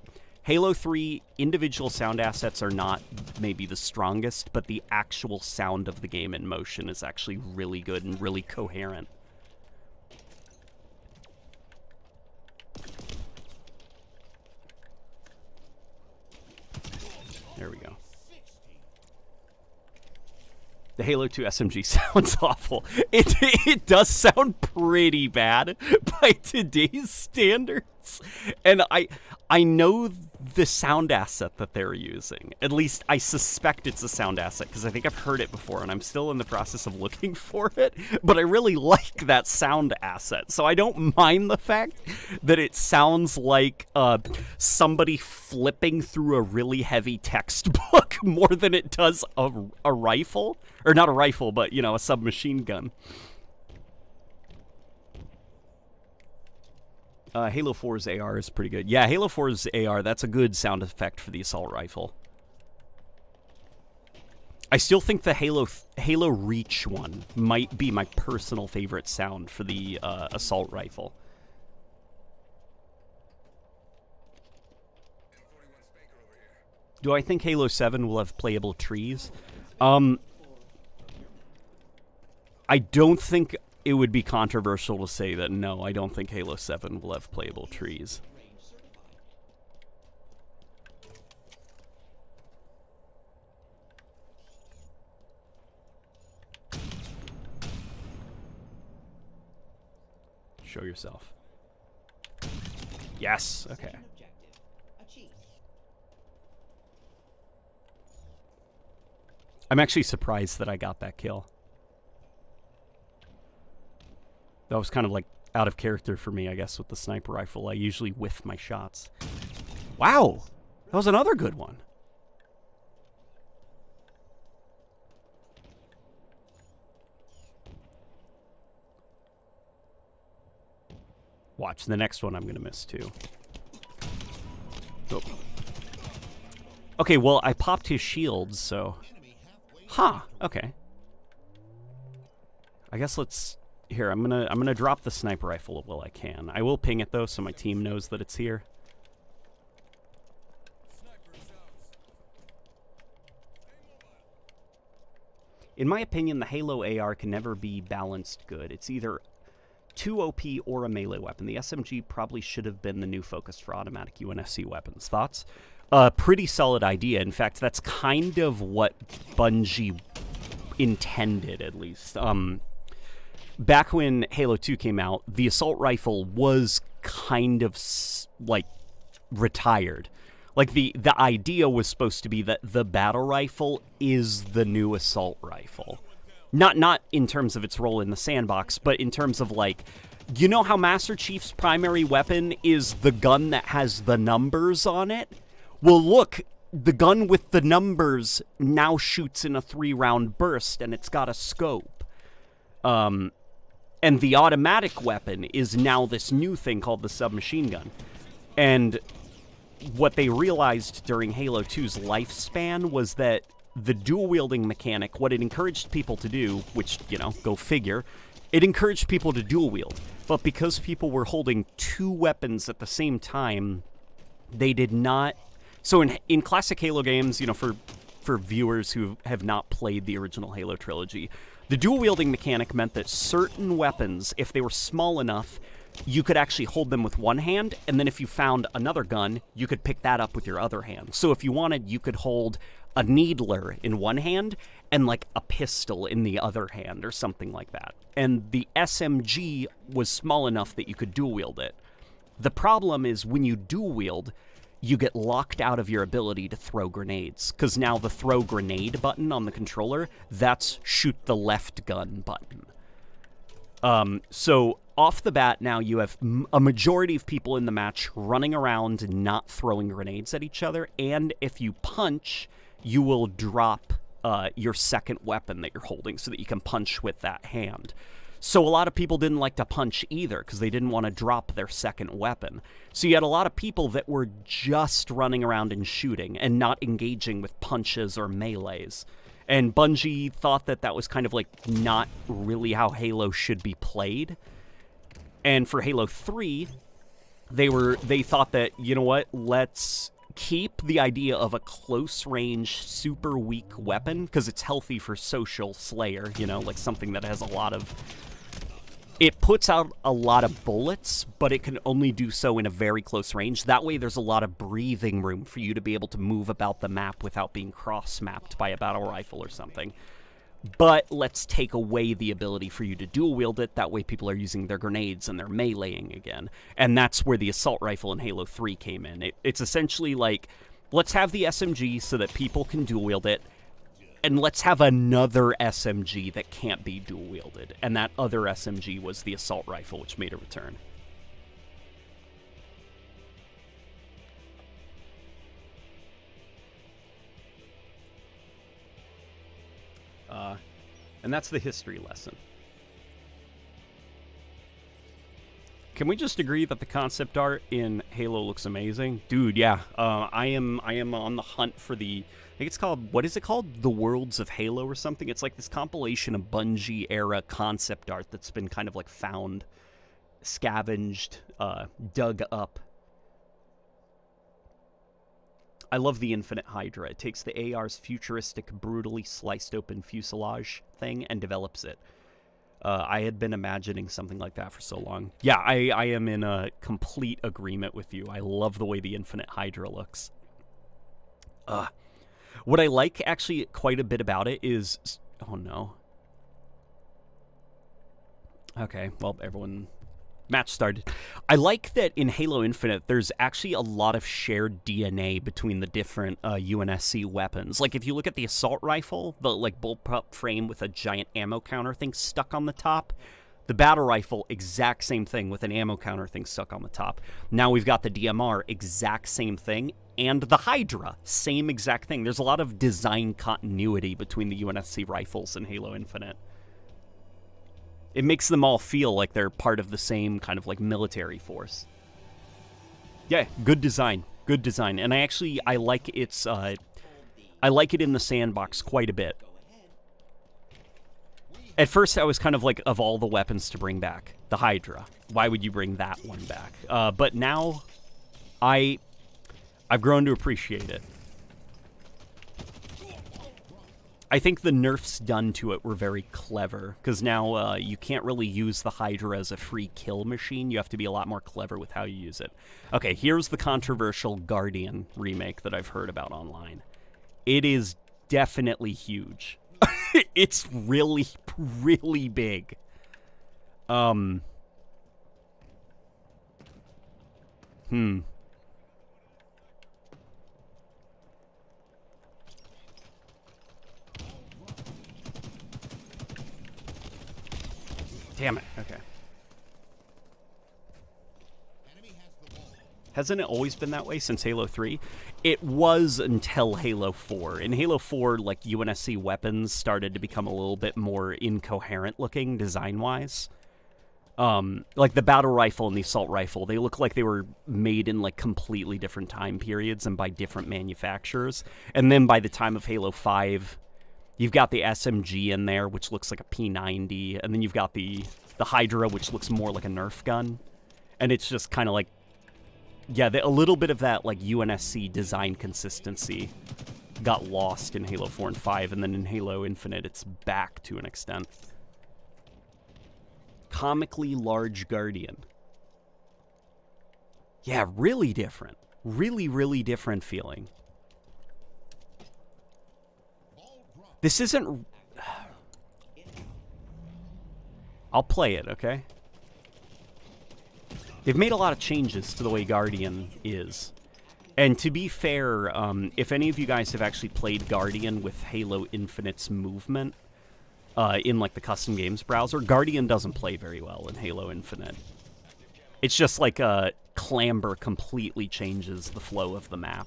[SPEAKER 1] Halo 3 individual sound assets are not maybe the strongest, but the actual sound of the game in motion is actually really good and really coherent. There we go. The Halo 2 SMG sounds awful. It does sound pretty bad by today's standards. And I know the sound asset that they're using. At least I suspect it's a sound asset, because I think I've heard it before, and I'm still in the process of looking for it. But I really like that sound asset. So I don't mind the fact that it sounds like somebody flipping through a really heavy textbook more than it does a rifle. Or not a rifle, but, you know, a submachine gun. Halo 4's AR is pretty good. Yeah, Halo 4's AR, that's a good sound effect for the assault rifle. I still think the Halo Reach one might be my personal favorite sound for the assault rifle. Do I think Halo 7 will have playable trees? I don't think it would be controversial to say that no, I don't think Halo 7 will have playable trees. Show yourself. Yes, okay. I'm actually surprised that I got that kill. That was kind of like out of character for me, I guess, with the sniper rifle. I usually whiff my shots. Wow! That was another good one. Watch, the next one I'm going to miss too. Oh. Okay, well, I popped his shields, so... Huh, okay. I guess let's... Here, I'm gonna drop the sniper rifle while I can. I will ping it, though, so my team knows that it's here. In my opinion, the Halo AR can never be balanced good. It's either too OP or a melee weapon. The SMG probably should have been the new focus for automatic UNSC weapons. Thoughts? Pretty solid idea. In fact, that's kind of what Bungie intended, at least. Back when Halo 2 came out, the assault rifle was kind of, like, retired. Like, the idea was supposed to be that the battle rifle is the new assault rifle. Not in terms of its role in the sandbox, but in terms of, like, you know how Master Chief's primary weapon is the gun that has the numbers on it? Well, look, the gun with the numbers now shoots in a 3-round burst, and it's got a scope. And the automatic weapon is now this new thing called the submachine gun. And what they realized during Halo 2's lifespan was that the dual-wielding mechanic, what it encouraged people to do, which, you know, go figure, it encouraged people to dual-wield. But because people were holding 2 weapons at the same time, they did not... So in classic Halo games, you know, for viewers who have not played the original Halo trilogy, the dual-wielding mechanic meant that certain weapons, if they were small enough, you could actually hold them with one hand, and then if you found another gun, you could pick that up with your other hand. So if you wanted, you could hold a needler in one hand and, like, a pistol in the other hand or something like that. And the SMG was small enough that you could dual-wield it. The problem is when you dual-wield, you get locked out of your ability to throw grenades, because now the throw grenade button on the controller, that's shoot the left gun button. So off the bat now you have a majority of people in the match running around not throwing grenades at each other, and if you punch, you will drop your second weapon that you're holding so that you can punch with that hand. So a lot of people didn't like to punch either because they didn't want to drop their second weapon. So you had a lot of people that were just running around and shooting and not engaging with punches or melees. And Bungie thought that that was kind of like not really how Halo should be played. And for Halo 3, they thought that, you know what, let's keep the idea of a close-range, super weak weapon, because it's healthy for social slayer, you know, like something that has a lot of... It puts out a lot of bullets, but it can only do so in a very close range. That way there's a lot of breathing room for you to be able to move about the map without being cross-mapped by a battle rifle or something. But let's take away the ability for you to dual-wield it. That way people are using their grenades and they're meleeing again. And that's where the assault rifle in Halo 3 came in. It's essentially like, let's have the SMG so that people can dual-wield it, and let's have another SMG that can't be dual-wielded. And that other SMG was the assault rifle, which made a return. And that's the history lesson. Can we just agree that the concept art in Halo looks amazing? Dude, yeah. I am on the hunt for the... I think it's called... What is it called? The Worlds of Halo or something? It's like this compilation of Bungie-era concept art that's been kind of like found, scavenged, dug up. I love the Infinite Hydra. It takes the AR's futuristic, brutally sliced-open fuselage thing and develops it. I had been imagining something like that for so long. Yeah, I am in a complete agreement with you. I love the way the Infinite Hydra looks. What I like actually quite a bit about it is... Oh, no. Okay, well, everyone... Match started. I like that in Halo Infinite, there's actually a lot of shared DNA between the different UNSC weapons. Like, if you look at the assault rifle, the, like, bullpup frame with a giant ammo counter thing stuck on the top, the battle rifle, exact same thing with an ammo counter thing stuck on the top. Now we've got the DMR, exact same thing, and the Hydra, same exact thing. There's a lot of design continuity between the UNSC rifles and Halo Infinite. It makes them all feel like they're part of the same kind of like military force. Yeah, good design. Good design. And I like its I like it in the sandbox quite a bit. At first I was kind of like, of all the weapons to bring back, the Hydra. Why would you bring that one back? But now I've grown to appreciate it. I think the nerfs done to it were very clever, because now you can't really use the Hydra as a free kill machine. You have to be a lot more clever with how you use it. Okay, here's the controversial Guardian remake that I've heard about online. It is definitely huge. It's really, really big. Damn it. Okay. Hasn't it always been that way since Halo 3? It was until Halo 4. In Halo 4, like, UNSC weapons started to become a little bit more incoherent looking design-wise. Like the battle rifle and the assault rifle, they look like they were made in like completely different time periods and by different manufacturers. And then by the time of Halo 5, you've got the SMG in there, which looks like a P90, and then you've got the Hydra, which looks more like a Nerf gun. And it's just kind of like, yeah, a little bit of that like UNSC design consistency got lost in Halo 4 and 5, and then in Halo Infinite, it's back to an extent. Comically large Guardian. Yeah, really different. Really, really different feeling. This isn't... I'll play it, okay? They've made a lot of changes to the way Guardian is. And to be fair, if any of you guys have actually played Guardian with Halo Infinite's movement in like the custom games browser, Guardian doesn't play very well in Halo Infinite. It's just like Clamber completely changes the flow of the map.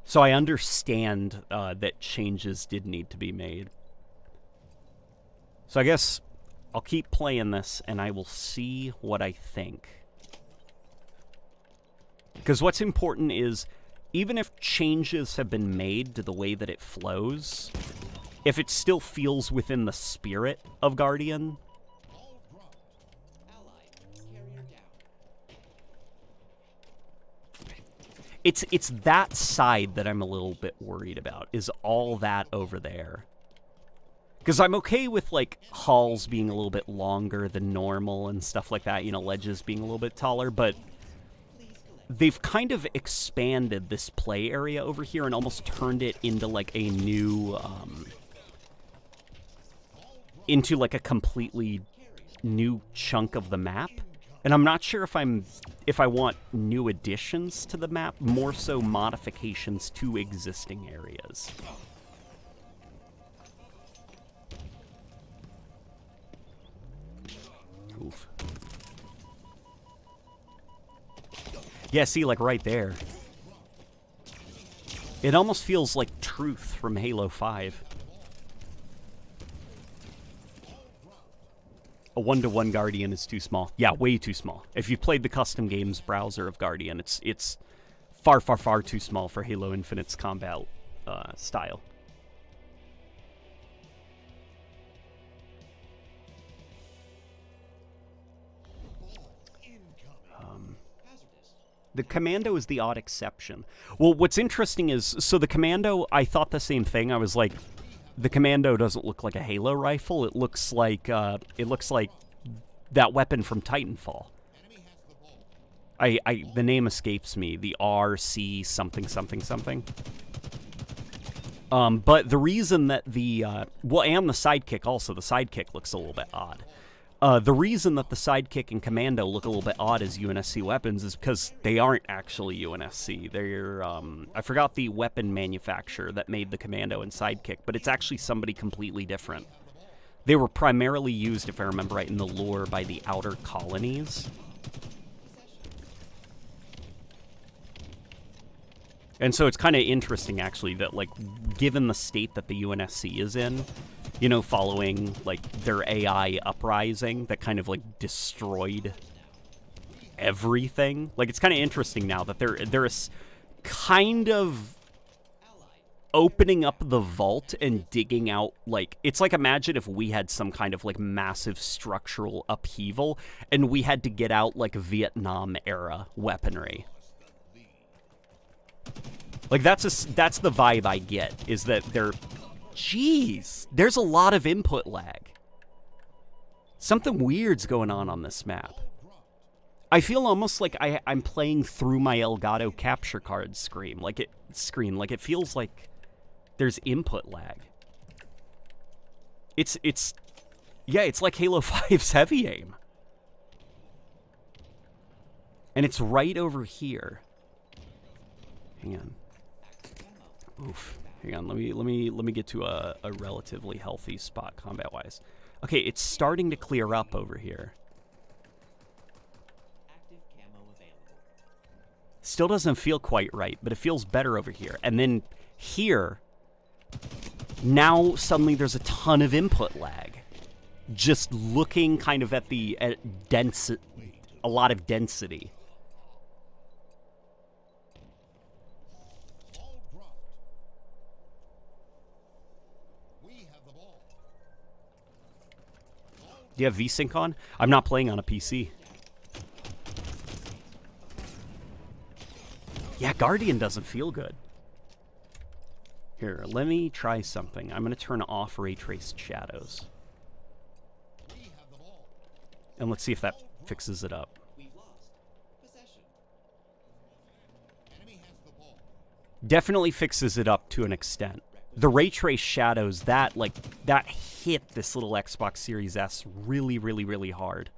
[SPEAKER 1] So I understand that changes did need to be made. So I guess I'll keep playing this, and I will see what I think. Because what's important is, even if changes have been made to the way that it flows, if it still feels within the spirit of Guardian... It's that side that I'm a little bit worried about, is all that over there. Because I'm okay with, like, halls being a little bit longer than normal and stuff like that, you know, ledges being a little bit taller, but they've kind of expanded this play area over here and almost turned it into, like, a new, into, like, a completely new chunk of the map. And I'm not sure if I want new additions to the map, more so modifications to existing areas. Oof. Yeah, see, like right there. It almost feels like Truth from Halo 5. 1-to-1 Guardian is too small. Yeah, way too small. If you've played the custom games browser of Guardian, it's far, far, far too small for Halo Infinite's combat style. The Commando is the odd exception. Well, what's interesting is, so the Commando, I thought the same thing. I was like, the Commando doesn't look like a Halo rifle. It looks like that weapon from Titanfall. The name escapes me. The RC something something something. But the reason that the and the Sidekick also, the Sidekick looks a little bit odd. The reason that the Sidekick and Commando look a little bit odd as UNSC weapons is because they aren't actually UNSC. They're, I forgot the weapon manufacturer that made the Commando and Sidekick, but it's actually somebody completely different. They were primarily used, if I remember right, in the lore by the Outer Colonies. And so it's kind of interesting, actually, that, like, given the state that the UNSC is in, you know, following, like, their AI uprising that kind of, like, destroyed everything. Like, it's kind of interesting now that they're kind of opening up the vault and digging out, like, it's like, imagine if we had some kind of, like, massive structural upheaval and we had to get out, like, Vietnam-era weaponry. Like, that's the vibe I get, is that they're... Jeez, there's a lot of input lag. Something weird's going on this map. I feel almost like I'm playing through my Elgato capture card screen. Like it feels like there's input lag. It's like Halo 5's heavy aim. And it's right over here. Hang on. Oof. Hang on, let me get to a relatively healthy spot combat-wise. Okay, it's starting to clear up over here.
[SPEAKER 2] Active camo available.
[SPEAKER 1] Still doesn't feel quite right, but it feels better over here. And then here, now suddenly there's a ton of input lag. Just looking kind of at a lot of density. Do you have VSync on? I'm not playing on a PC. Yeah, Guardian doesn't feel good. Here, let me try something. I'm going to turn off ray traced shadows. And let's see if that fixes it up.
[SPEAKER 2] We've lost possession.
[SPEAKER 3] Enemy has the ball.
[SPEAKER 1] Definitely fixes it up to an extent. The ray trace shadows, that hit this little Xbox Series S really, really, really hard.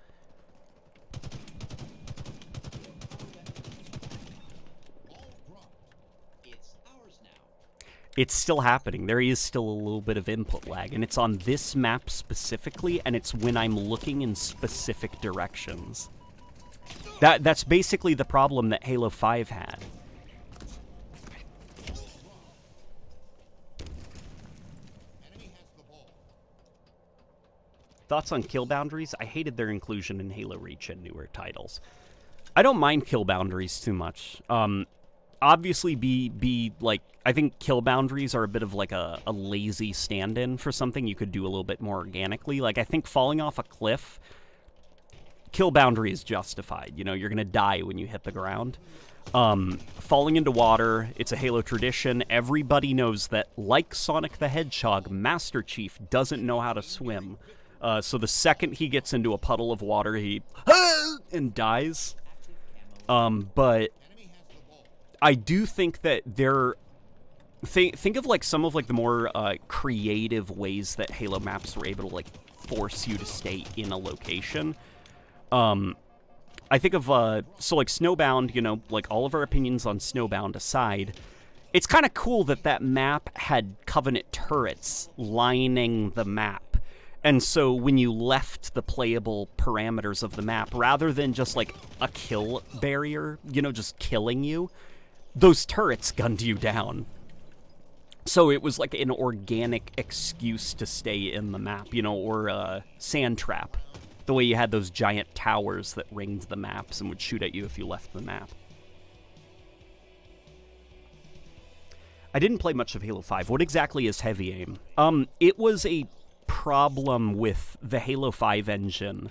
[SPEAKER 2] It's ours now.
[SPEAKER 1] It's still happening. There is still a little bit of input lag, and it's on this map specifically, and it's when I'm looking in specific directions. That's basically the problem that Halo 5 had. Thoughts on kill boundaries? I hated their inclusion in Halo Reach and newer titles. I don't mind kill boundaries too much. Obviously, I think kill boundaries are a bit of like a lazy stand-in for something you could do a little bit more organically. Like, I think falling off a cliff, kill boundary is justified. You know, you're going to die when you hit the ground. Falling into water, it's a Halo tradition. Everybody knows that, like Sonic the Hedgehog, Master Chief doesn't know how to swim. So the second he gets into a puddle of water, he and dies. But I do think that think of like some of like the more creative ways that Halo maps were able to like force you to stay in a location. I think of so like Snowbound, you know, like all of our opinions on Snowbound aside, it's kind of cool that map had Covenant turrets lining the map. And so when you left the playable parameters of the map, rather than just like a kill barrier, you know, just killing you, those turrets gunned you down. So it was like an organic excuse to stay in the map, you know, or sand trap. The way you had those giant towers that ringed the maps and would shoot at you if you left the map. I didn't play much of Halo 5. What exactly is heavy aim? It was a problem with the Halo 5 engine.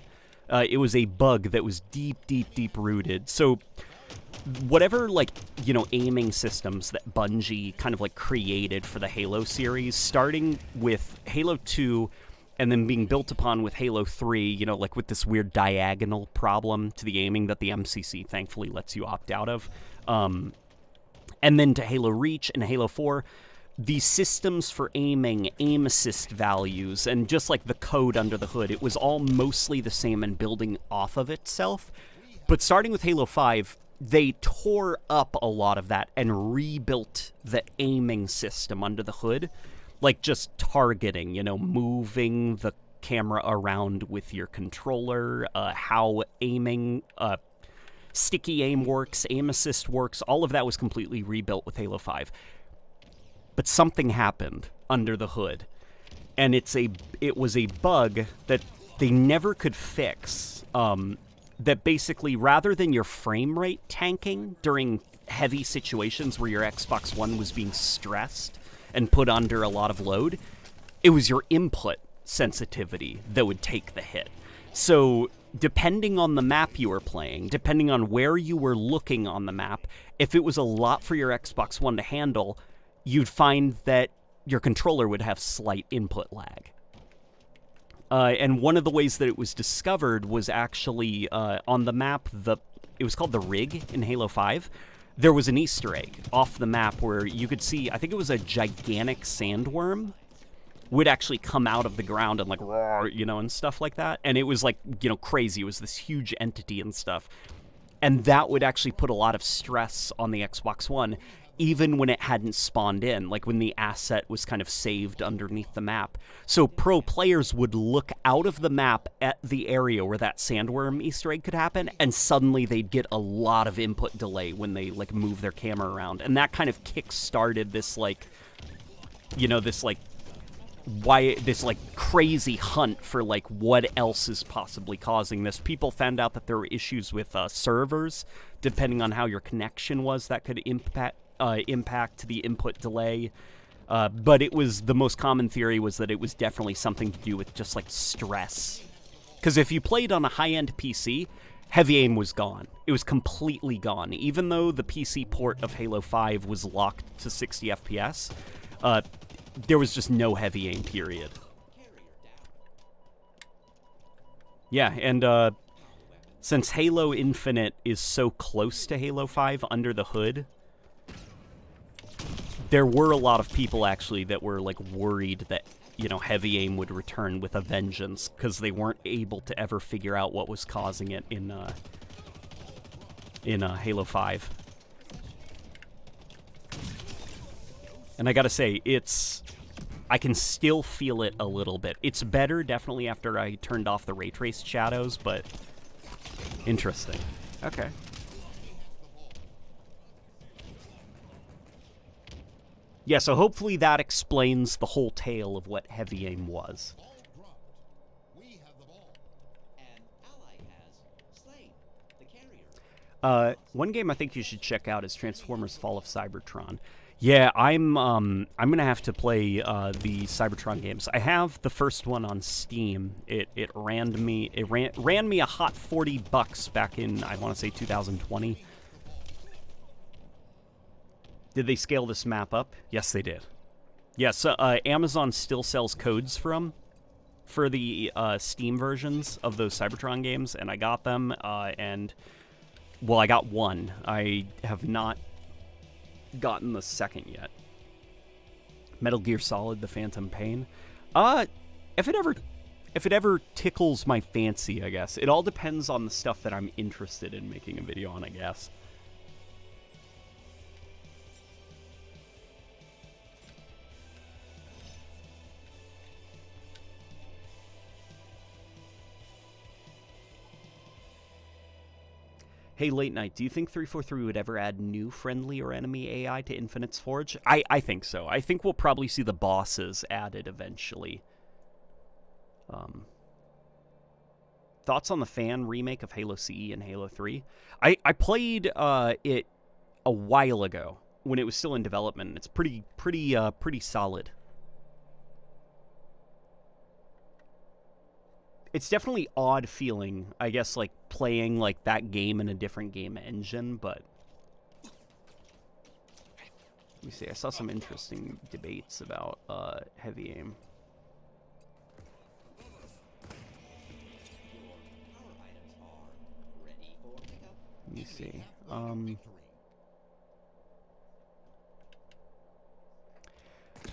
[SPEAKER 1] It was a bug that was deep rooted. So whatever, like, you know, aiming systems that Bungie kind of like created for the Halo series, starting with Halo 2 and then being built upon with Halo 3, you know, like with this weird diagonal problem to the aiming that the MCC thankfully lets you opt out of. And then to Halo Reach and Halo 4, the systems for aiming, aim assist values, and just like the code under the hood, it was all mostly the same and building off of itself. But starting with Halo 5, they tore up a lot of that and rebuilt the aiming system under the hood. Like just targeting, you know, moving the camera around with your controller, how aiming, sticky aim works, aim assist works, all of that was completely rebuilt with Halo 5. But something happened under the hood, and it was a bug that they never could fix, that basically, rather than your frame rate tanking during heavy situations where your Xbox One was being stressed and put under a lot of load, it was your input sensitivity that would take the hit. So depending on the map you were playing, depending on where you were looking on the map, if it was a lot for your Xbox One to handle, you'd find that your controller would have slight input lag. And one of the ways that it was discovered was actually on the map, it was called the Rig in Halo 5. There was an Easter egg off the map where you could see, I think it was a gigantic sandworm would actually come out of the ground and like roar, you know, and stuff like that. And it was like, you know, crazy. It was this huge entity and stuff. And that would actually put a lot of stress on the Xbox One, even when it hadn't spawned in, like when the asset was kind of saved underneath the map. So pro players would look out of the map at the area where that sandworm Easter egg could happen, and suddenly they'd get a lot of input delay when they like move their camera around. And that kind of kick-started this like, you know, this like crazy hunt for like what else is possibly causing this. People found out that there were issues with servers, depending on how your connection was, that could impact the input delay. But it was, the most common theory was that it was definitely something to do with just like stress. Because if you played on a high-end PC, heavy aim was gone. It was completely gone. Even though the PC port of Halo 5 was locked to 60 FPS, there was just no heavy aim, period. Yeah, and since Halo Infinite is so close to Halo 5 under the hood, there were a lot of people actually that were like worried that, you know, heavy aim would return with a vengeance, because they weren't able to ever figure out what was causing it in Halo 5. And I gotta say, I can still feel it a little bit. It's better, definitely, after I turned off the ray traced shadows, but interesting. Okay. Yeah, so hopefully that explains the whole tale of what heavy aim was.
[SPEAKER 3] We have the ball.
[SPEAKER 2] An ally has slain the carrier.
[SPEAKER 1] One game I think you should check out is Transformers: Fall of Cybertron. Yeah, I'm gonna have to play the Cybertron games. I have the first one on Steam. It ran me a hot $40 back in, I want to say 2020. Did they scale this map up? Yes, they did. Yes, Amazon still sells codes for the Steam versions of those Cybertron games, and I got them. And well, I got one. I have not gotten the second yet. Metal Gear Solid: The Phantom Pain. If it ever tickles my fancy, I guess. It all depends on the stuff that I'm interested in making a video on, I guess. Hey, Late Night, do you think 343 would ever add new friendly or enemy AI to Infinite's Forge? I think so. I think we'll probably see the bosses added eventually. thoughts on the fan remake of Halo CE and Halo 3? I played it a while ago when it was still in development. It's pretty solid. It's definitely odd feeling, I guess, like playing like that game in a different game engine, but let me see. I saw some interesting debates about heavy aim. Let me see.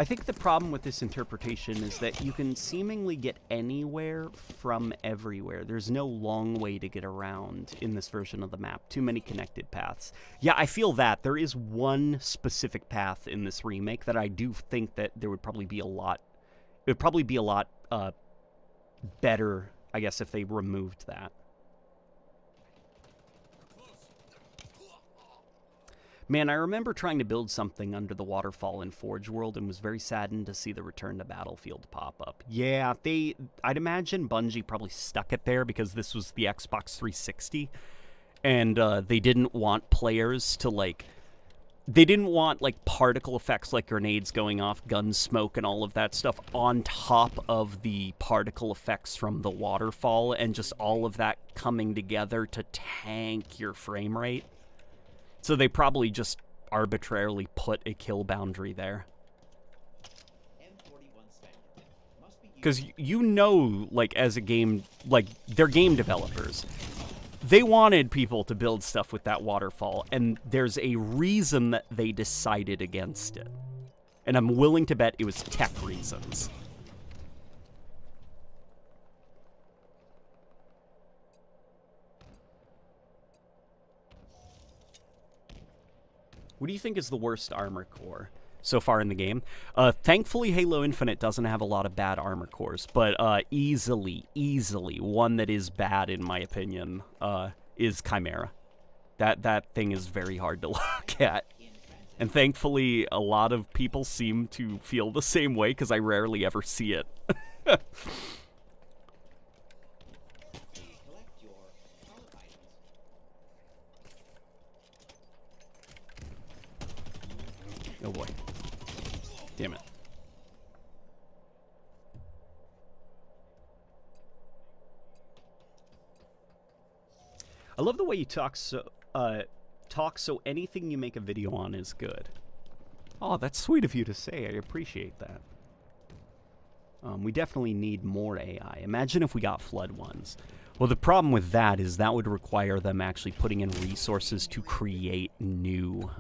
[SPEAKER 1] I think the problem with this interpretation is that you can seemingly get anywhere from everywhere. There's no long way to get around in this version of the map. Too many connected paths. Yeah, I feel that. There is one specific path in this remake that I do think that there would probably be a lot... It would probably be a lot better, I guess, if they removed that. Man, I remember trying to build something under the waterfall in Forge World and was very saddened to see the Return to Battlefield pop up. Yeah, I'd imagine Bungie probably stuck it there because this was the Xbox 360, and they didn't want players to, like... They didn't want, like, particle effects like grenades going off, gun smoke, and all of that stuff on top of the particle effects from the waterfall, and just all of that coming together to tank your frame rate. So they probably just arbitrarily put a kill boundary there. Because you know, like, as a game, like, they're game developers. They wanted people to build stuff with that waterfall, and there's a reason that they decided against it. And I'm willing to bet it was tech reasons. What do you think is the worst armor core so far in the game? Thankfully, Halo Infinite doesn't have a lot of bad armor cores, but easily one that is bad, in my opinion, is Chimera. That thing is very hard to look at. And thankfully, a lot of people seem to feel the same way, because I rarely ever see it. Oh boy. Damn it. I love the way you talk so anything you make a video on is good. Oh, that's sweet of you to say. I appreciate that. We definitely need more AI. Imagine if we got Flood ones. Well, the problem with that is that would require them actually putting in resources to create new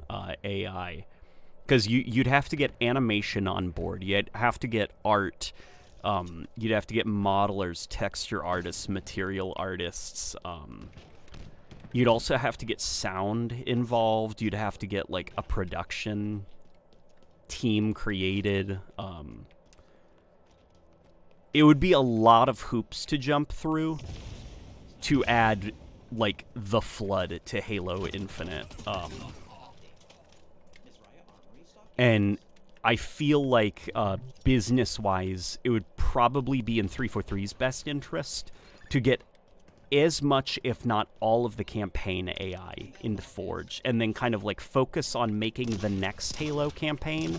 [SPEAKER 1] AI. Because you'd have to get animation on board. You'd have to get art. You'd have to get modelers, texture artists, material artists. You'd also have to get sound involved. You'd have to get, like, a production team created. It would be a lot of hoops to jump through to add, like, the Flood to Halo Infinite. And I feel like, business-wise, it would probably be in 343's best interest to get as much, if not all, of the campaign AI into Forge, and then kind of, like, focus on making the next Halo campaign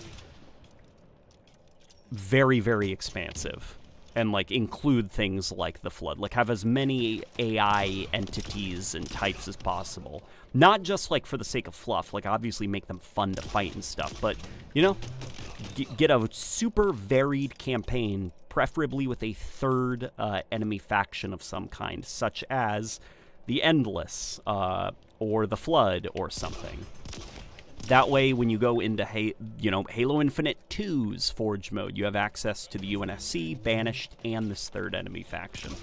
[SPEAKER 1] very, very expansive. And, like, include things like the Flood. Like, have as many AI entities and types as possible. Not just, like, for the sake of fluff. Like, obviously make them fun to fight and stuff. But, you know, get a super varied campaign, preferably with a third enemy faction of some kind. Such as the Endless, or the Flood, or something. That way, when you go into Halo Infinite 2's Forge mode, you have access to the UNSC, Banished, and this third enemy faction.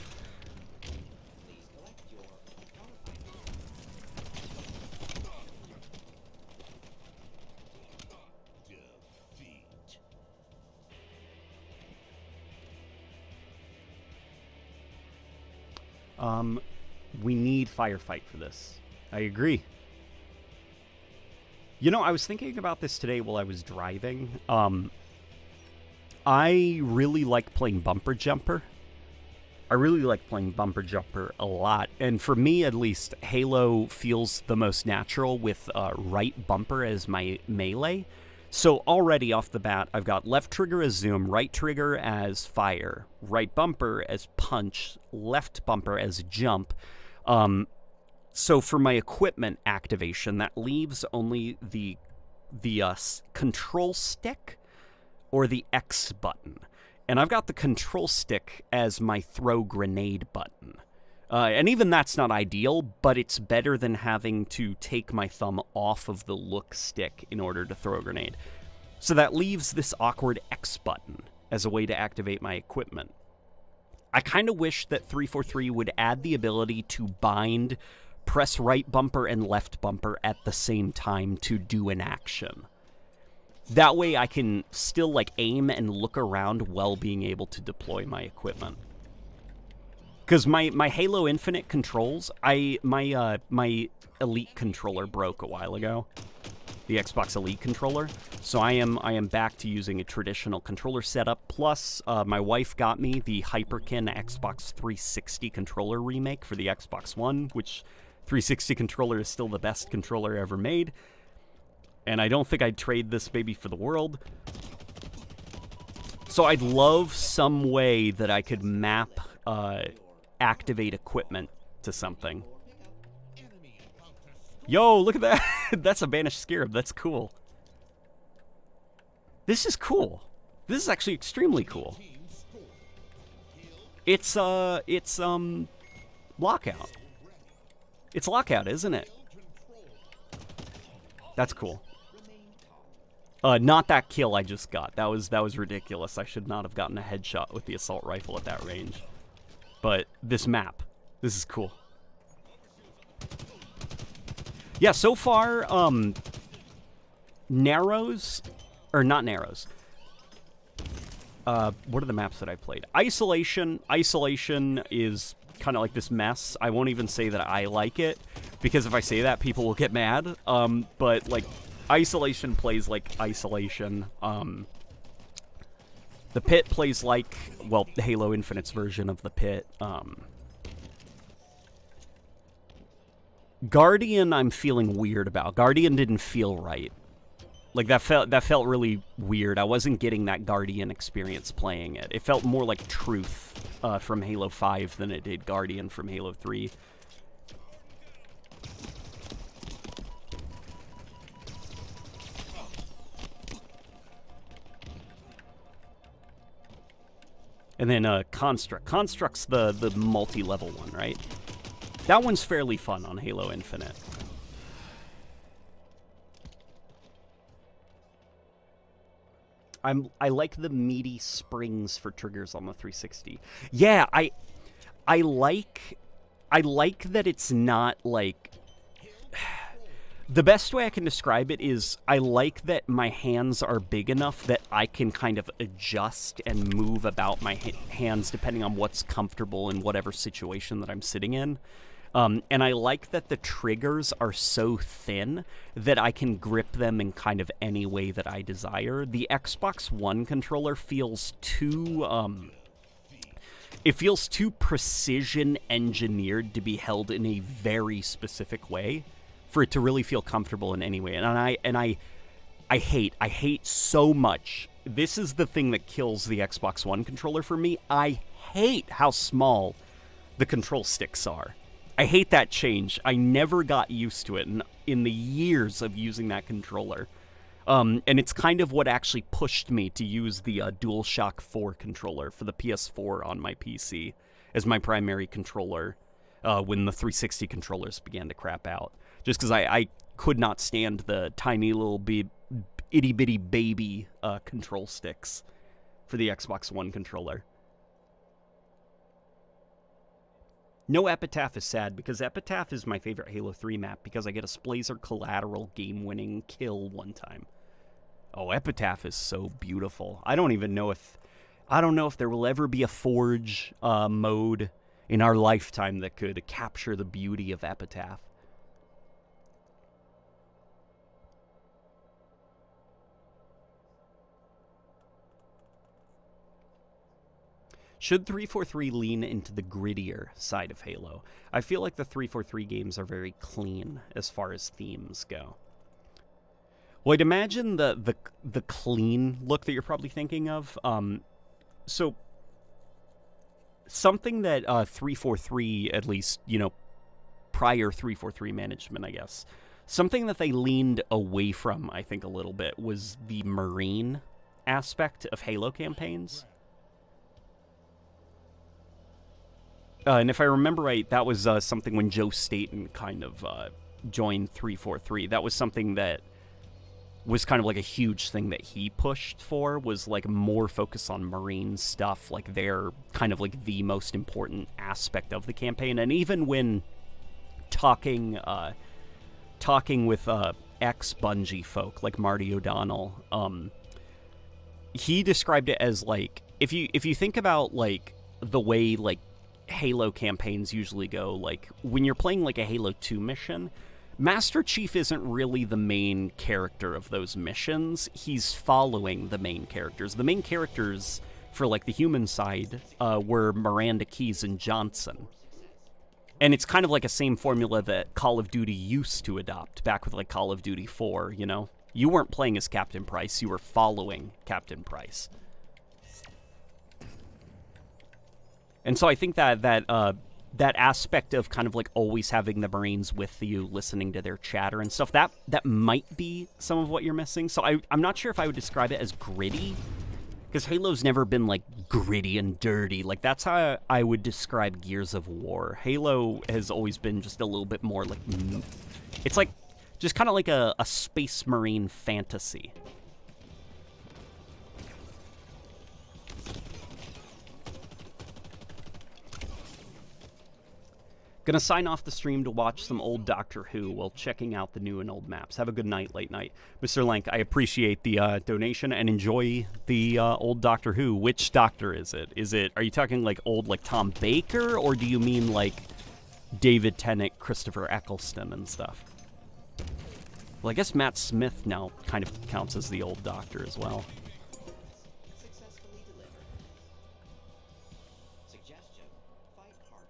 [SPEAKER 1] We need Firefight for this. I agree. You know, I was thinking about this today while I was driving. I really like playing Bumper Jumper. I really like playing bumper jumper a lot, and for me at least, Halo feels the most natural with right bumper as my melee. So already off the bat, I've got left trigger as zoom, right trigger as fire, right bumper as punch, left bumper as jump. So for my equipment activation, that leaves only the control stick or the X button. And I've got the control stick as my throw grenade button. And even that's not ideal, but it's better than having to take my thumb off of the look stick in order to throw a grenade. So that leaves this awkward X button as a way to activate my equipment. I kind of wish that 343 would add the ability to bind, press right bumper and left bumper at the same time to do an action. That way I can still like aim and look around while being able to deploy my equipment. Because my Halo Infinite controls, my Elite controller broke a while ago. The Xbox Elite controller. So I am back to using a traditional controller setup. Plus, my wife got me the Hyperkin Xbox 360 controller remake for the Xbox One, which 360 controller is still the best controller ever made. And I don't think I'd trade this baby for the world. So I'd love some way that I could map, activate equipment to something. Yo, look at that. That's a banished scarab. That's cool. This is cool. This is actually extremely cool. It's lockout. It's lockout, isn't it? That's cool. Not that kill I just got. That was ridiculous. I should not have gotten a headshot with the assault rifle at that range. But this map, this is cool. Yeah, so far, Narrows, or not Narrows. What are the maps that I played? Isolation. Isolation is kind of like this mess. I won't even say that I like it, because if I say that, people will get mad. But, like, Isolation plays like Isolation. The Pit plays like, well, Halo Infinite's version of the Pit. Guardian, I'm feeling weird about. Guardian didn't feel right. Like, that felt really weird. I wasn't getting that Guardian experience playing it. It felt more like Truth from Halo 5 than it did Guardian from Halo 3. And then Construct. Construct's the multi-level one, right? That one's fairly fun on Halo Infinite. I like the meaty springs for triggers on the 360. Yeah, I like that it's not like... The best way I can describe it is I like that my hands are big enough that I can kind of adjust and move about my hands depending on what's comfortable in whatever situation that I'm sitting in. And I like that the triggers are so thin that I can grip them in kind of any way that I desire. The Xbox One controller feels too... it feels too precision engineered to be held in a very specific way for it to really feel comfortable in any way. And I hate so much. This is the thing that kills the Xbox One controller for me. I hate how small the control sticks are. I hate that change. I never got used to it in the years of using that controller. And it's kind of what actually pushed me to use the DualShock 4 controller for the PS4 on my PC as my primary controller when the 360 controllers began to crap out. Just because I could not stand the tiny little itty-bitty baby control sticks for the Xbox One controller. No Epitaph is sad, because Epitaph is my favorite Halo 3 map, because I get a Splazer collateral game-winning kill one time. Oh, Epitaph is so beautiful. I don't know if there will ever be a Forge mode in our lifetime that could capture the beauty of Epitaph. Should 343 lean into the grittier side of Halo? I feel like the 343 games are very clean as far as themes go. Well, I'd imagine the clean look that you're probably thinking of. So something that 343, at least, prior 343 management, I guess, something that they leaned away from, I think, a little bit was the Marine aspect of Halo campaigns. And if I remember right, that was something when Joe Staten kind of joined 343. That was something that was kind of like a huge thing that he pushed for, was like more focus on Marine stuff. Like they're kind of like the most important aspect of the campaign. And even when talking with ex-Bungie folk like Marty O'Donnell, he described it as like, if you think about like the way like Halo campaigns usually go, like when you're playing like a Halo 2 mission, Master Chief isn't really the main character of those missions. He's following the main characters. The main characters for like the human side were Miranda Keyes and Johnson. And it's kind of like a same formula that Call of Duty used to adopt back with like Call of Duty 4, You weren't playing as Captain Price, you were following Captain Price. And so I think that aspect of kind of like always having the Marines with you, listening to their chatter and stuff, that might be some of what you're missing. So I'm not sure if I would describe it as gritty, because Halo's never been like gritty and dirty. Like that's how I would describe Gears of War. Halo has always been just a little bit more like, it's like just kind of like a Space Marine fantasy. Gonna sign off the stream to watch some old Doctor Who while checking out the new and old maps. Have a good night, late night. Mr. Lank, I appreciate the donation and enjoy the old Doctor Who. Which Doctor is it? Are you talking like old like Tom Baker, or do you mean like David Tennant, Christopher Eccleston and stuff? Well, I guess Matt Smith now kind of counts as the old Doctor as well.
[SPEAKER 2] Successfully delivered. Suggestion: fight harder.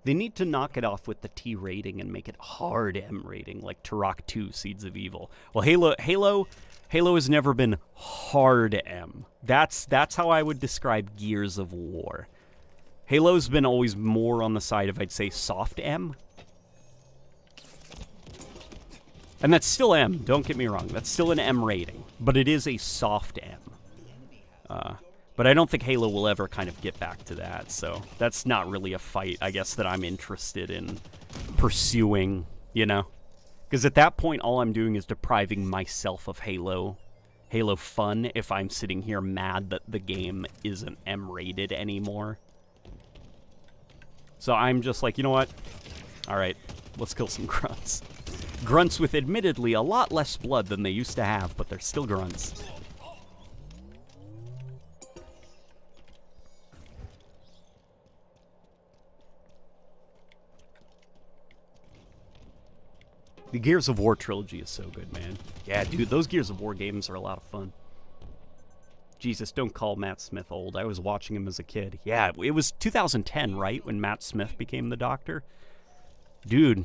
[SPEAKER 1] They need to knock it off with the T rating and make it hard M rating, like Turok 2: Seeds of Evil. Well, Halo has never been hard M. That's how I would describe Gears of War. Halo's been always more on the side of, I'd say, soft M. And that's still M, don't get me wrong. That's still an M rating, but it is a soft M. But I don't think Halo will ever kind of get back to that, so that's not really a fight, I guess, that I'm interested in pursuing, Because at that point, all I'm doing is depriving myself of Halo fun if I'm sitting here mad that the game isn't M-rated anymore. So I'm just like, you know what? All right, let's kill some grunts. Grunts with admittedly a lot less blood than they used to have, but they're still grunts. The Gears of War trilogy is so good, man. Yeah, dude, those Gears of War games are a lot of fun. Jesus, don't call Matt Smith old. I was watching him as a kid. Yeah, it was 2010, right, when Matt Smith became the Doctor? Dude,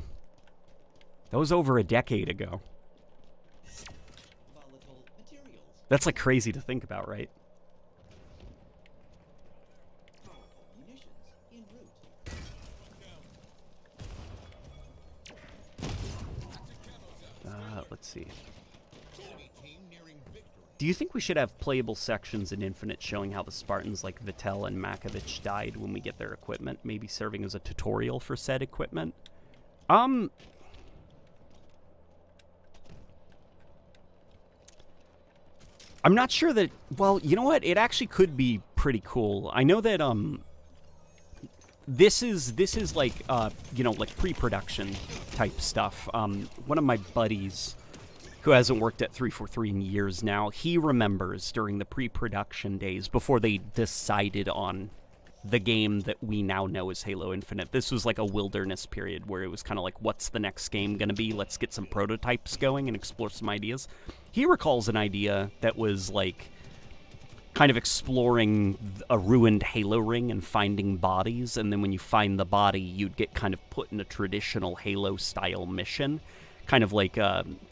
[SPEAKER 1] that was over a decade ago.
[SPEAKER 2] Volatile materials.
[SPEAKER 1] That's like crazy to think about, right?
[SPEAKER 2] Powerful munitions en route.
[SPEAKER 1] Let's see. Do you think we should have playable sections in Infinite showing how the Spartans like Vittel and Makovich died when we get their equipment, maybe serving as a tutorial for said equipment? I'm not sure that, well, you know what? It actually could be pretty cool. I know that this is like like pre-production type stuff. One of my buddies who hasn't worked at 343 in years now, he remembers during the pre-production days before they decided on the game that we now know as Halo Infinite. This was like a wilderness period where it was kind of like, what's the next game going to be? Let's get some prototypes going and explore some ideas. He recalls an idea that was like kind of exploring a ruined Halo ring and finding bodies, and then when you find the body, you'd get kind of put in a traditional Halo-style mission. Kind of like,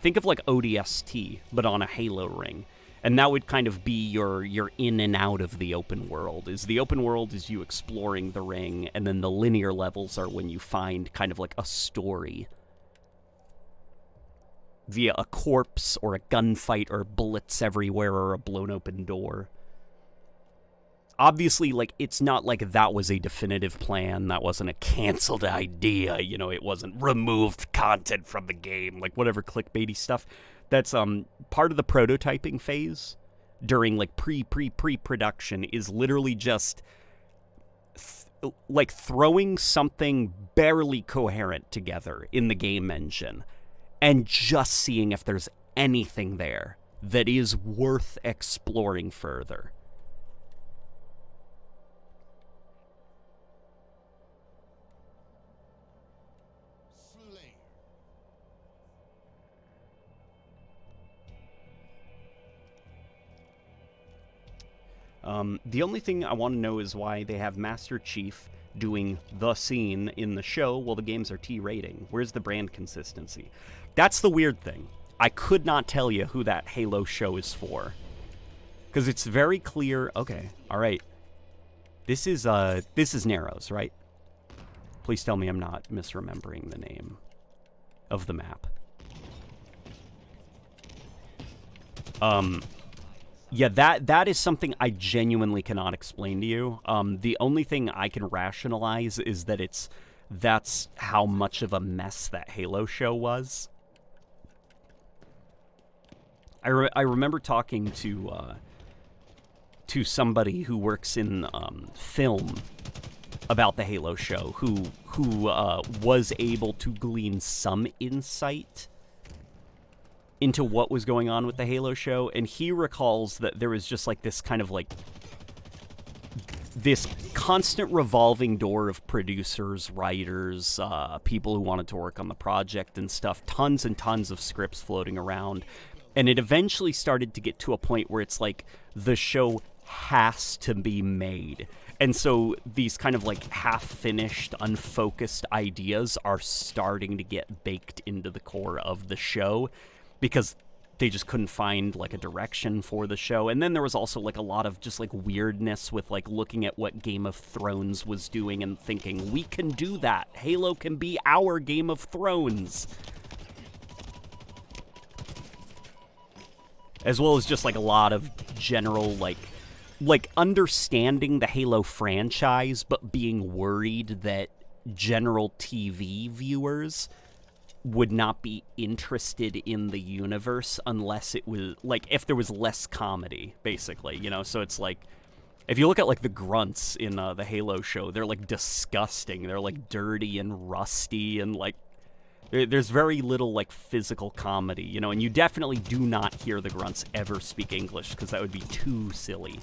[SPEAKER 1] think of like ODST, but on a Halo ring. And that would kind of be your in and out of the open world. The open world is you exploring the ring, and then the linear levels are when you find kind of like a story via a corpse or a gunfight or bullets everywhere or a blown open door. Obviously, like, it's not like that was a definitive plan. That wasn't a canceled idea. You know, it wasn't removed content from the game, like whatever clickbaity stuff. That's part of the prototyping phase during like pre-production is literally just like throwing something barely coherent together in the game engine and just seeing if there's anything there that is worth exploring further. The only thing I want to know is why they have Master Chief doing the scene in the show while the games are T rating. Where's the brand consistency? That's the weird thing. I could not tell you who that Halo show is for. Because it's very clear. Okay, alright. This is Narrows, right? Please tell me I'm not misremembering the name of the map. Yeah, that is something I genuinely cannot explain to you. The only thing I can rationalize is that that's how much of a mess that Halo show was. I remember talking to somebody who works in film about the Halo show, who was able to glean some insight into what was going on with the Halo show, and he recalls that there was just like this kind of like this constant revolving door of producers, writers, people who wanted to work on the project and stuff, tons and tons of scripts floating around, and it eventually started to get to a point where it's like the show has to be made. And so these kind of like half-finished, unfocused ideas are starting to get baked into the core of the show, because they just couldn't find like a direction for the show. And then there was also like a lot of just like weirdness with like looking at what Game of Thrones was doing and thinking, we can do that. Halo can be our Game of Thrones. As well as just like a lot of general like understanding the Halo franchise, but being worried that general TV viewers would not be interested in the universe unless it was, like, if there was less comedy, basically, you know? So it's like, if you look at, like, the grunts in the Halo show, they're, like, disgusting. They're, like, dirty and rusty and, like, there's very little, like, physical comedy, you know? And you definitely do not hear the grunts ever speak English, because that would be too silly.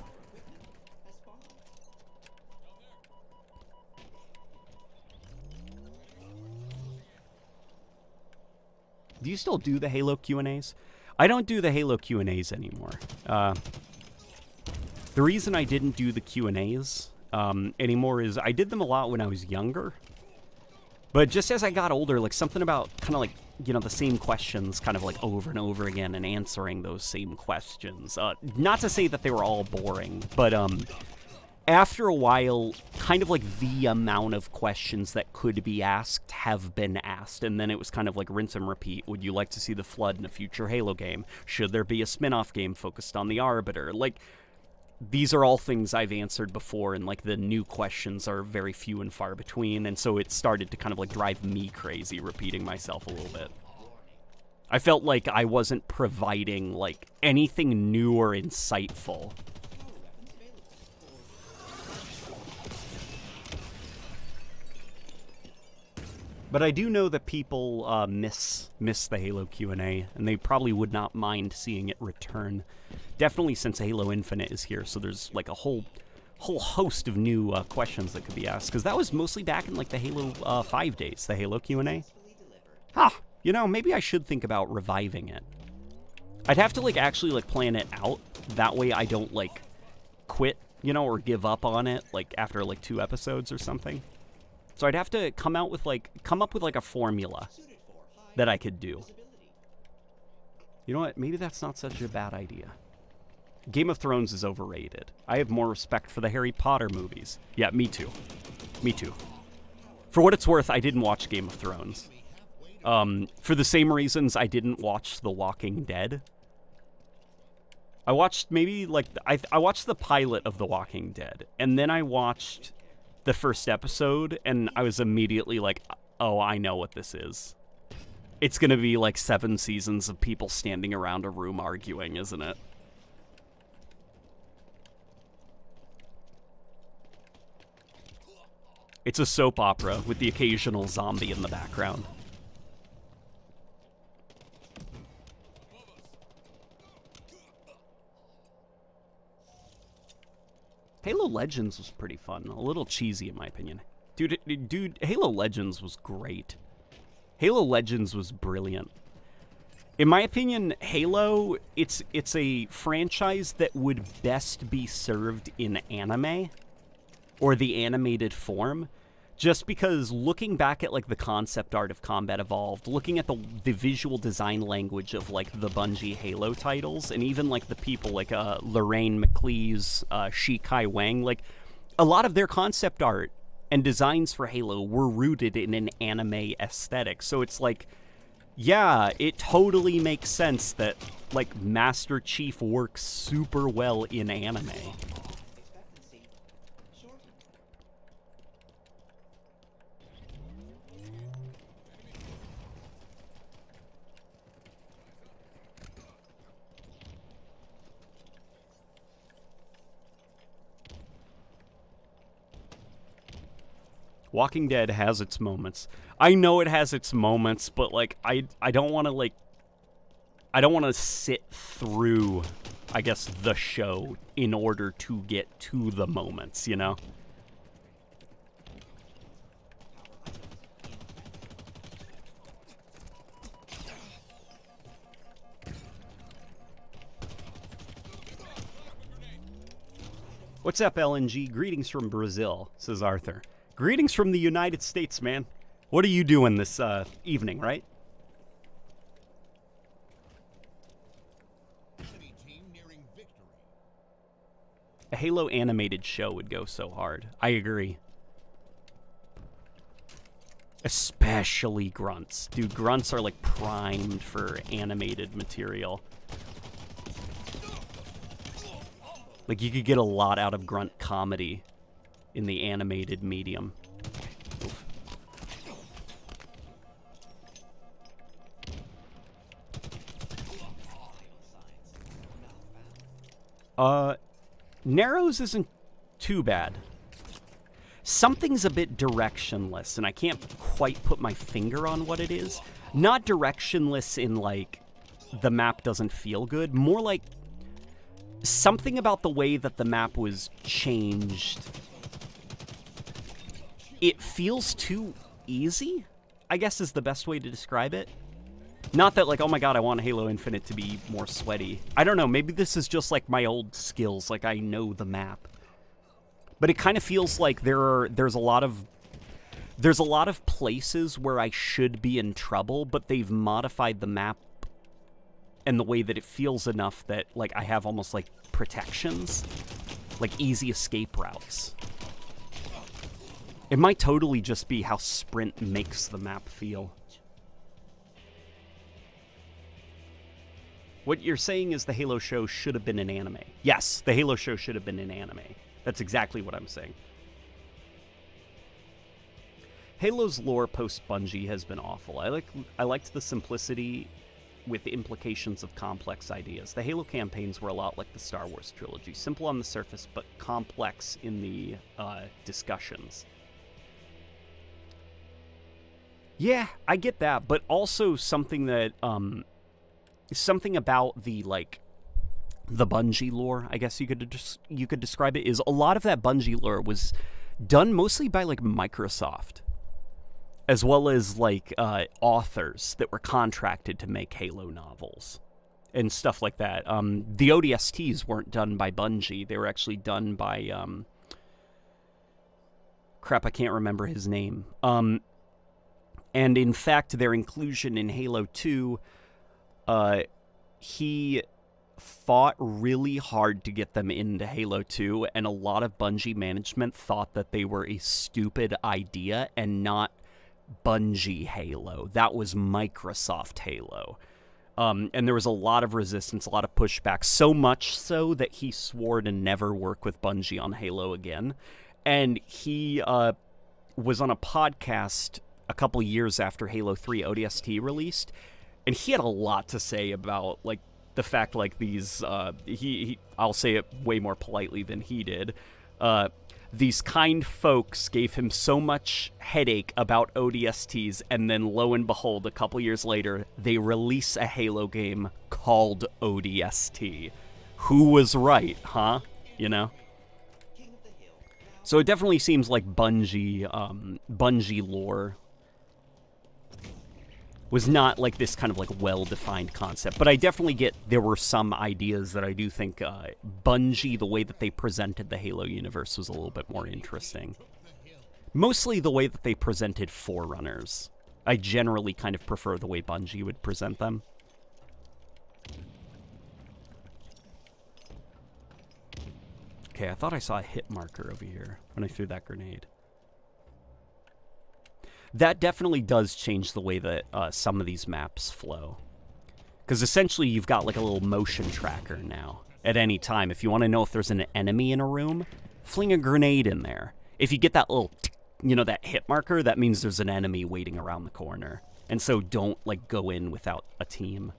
[SPEAKER 1] Do you still do the Halo Q&As? I don't do the Halo Q&As anymore. The reason I didn't do the Q&As anymore is I did them a lot when I was younger. But just as I got older, like something about kind of like, you know, the same questions kind of like over and over again and answering those same questions. Not to say that they were all boring, but after a while, kind of like the amount of questions that could be asked have been asked, and then it was kind of like rinse and repeat. Would you like to see the Flood in a future Halo game? Should there be a spin-off game focused on the Arbiter? Like, these are all things I've answered before, and like the new questions are very few and far between, and so it started to kind of like drive me crazy repeating myself a little bit. I felt like I wasn't providing like anything new or insightful. But I do know that people miss the Halo Q&A, and they probably would not mind seeing it return. Definitely since Halo Infinite is here, so there's like a whole whole host of new questions that could be asked, because that was mostly back in like the Halo 5 days, the Halo Q&A. Huh, you know, maybe I should think about reviving it. I'd have to like actually like plan it out. That way I don't like quit, you know, or give up on it like after like 2 episodes or something. So I'd have to come up with like a formula that I could do. You know what? Maybe that's not such a bad idea. Game of Thrones is overrated. I have more respect for the Harry Potter movies. Yeah, me too. Me too. For what it's worth, I didn't watch Game of Thrones. For the same reasons I didn't watch The Walking Dead. I watched maybe like I watched the pilot of The Walking Dead, and then I watched the first episode, and I was immediately like, oh, I know what this is. It's gonna be like 7 seasons of people standing around a room arguing, isn't it? It's a soap opera with the occasional zombie in the background. Halo Legends was pretty fun. A little cheesy in my opinion. Dude, Halo Legends was great. Halo Legends was brilliant. In my opinion, Halo, it's a franchise that would best be served in anime or the animated form, just because looking back at like the concept art of Combat Evolved, looking at the visual design language of like the Bungie Halo titles, and even like the people like Lorraine McLeese, Shi Kai Wang, like a lot of their concept art and designs for Halo were rooted in an anime aesthetic. So it's like, yeah, it totally makes sense that like Master Chief works super well in anime. Walking Dead has its moments. I know it has its moments, but like I don't want to like I don't want to sit through, I guess, the show in order to get to the moments, you know? What's up, LNG? Greetings from Brazil, says Arthur. Greetings from the United States, man. What are you doing this evening, right? A Halo animated show would go so hard. I agree. Especially grunts. Dude, grunts are like primed for animated material. Like you could get a lot out of grunt comedy in the animated medium. Oof. Narrows isn't too bad. Something's a bit directionless, and I can't quite put my finger on what it is. Not directionless in like the map doesn't feel good, more like something about the way that the map was changed. It feels too easy, I guess is the best way to describe it. Not that like, oh my god, I want Halo Infinite to be more sweaty. I don't know, maybe this is just like my old skills, like I know the map. But it kind of feels like there's a lot of places where I should be in trouble, but they've modified the map and the way that it feels enough that like I have almost like protections, like easy escape routes. It might totally just be how Sprint makes the map feel. What you're saying is the Halo show should have been an anime. Yes, the Halo show should have been an anime. That's exactly what I'm saying. Halo's lore post-Bungie has been awful. I liked the simplicity with the implications of complex ideas. The Halo campaigns were a lot like the Star Wars trilogy. Simple on the surface, but complex in the discussions. Yeah, I get that, but also something that, something about the, like, the Bungie lore, I guess you could describe it, is a lot of that Bungie lore was done mostly by like Microsoft, as well as like authors that were contracted to make Halo novels and stuff like that. The ODSTs weren't done by Bungie; they were actually done by crap, I can't remember his name. And in fact, their inclusion in Halo 2, he fought really hard to get them into Halo 2, and a lot of Bungie management thought that they were a stupid idea and not Bungie Halo. That was Microsoft Halo. And there was a lot of resistance, a lot of pushback, so much so that he swore to never work with Bungie on Halo again. And he was on a podcast a couple years after Halo 3 ODST released, and he had a lot to say about like the fact like these I'll say it way more politely than he did. These kind folks gave him so much headache about ODSTs, and then lo and behold, a couple years later, they release a Halo game called ODST. Who was right, huh? You know? So it definitely seems like Bungie lore was not like this kind of like well-defined concept. But I definitely get there were some ideas that I do think Bungie, the way that they presented the Halo universe was a little bit more interesting. Mostly the way that they presented Forerunners. I generally kind of prefer the way Bungie would present them. Okay, I thought I saw a hit marker over here when I threw that grenade. That definitely does change the way that some of these maps flow. Because essentially you've got like a little motion tracker now. At any time, if you want to know if there's an enemy in a room, fling a grenade in there. If you get that little, you know, that hit marker, that means there's an enemy waiting around the corner. And so don't like go in without a team.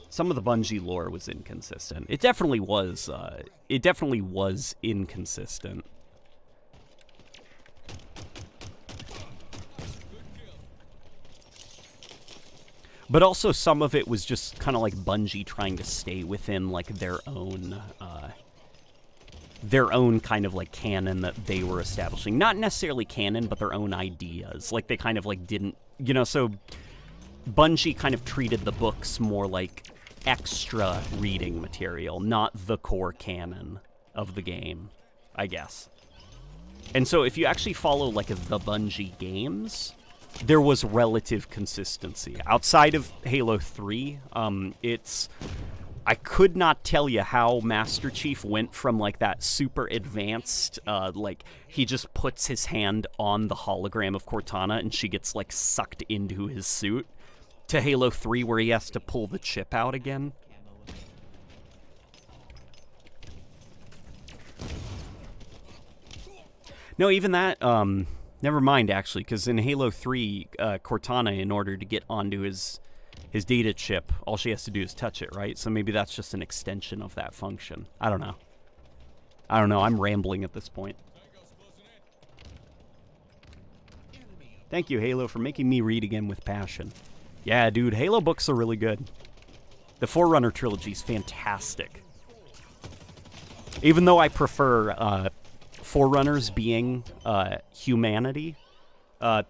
[SPEAKER 1] Some of the Bungie lore was inconsistent. It definitely was inconsistent. But also some of it was just kind of like Bungie trying to stay within like their own kind of like canon that they were establishing. Not necessarily canon, but their own ideas. Like they kind of like didn't, you know, so Bungie kind of treated the books more like extra reading material, not the core canon of the game, I guess. And so if you actually follow like the Bungie games, there was relative consistency. Outside of Halo 3, I could not tell you how Master Chief went from like that super advanced, like he just puts his hand on the hologram of Cortana and she gets like sucked into his suit, to Halo 3 where he has to pull the chip out again. No, even that, never mind actually, because in Halo 3, Cortana, in order to get onto his data chip, all she has to do is touch it, right? So maybe that's just an extension of that function. I don't know. I'm rambling at this point. Thank you, Halo, for making me read again with passion. Yeah, dude, Halo books are really good. The Forerunner trilogy is fantastic. Even though I prefer Forerunners being humanity, that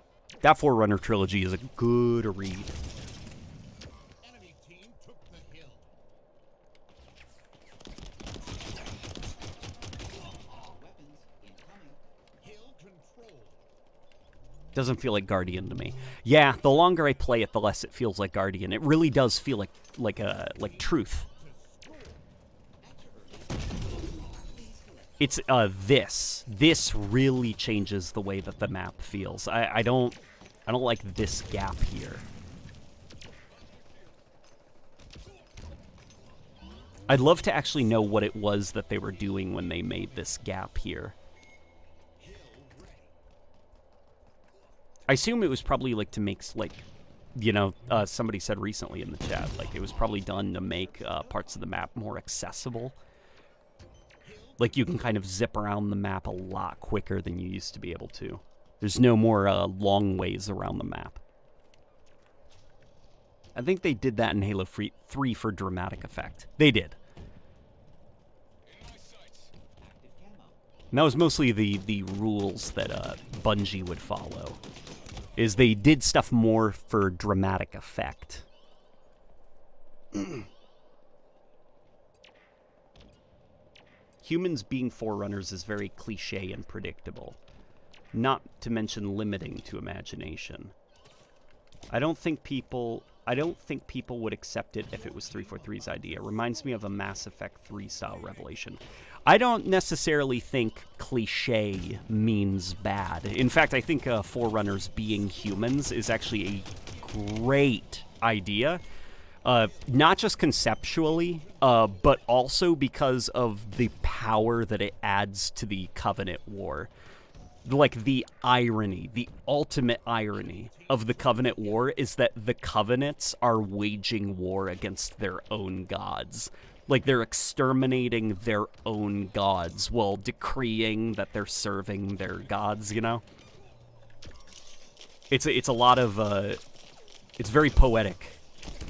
[SPEAKER 1] Forerunner trilogy is a good read.
[SPEAKER 3] Enemy team took the hill.
[SPEAKER 2] Weapons incoming.
[SPEAKER 3] Hill control.
[SPEAKER 1] Doesn't feel like Guardian to me. Yeah, the longer I play it, the less it feels like Guardian. It really does feel like Truth. It's this really changes the way that the map feels. I don't like this gap here. I'd love to actually know what it was that they were doing when they made this gap here. I assume it was probably like to make, like, you know, somebody said recently in the chat, like it was probably done to make parts of the map more accessible. Like you can kind of zip around the map a lot quicker than you used to be able to. There's no more long ways around the map. I think they did that in Halo 3 for dramatic effect. They did. And that was mostly the rules that Bungie would follow. Is they did stuff more for dramatic effect. Humans being Forerunners is very cliche and predictable. Not to mention limiting to imagination. I don't think people would accept it if it was 343's idea. It reminds me of a Mass Effect 3 style revelation. I don't necessarily think cliche means bad. In fact, I think Forerunners being humans is actually a great idea. Not just conceptually, but also because of the power that it adds to the Covenant War. Like, the irony, the ultimate irony of the Covenant War is that the Covenants are waging war against their own gods. Like, they're exterminating their own gods while decreeing that they're serving their gods, you know? It's a lot of, it's very poetic,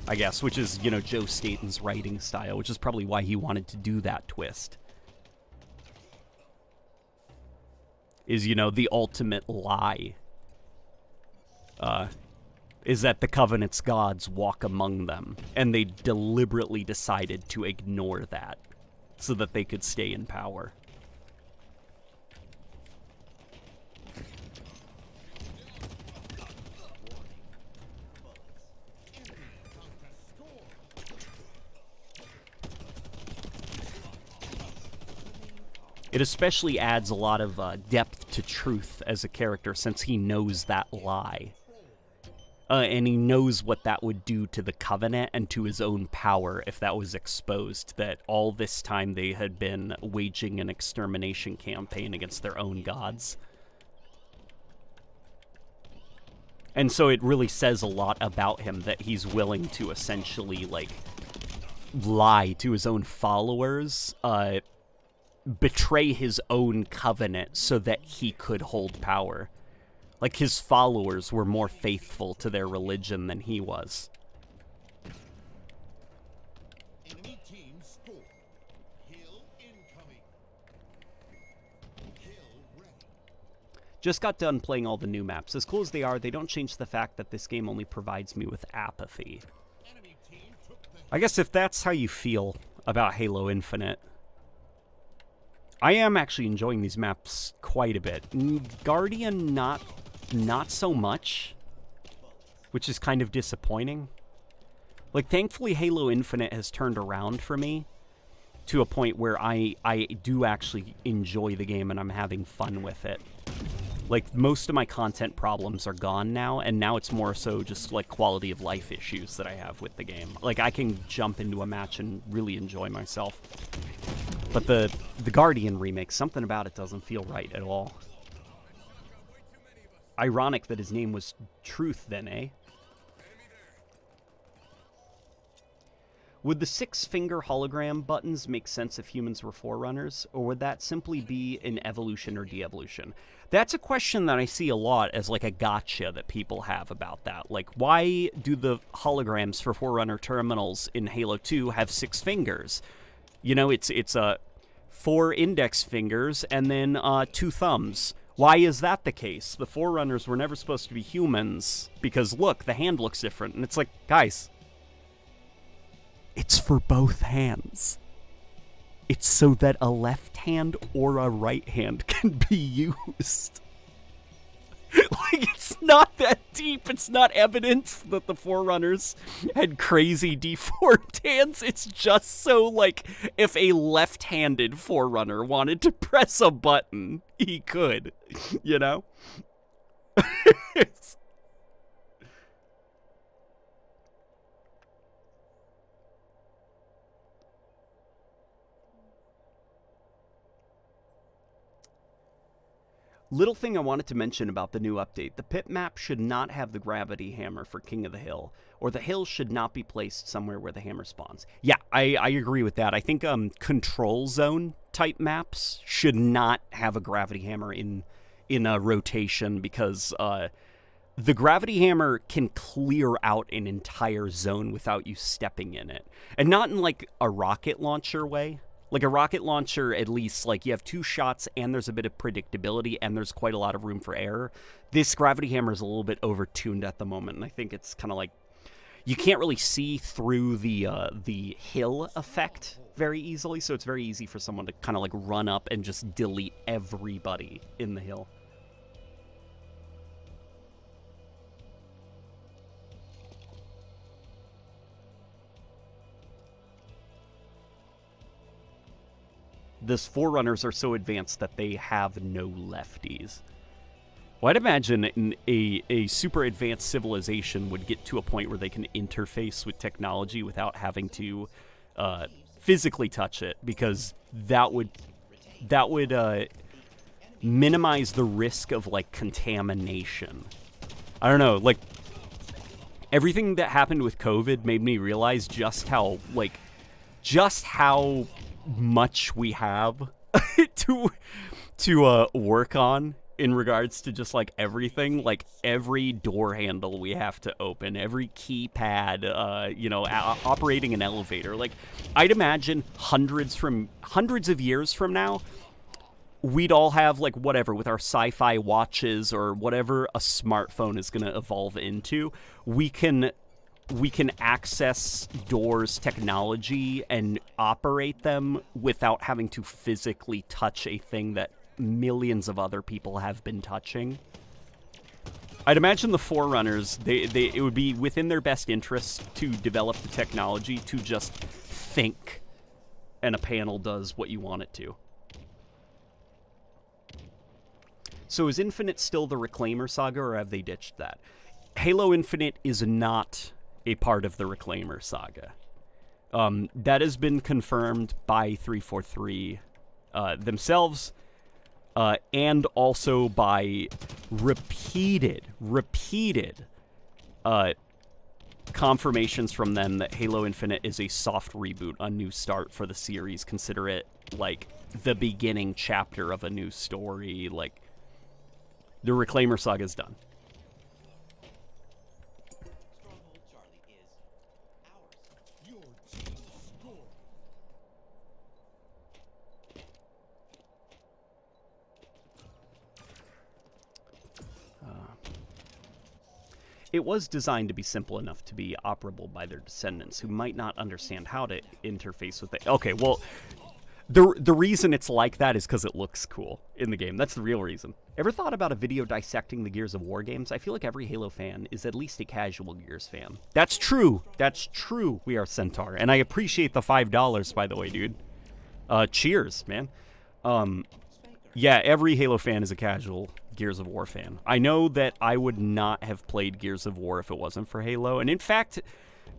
[SPEAKER 1] I guess, which is, you know, Joe Staten's writing style, which is probably why he wanted to do that twist. Is, you know, the ultimate lie. Is that the Covenant's gods walk among them, and they deliberately decided to ignore that so that they could stay in power. It especially adds a lot of depth to Truth as a character, since he knows that lie. And he knows what that would do to the Covenant and to his own power if that was exposed, that all this time they had been waging an extermination campaign against their own gods. And so it really says a lot about him that he's willing to essentially, like, lie to his own followers, betray his own covenant so that he could hold power. Like, his followers were more faithful to their religion than he was.
[SPEAKER 3] Enemy team score. Kill incoming. Kill ready.
[SPEAKER 1] Just got done playing all the new maps. As cool as they are, they don't change the fact that this game only provides me with apathy.
[SPEAKER 3] Enemy team took the
[SPEAKER 1] I guess if that's how you feel about Halo Infinite, I am actually enjoying these maps quite a bit. Guardian, not so much, which is kind of disappointing. Like, thankfully, Halo Infinite has turned around for me to a point where I do actually enjoy the game and I'm having fun with it. Like, most of my content problems are gone now, and now it's more so just, like, quality of life issues that I have with the game. Like, I can jump into a match and really enjoy myself. But the Guardian remake, something about it doesn't feel right at all. Ironic that his name was Truth then, eh? Would the 6-finger hologram buttons make sense if humans were Forerunners, or would that simply be an evolution or de-evolution? That's a question that I see a lot as like a gotcha that people have about that. Like, why do the holograms for Forerunner terminals in Halo 2 have 6 fingers? You know, it's 4 index fingers and then 2 thumbs. Why is that the case? The Forerunners were never supposed to be humans because, look, the hand looks different. And it's like, guys, it's for both hands. It's so that a left hand or a right hand can be used. Like, it's not that deep. It's not evidence that the Forerunners had crazy deformed hands. It's just so, like, if a left-handed Forerunner wanted to press a button, he could, you know? Little thing I wanted to mention about the new update. The pit map should not have the gravity hammer for King of the Hill, or the hill should not be placed somewhere where the hammer spawns. Yeah, I agree with that. I think control zone type maps should not have a gravity hammer in a rotation because the gravity hammer can clear out an entire zone without you stepping in it. And not in, like, a rocket launcher way. Like, a rocket launcher, at least, like, you have 2 shots, and there's a bit of predictability, and there's quite a lot of room for error. This gravity hammer is a little bit over-tuned at the moment, and I think it's kind of like... You can't really see through the hill effect very easily, so it's very easy for someone to kind of, like, run up and just delete everybody in the hill. This Forerunners are so advanced that they have no lefties. Well, I'd imagine a super advanced civilization would get to a point where they can interface with technology without having to physically touch it, because that would minimize the risk of, like, contamination. I don't know, like, everything that happened with COVID made me realize just how much we have to work on in regards to just, like, everything. Like, every door handle we have to open, every keypad, operating an elevator. Like, I'd imagine hundreds of years from now, we'd all have, like, whatever, with our sci-fi watches or whatever a smartphone is going to evolve into, we can access doors technology and operate them without having to physically touch a thing that millions of other people have been touching. I'd imagine the Forerunners, it would be within their best interest to develop the technology to just think, and a panel does what you want it to. So is Infinite still the Reclaimer saga, or have they ditched that? Halo Infinite is not a part of the Reclaimer saga. That has been confirmed by 343 themselves, and also by repeated confirmations from them that Halo Infinite is a soft reboot, a new start for the series. Consider it like the beginning chapter of a new story. Like, the Reclaimer saga is done. It was designed to be simple enough to be operable by their descendants, who might not understand how to interface with it. Okay, well, the reason it's like that is because it looks cool in the game. That's the real reason. Ever thought about a video dissecting the Gears of War games? I feel like every Halo fan is at least a casual Gears fan. That's true. That's true, We Are Centaur. And I appreciate the $5, by the way, dude. Cheers, man. Yeah, every Halo fan is a casual Gears of War fan. I know that I would not have played Gears of War if it wasn't for Halo. And in fact,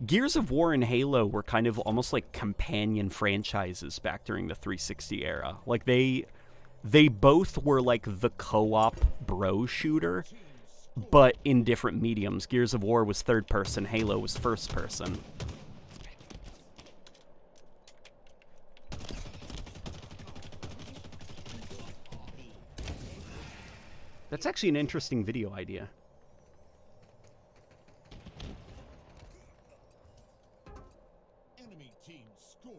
[SPEAKER 1] Gears of War and Halo were kind of almost like companion franchises back during the 360 era. Like, they both were like the co-op bro shooter, but in different mediums. Gears of War was third person, Halo was first person. That's actually an interesting video idea.
[SPEAKER 3] Enemy team scored.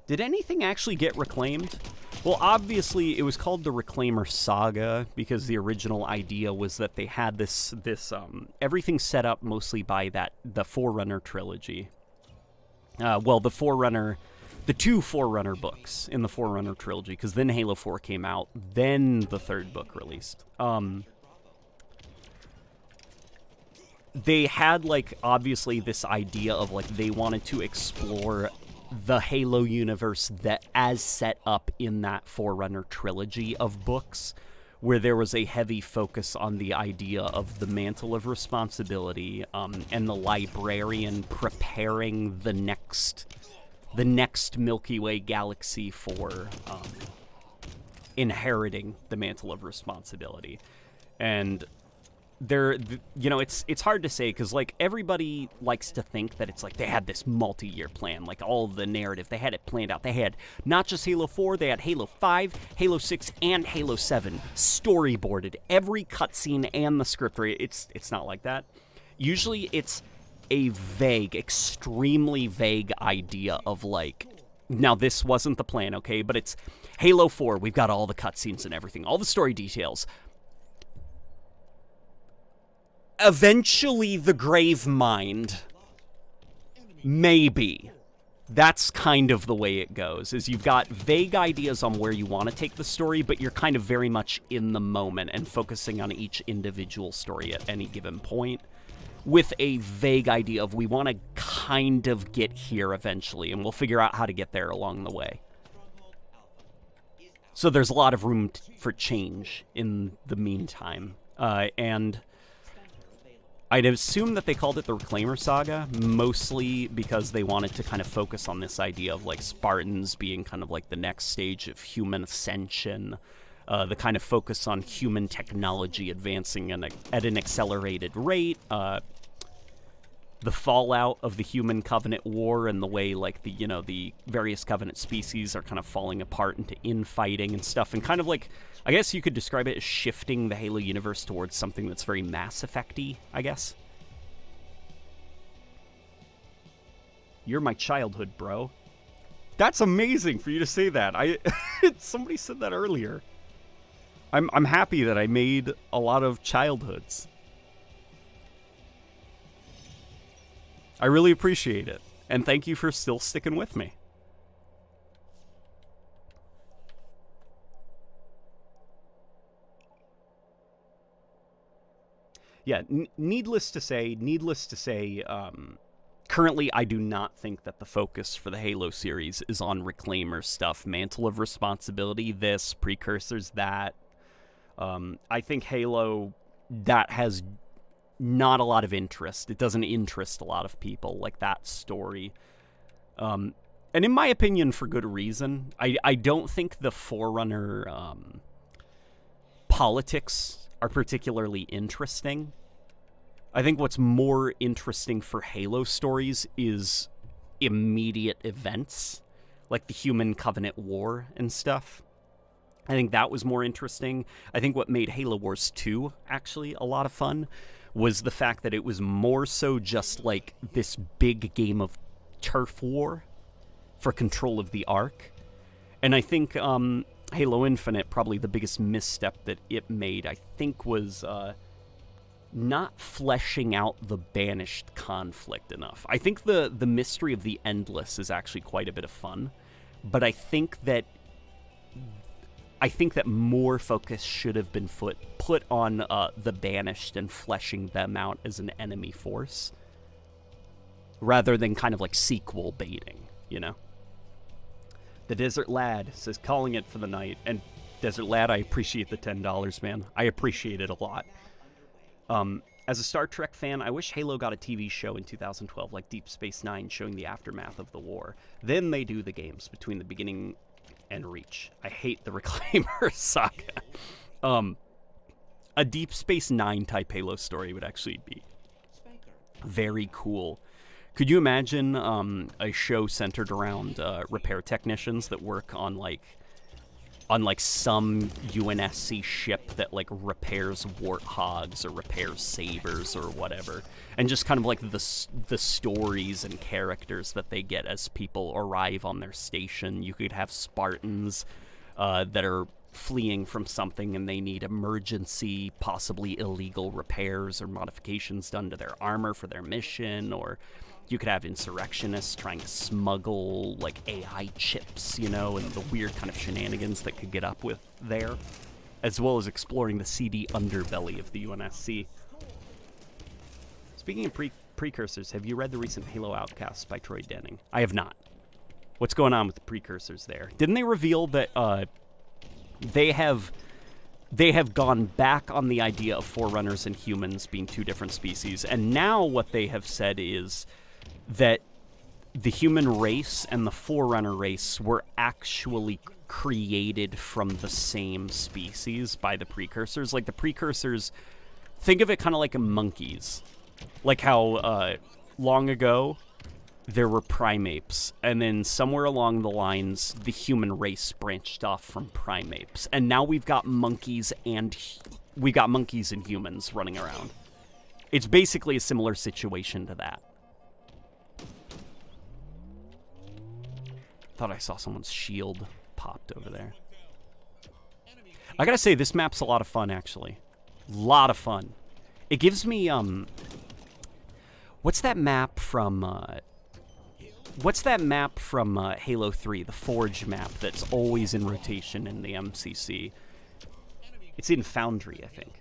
[SPEAKER 1] Did anything actually get reclaimed? Well, obviously, it was called the Reclaimer Saga because the original idea was that they had this everything set up mostly by the Forerunner trilogy. The 2 Forerunner books in the Forerunner trilogy, because then Halo 4 came out, then the 3rd book released. They had, like, obviously this idea of, like, they wanted to explore the Halo universe that as set up in that Forerunner trilogy of books, where there was a heavy focus on the idea of the mantle of responsibility, and the librarian preparing the next Milky Way galaxy for inheriting the mantle of responsibility. And you know, it's hard to say because like everybody likes to think that it's like they had this multi-year plan, like all the narrative, they had it planned out. They had not just Halo 4, they had Halo 5, Halo 6, and Halo 7 storyboarded, every cutscene and the script. It's not like that. Usually it's a vague, extremely vague idea of like, now this wasn't the plan, okay, but it's Halo 4, we've got all the cutscenes and everything, all the story details. Eventually the grave mind, maybe. That's kind of the way it goes, is you've got vague ideas on where you want to take the story, but you're kind of very much in the moment and focusing on each individual story at any given point with a vague idea of we want to kind of get here eventually, and we'll figure out how to get there along the way. So there's a lot of room for change in the meantime. And I'd assume that they called it the Reclaimer Saga, mostly because they wanted to kind of focus on this idea of like Spartans being kind of like the next stage of human ascension, the kind of focus on human technology advancing at an accelerated rate, the fallout of the Human Covenant War and the way like the, you know, the various Covenant species are kind of falling apart into infighting and stuff, and kind of like, I guess you could describe it as shifting the Halo universe towards something that's very Mass Effect-y, I guess. You're my childhood, bro. That's amazing for you to say that. Somebody said that earlier. I'm happy that I made a lot of childhoods. I really appreciate it, and thank you for still sticking with me. Yeah, needless to say, currently I do not think that the focus for the Halo series is on Reclaimer stuff. Mantle of Responsibility, this, Precursors, that. I think Halo, that has not a lot of interest. It doesn't interest a lot of people, like that story. And in my opinion, for good reason. I don't think the Forerunner politics are particularly interesting. I think what's more interesting for Halo stories is immediate events, like the Human Covenant War and stuff. I think that was more interesting. I think what made Halo Wars 2 actually a lot of fun was the fact that it was more so just like this big game of turf war for control of the Ark. And I think Halo Infinite, probably the biggest misstep that it made, I think, was not fleshing out the Banished conflict enough. I think the mystery of the Endless is actually quite a bit of fun, but I think that more focus should have been put on the Banished and fleshing them out as an enemy force, rather than kind of like sequel baiting, you know? The Desert Lad says, calling it for the night. And Desert Lad, I appreciate the $10, man. I appreciate it a lot. As a Star Trek fan, I wish Halo got a TV show in 2012 like Deep Space Nine, showing the aftermath of the war. Then they do the games between the beginning and Reach. I hate the Reclaimer Saga. A Deep Space Nine type Halo story would actually be very cool. Could you imagine a show centered around repair technicians that work on some UNSC ship that like repairs warthogs or repairs sabers or whatever, and just kind of like the stories and characters that they get as people arrive on their station. You could have Spartans that are fleeing from something and they need emergency, possibly illegal repairs or modifications done to their armor for their mission, or you could have insurrectionists trying to smuggle, like, AI chips, you know, and the weird kind of shenanigans that could get up with there, as well as exploring the seedy underbelly of the UNSC. Speaking of precursors, have you read the recent Halo Outcasts by Troy Denning? I have not. What's going on with the precursors there? Didn't they reveal that they have gone back on the idea of Forerunners and humans being two different species, and now what they have said is that the human race and the Forerunner race were actually created from the same species by the precursors. Like, the precursors Think of it kind of like monkeys. Like how long ago there were primates, and then somewhere along the lines the human race branched off from primates, and now we've got monkeys and humans running around. It's basically a similar situation to that. Thought I saw someone's shield popped over there. I gotta say, this map's a lot of fun, actually. Lot of fun. It gives me, what's that map from Halo 3, the Forge map that's always in rotation in the MCC? It's in Foundry, I think.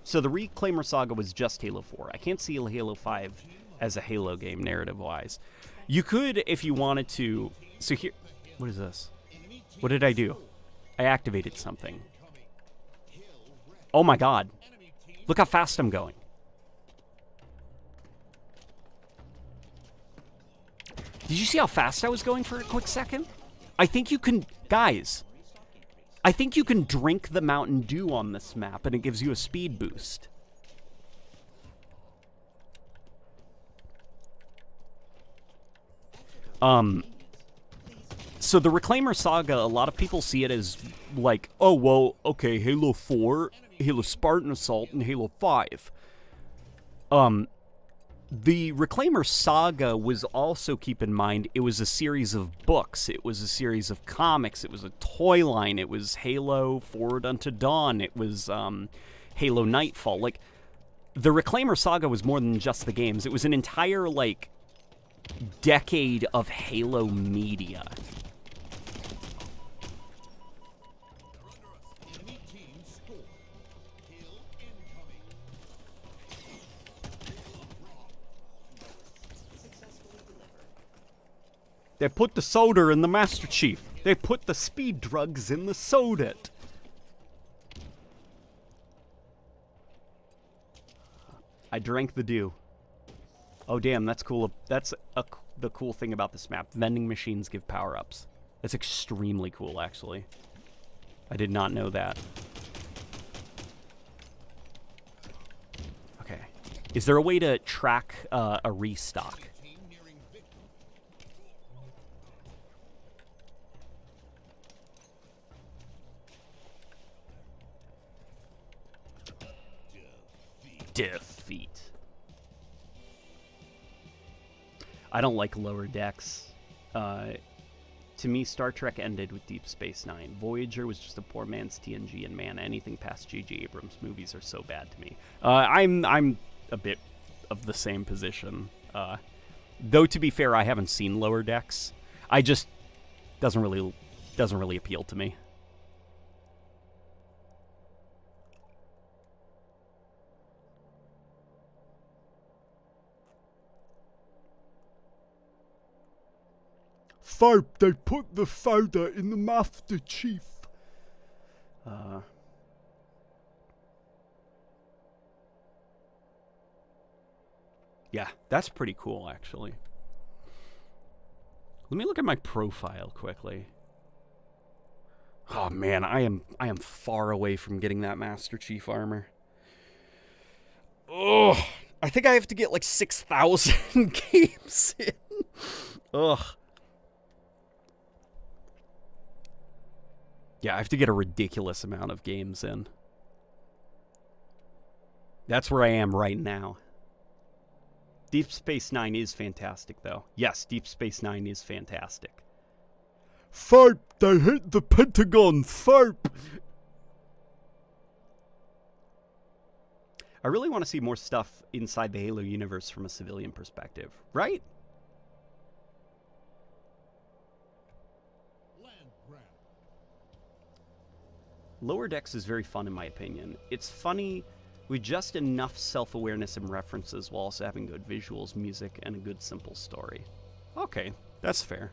[SPEAKER 1] So the Reclaimer Saga was just Halo 4. I can't see Halo 5 as a Halo game, narrative-wise. You could, if you wanted to... So here... What is this? What did I do? I activated something. Oh my god. Look how fast I'm going. Did you see how fast I was going for a quick second? I think you can... Guys... I think you can drink the Mountain Dew on this map, and it gives you a speed boost. So the Reclaimer Saga, a lot of people see it as like, oh, well, okay, Halo 4, Halo Spartan Assault, and Halo 5. The Reclaimer Saga was also, keep in mind, it was a series of books. It was a series of comics. It was a toy line. It was Halo Forward Unto Dawn. It was Halo Nightfall. Like, the Reclaimer Saga was more than just the games. It was an entire, like, decade of Halo media. They put the soda in the Master Chief. They put the speed drugs in the soda. I drank the dew. Oh, damn, that's cool. That's the cool thing about this map. Vending machines give power-ups. That's extremely cool, actually. I did not know that. Okay. Is there a way to track a restock? Defeat. I don't like Lower Decks. To me, Star Trek ended with Deep Space Nine. Voyager was just a poor man's TNG, and man, anything past J.J. Abrams movies are so bad to me. I'm a bit of the same position. Though to be fair, I haven't seen Lower Decks. I just doesn't really appeal to me. Farp, they put the soda in the Master Chief. Yeah, that's pretty cool, actually. Let me look at my profile quickly. Oh man, I am far away from getting that Master Chief armor. Oh, I think I have to get like 6,000 games in. Ugh. Yeah, I have to get a ridiculous amount of games in. That's where I am right now. Deep Space Nine is fantastic, though. Yes, Deep Space Nine is fantastic. Farp! They hit the Pentagon! Farp! I really want to see more stuff inside the Halo universe from a civilian perspective, right? Lower Decks is very fun in my opinion. It's funny with just enough self-awareness and references while also having good visuals, music, and a good simple story. Okay, that's fair.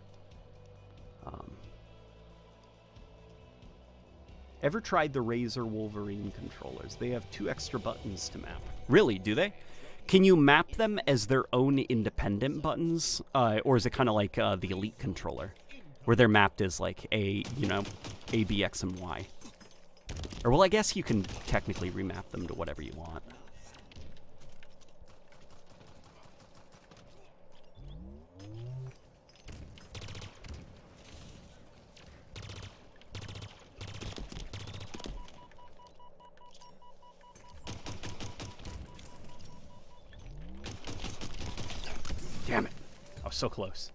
[SPEAKER 1] Ever tried the Razer Wolverine controllers? They have 2 extra buttons to map. Really, do they? Can you map them as their own independent buttons? Or is it kind of like the Elite controller? where they're mapped as like A, A, B, X, and Y. Or, well, I guess you can technically remap them to whatever you want. Damn it. I was so close.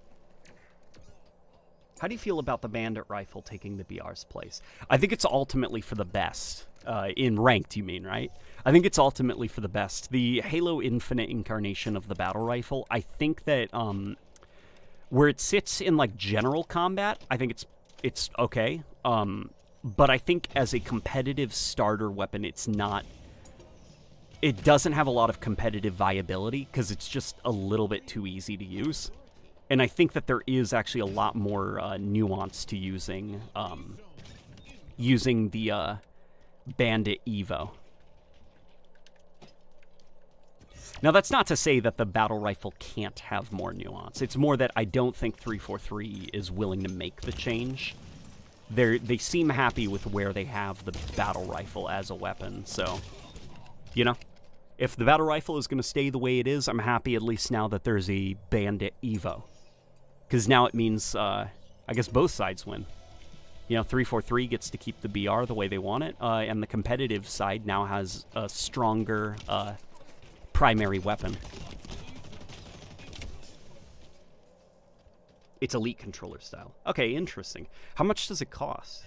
[SPEAKER 1] How do you feel about the Bandit rifle taking the BR's place? I think it's ultimately for the best. In ranked, you mean, right? I think it's ultimately for the best. The Halo Infinite incarnation of the battle rifle, I think that where it sits in like general combat, I think it's okay. But I think as a competitive starter weapon, it's not. It doesn't have a lot of competitive viability because it's just a little bit too easy to use. And I think that there is actually a lot more nuance to using the Bandit Evo. Now, that's not to say that the battle rifle can't have more nuance. It's more that I don't think 343 is willing to make the change. They seem happy with where they have the battle rifle as a weapon, so, if the battle rifle is going to stay the way it is, I'm happy at least now that there's a Bandit Evo. Because now it means, I guess both sides win. 343 gets to keep the BR the way they want it, and the competitive side now has a stronger primary weapon. It's Elite controller style. Okay, interesting. How much does it cost?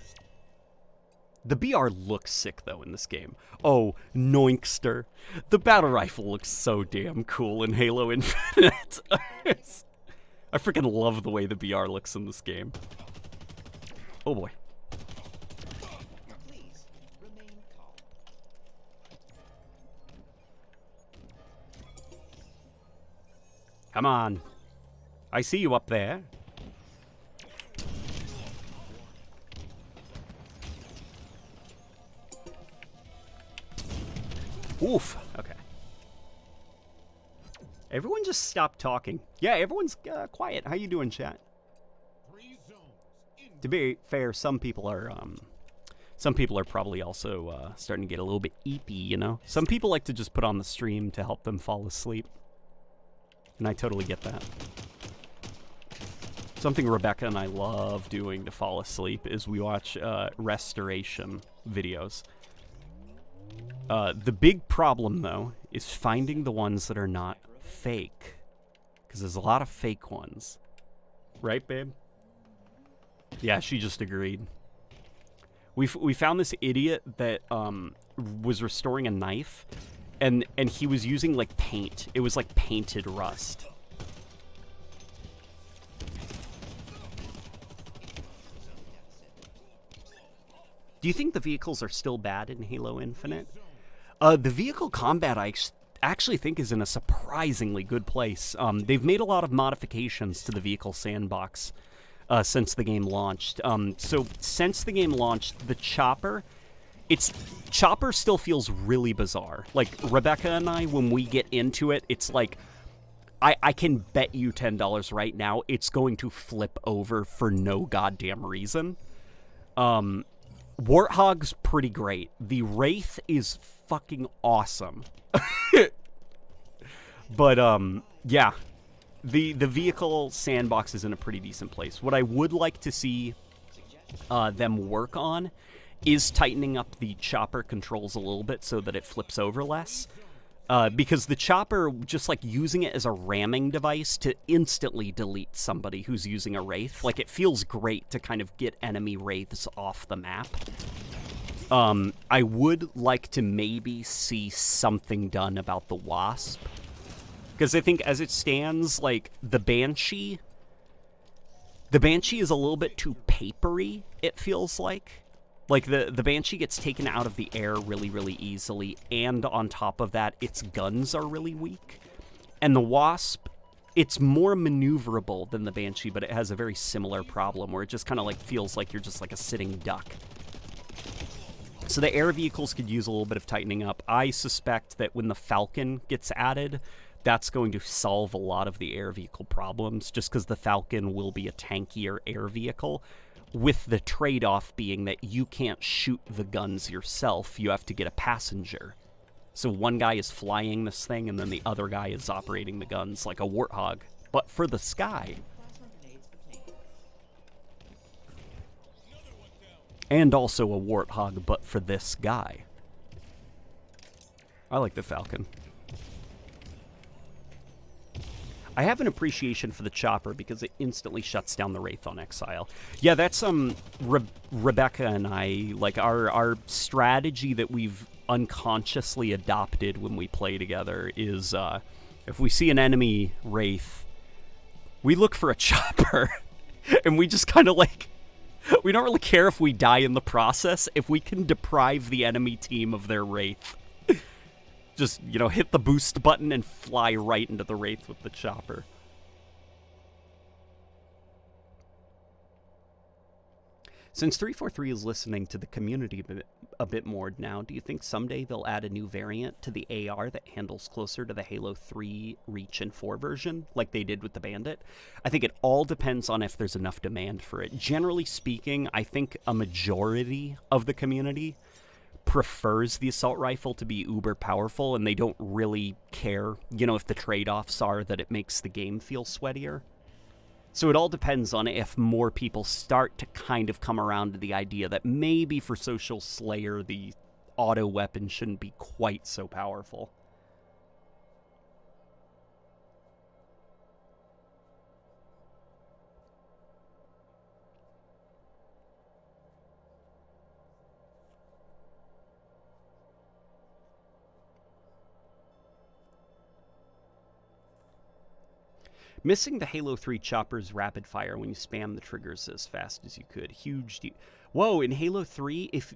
[SPEAKER 1] The BR looks sick, though, in this game. Oh, Noinkster. The battle rifle looks so damn cool in Halo Infinite. I freaking love the way the BR looks in this game. Oh, boy.
[SPEAKER 2] Please remain calm.
[SPEAKER 1] Come on. I see you up there. Oof. Okay. Everyone just stopped talking. Yeah, everyone's quiet. How you doing, chat? To be fair, some people are probably also starting to get a little bit eepy, Some people like to just put on the stream to help them fall asleep. And I totally get that. Something Rebecca and I love doing to fall asleep is we watch restoration videos. The big problem, though, is finding the ones that are not fake. Because there's a lot of fake ones. Right, babe? Yeah, she just agreed. We found this idiot that was restoring a knife, and he was using, like, paint. It was, like, painted rust. Do you think the vehicles are still bad in Halo Infinite? The vehicle combat, I actually think, is in a surprisingly good place. They've made a lot of modifications to the vehicle sandbox since the game launched. So since the game launched, the chopper still feels really bizarre. Like, Rebecca and I, when we get into it, it's like, I can bet you $10 right now it's going to flip over for no goddamn reason. Warthog's pretty great. The Wraith is fucking awesome. But, yeah. The vehicle sandbox is in a pretty decent place. What I would like to see them work on is tightening up the chopper controls a little bit so that it flips over less. Because the chopper, just like using it as a ramming device to instantly delete somebody who's using a Wraith, like, it feels great to kind of get enemy Wraiths off the map. I would like to maybe see something done about the Wasp. Because I think as it stands, like, the Banshee is a little bit too papery, it feels like. Like, the Banshee gets taken out of the air really, really easily, and on top of that, its guns are really weak. And the Wasp, it's more maneuverable than the Banshee, but it has a very similar problem, where it just kind of, like, feels like you're just, like, a sitting duck. So the air vehicles could use a little bit of tightening up. I suspect that when the Falcon gets added, that's going to solve a lot of the air vehicle problems, just because the Falcon will be a tankier air vehicle, with the trade-off being that you can't shoot the guns yourself. You have to get a passenger. So one guy is flying this thing, and then the other guy is operating the guns like a Warthog, but for the sky.
[SPEAKER 2] Plasma grenades obtained.
[SPEAKER 1] And also a Warthog, but for this guy. I like the Falcon. I have an appreciation for the chopper because it instantly shuts down the Wraith on Exile. Yeah, that's Rebecca and I, like, our strategy that we've unconsciously adopted when we play together is if we see an enemy Wraith, we look for a chopper, and we just kind of like, we don't really care if we die in the process if we can deprive the enemy team of their Wraith. Just, you know, hit the boost button and fly right into the Wraith with the chopper. Since 343 is listening to the community a bit more now, do you think someday they'll add a new variant to the AR that handles closer to the Halo 3 Reach and 4 version, like they did with the Bandit? I think it all depends on if there's enough demand for it. Generally speaking, I think a majority of the community prefers the assault rifle to be uber powerful, and they don't really care, you know, if the trade-offs are that it makes the game feel sweatier. So it all depends on if more people start to kind of come around to the idea that maybe for Social Slayer the auto weapon shouldn't be quite so powerful. Missing the Halo 3 chopper's rapid fire when you spam the triggers as fast as you could. Huge Whoa, in Halo 3, if...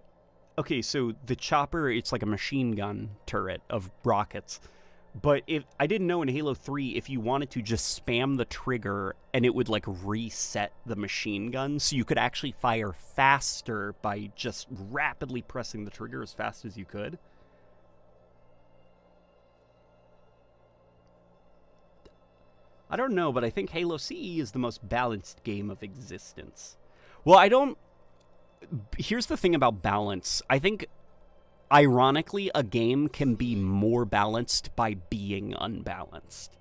[SPEAKER 1] Okay, so the chopper, it's like a machine gun turret of rockets. But if I didn't know in Halo 3, if you wanted to just spam the trigger and it would, like, reset the machine gun, so you could actually fire faster by just rapidly pressing the trigger as fast as you could. I don't know, but I think Halo CE is the most balanced game of existence. Well, I don't... Here's the thing about balance. I think, ironically, a game can be more balanced by being unbalanced.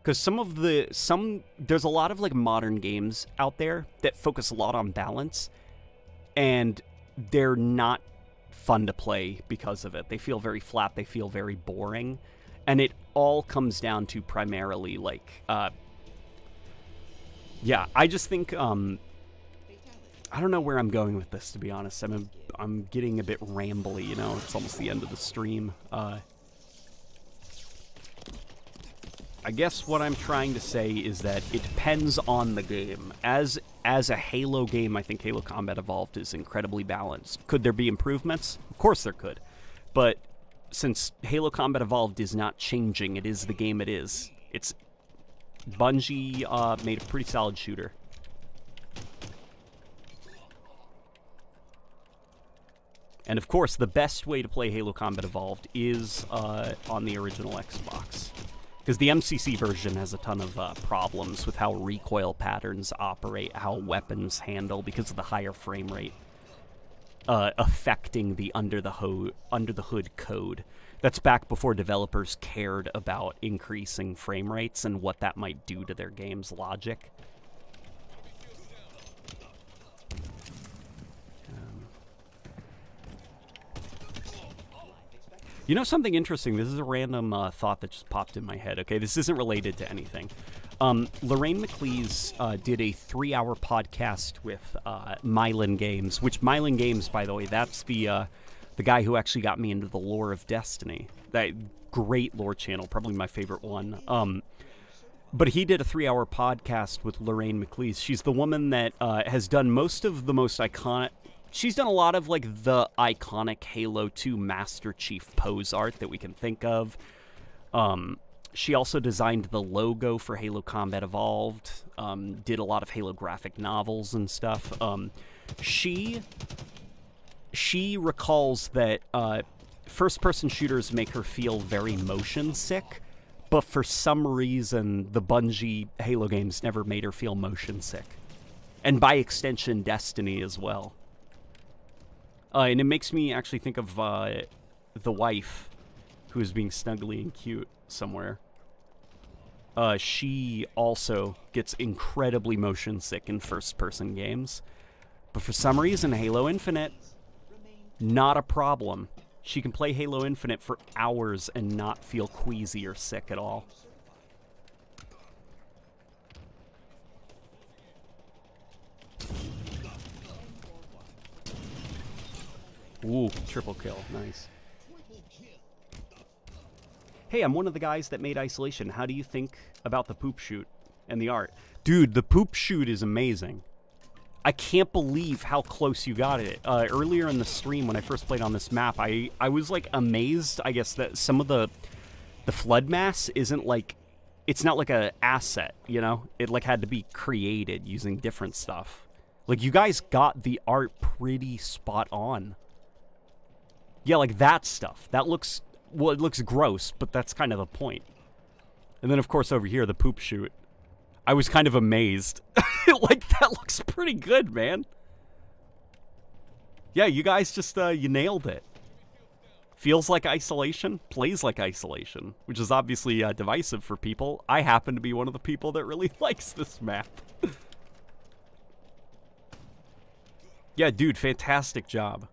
[SPEAKER 1] Because there's a lot of, like, modern games out there that focus a lot on balance, and they're not fun to play because of it. They feel very flat, they feel very boring. And it all comes down to primarily, like, yeah, I just think, I don't know where I'm going with this, to be honest. I'm getting a bit rambly, you know, it's almost the end of the stream. I guess what I'm trying to say is that it depends on the game. As a Halo game, I think Halo Combat Evolved is incredibly balanced. Could there be improvements? Of course there could. But since Halo Combat Evolved is not changing, it is the game it is. It's Bungie made a pretty solid shooter. And of course, the best way to play Halo Combat Evolved is on the original Xbox. Because the MCC version has a ton of problems with how recoil patterns operate, how weapons handle because of the higher frame rate. Affecting the under the hood code. That's back before developers cared about increasing frame rates and what that might do to their game's logic. You know something interesting? This is a random thought that just popped in my head. Okay, this isn't related to anything. Lorraine McLeese did a 3-hour podcast with Mylan Games, which Mylan Games, by the way, that's the guy who actually got me into the lore of Destiny. That great lore channel, probably my favorite one. But he did a 3-hour podcast with Lorraine McLeese. She's the woman that has done most of the most iconic... She's done a lot of, like, the iconic Halo 2 Master Chief pose art that we can think of. She also designed the logo for Halo Combat Evolved, did a lot of Halo graphic novels and stuff. She recalls that first-person shooters make her feel very motion sick, but for some reason, the Bungie Halo games never made her feel motion sick. And by extension, Destiny as well. And it makes me actually think of the wife, who is being snuggly and cute somewhere. She also gets incredibly motion sick in first-person games. But for some reason, Halo Infinite, not a problem. She can play Halo Infinite for hours and not feel queasy or sick at all. Ooh, triple kill. Nice. Hey, I'm one of the guys that made Isolation. How do you think about the poop shoot and the art? Dude, the poop shoot is amazing. I can't believe how close you got it. Earlier in the stream, when I first played on this map, I was, like, amazed, I guess, that some of the flood mass isn't, like... It's not like a asset, you know? It, like, had to be created using different stuff. Like, you guys got the art pretty spot on. Yeah, like, that stuff. That looks... Well, it looks gross, but that's kind of the point. And then, of course, over here, the poop shoot. I was kind of amazed. Like, that looks pretty good, man. Yeah, you guys just, you nailed it. Feels like Isolation, plays like Isolation, which is obviously divisive for people. I happen to be one of the people that really likes this map. Yeah, dude, fantastic job.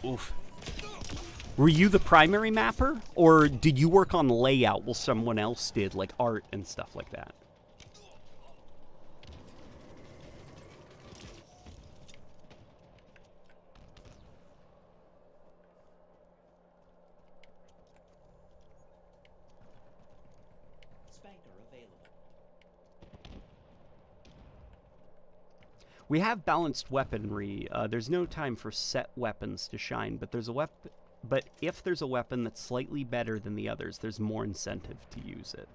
[SPEAKER 1] Oof. Were you the primary mapper, or did you work on layout while someone else did, like art and stuff like that?
[SPEAKER 2] Spanker available.
[SPEAKER 1] We have balanced weaponry. There's no time for set weapons to shine, but there's a weapon. But if there's a weapon that's slightly better than the others, there's more incentive to use it.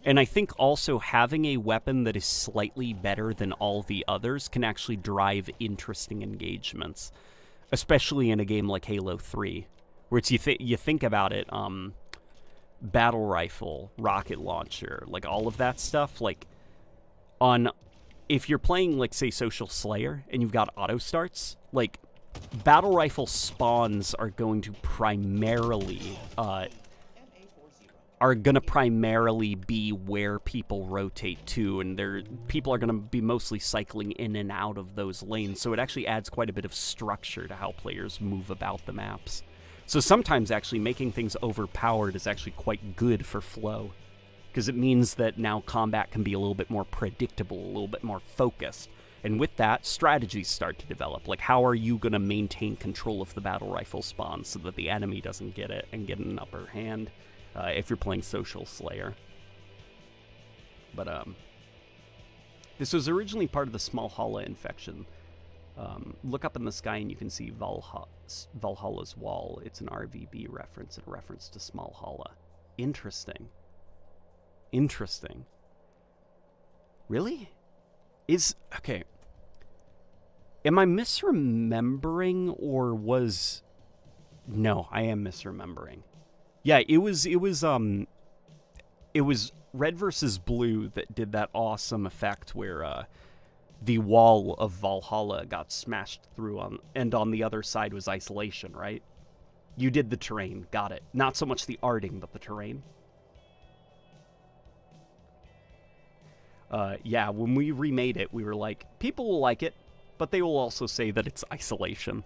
[SPEAKER 1] And I think also having a weapon that is slightly better than all the others can actually drive interesting engagements, especially in a game like Halo 3, where it's you think about it, battle rifle, rocket launcher, like all of that stuff, like if you're playing, like, say, Social Slayer and you've got auto starts, like, battle rifle spawns are going to primarily be where people rotate to, and people are going to be mostly cycling in and out of those lanes, so it actually adds quite a bit of structure to how players move about the maps. So sometimes actually making things overpowered is actually quite good for flow, because it means that now combat can be a little bit more predictable, a little bit more focused. And with that, strategies start to develop. Like, how are you going to maintain control of the battle rifle spawn so that the enemy doesn't get it and get an upper hand if you're playing Social Slayer? But this was originally part of the Smallhalla infection. Look up in the sky and you can see Valhalla's wall. It's an RVB reference and a reference to Smallhalla. Interesting. Interesting. Really? Okay. Am I misremembering, or was... No, I am misremembering. Yeah, it was Red versus Blue that did that awesome effect where the wall of Valhalla got smashed through and on the other side was Isolation, right? You did the terrain, got it. Not so much the arting, but the terrain. Yeah, when we remade it, we were like, people will like it, but they will also say that it's Isolation.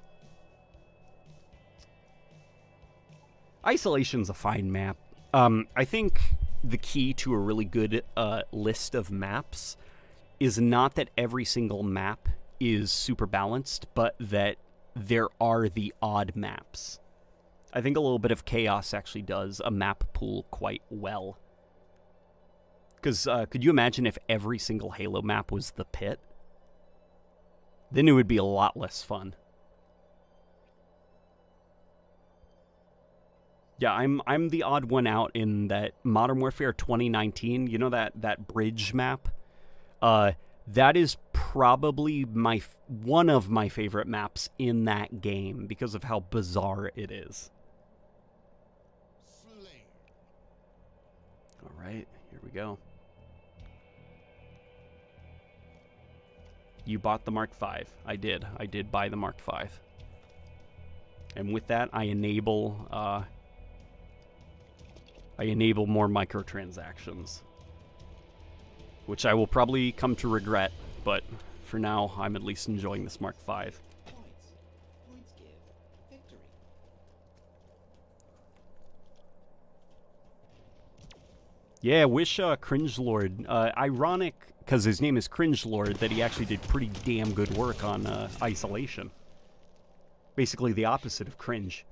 [SPEAKER 1] Isolation's a fine map. I think the key to a really good list of maps is not that every single map is super balanced, but that there are the odd maps. I think a little bit of chaos actually does a map pool quite well. Because could you imagine if every single Halo map was the pit? Then it would be a lot less fun. Yeah, I'm the odd one out in that Modern Warfare 2019, you know that bridge map? That is probably one of my favorite maps in that game because of how bizarre it is.
[SPEAKER 3] Slain.
[SPEAKER 1] All right, here we go. You bought the Mark V. I did. I did buy the Mark V. And with that, I enable more microtransactions, which I will probably come to regret, but for now, I'm at least enjoying this Mark V.
[SPEAKER 2] Points. Points give victory.
[SPEAKER 1] Yeah, wish Cringelord, ironic, because his name is Cringelord, that he actually did pretty damn good work on Isolation. Basically the opposite of cringe.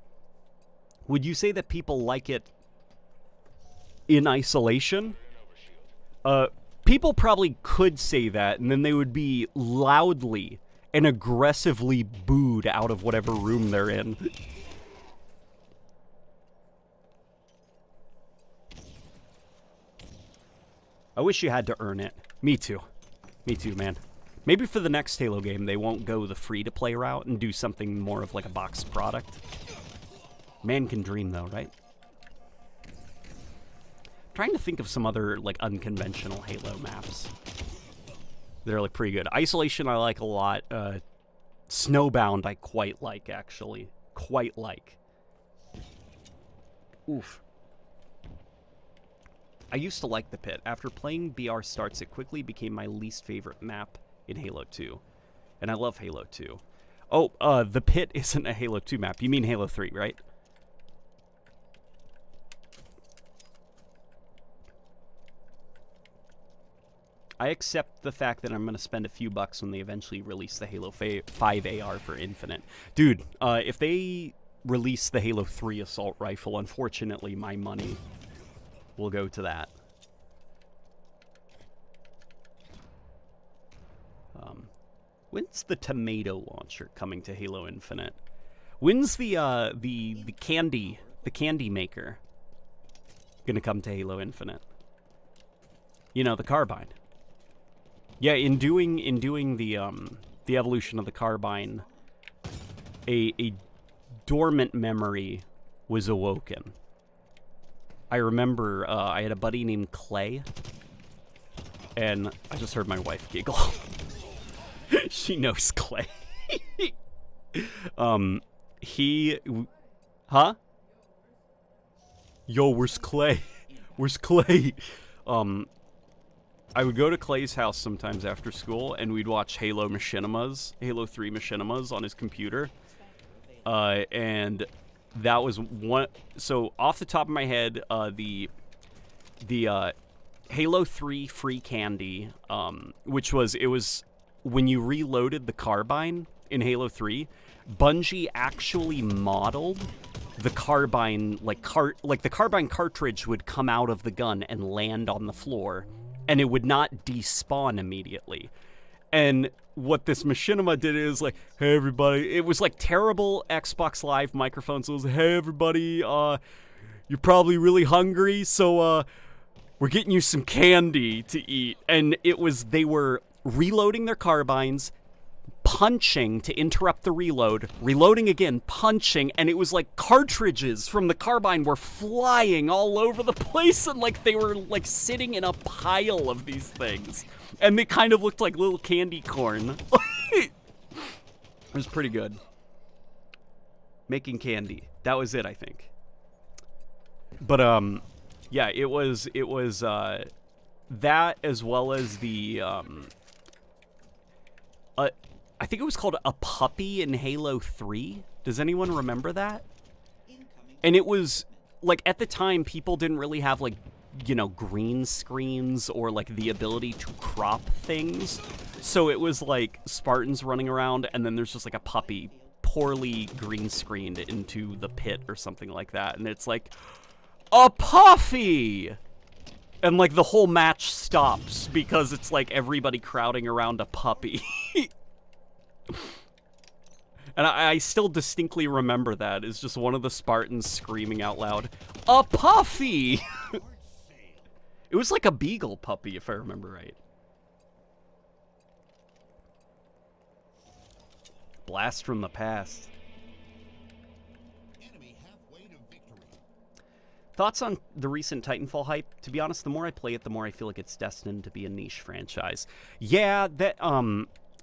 [SPEAKER 1] Would you say that people like it in Isolation? People probably could say that, and then they would be loudly and aggressively booed out of whatever room they're in. I wish you had to earn it. Me too. Me too, man. Maybe for the next Halo game, they won't go the free-to-play route and do something more of like a boxed product. Man can dream, though, right? Trying to think of some other like unconventional Halo maps. They're like pretty good. Isolation I like a lot. Snowbound I quite like, actually. Quite like. Oof. I used to like the Pit. After playing BR Starts, it quickly became my least favorite map in Halo 2. And I love Halo 2. Oh, the Pit isn't a Halo 2 map. You mean Halo 3, right? I accept the fact that I'm going to spend a few bucks when they eventually release the Halo 5 AR for Infinite. Dude, if they release the Halo 3 assault rifle, unfortunately, my money will go to that. When's the tomato launcher coming to Halo Infinite? When's the candy maker gonna come to Halo Infinite? You know, the carbine. Yeah, in doing the evolution of the carbine, a dormant memory was awoken. I remember I had a buddy named Clay, and I just heard my wife giggle. She knows Clay. Huh? Yo, where's Clay? Where's Clay? I would go to Clay's house sometimes after school, and we'd watch Halo 3 machinimas on his computer. And that was one. So off the top of my head, the Halo 3 free candy, which was when you reloaded the carbine in Halo 3, Bungie actually modeled the carbine like the carbine cartridge would come out of the gun and land on the floor, and it would not despawn immediately. And what this machinima did is like, hey everybody, it was like terrible Xbox Live microphones. It was, hey everybody, you're probably really hungry, so we're getting you some candy to eat. And they were reloading their carbines, punching to interrupt the reload, reloading again, punching, and it was like cartridges from the carbine were flying all over the place, and like they were like sitting in a pile of these things, and they kind of looked like little candy corn. It was pretty good. Making candy. That was it, I think. But yeah, it was that, as well as the I think it was called a puppy in Halo 3. Does anyone remember that? And it was, like, at the time, people didn't really have, like, you know, green screens or, like, the ability to crop things. So it was, like, Spartans running around, and then there's just, like, a puppy poorly green screened into the pit or something like that. And it's like, a puffy! And, like, the whole match stops because it's, like, everybody crowding around a puppy. And I still distinctly remember that. It's just one of the Spartans screaming out loud, a puffy! It was like a beagle puppy, if I remember right. Blast from the past.
[SPEAKER 3] Enemy halfway to victory.
[SPEAKER 1] Thoughts on the recent Titanfall hype? To be honest, the more I play it, the more I feel like it's destined to be a niche franchise. Yeah, that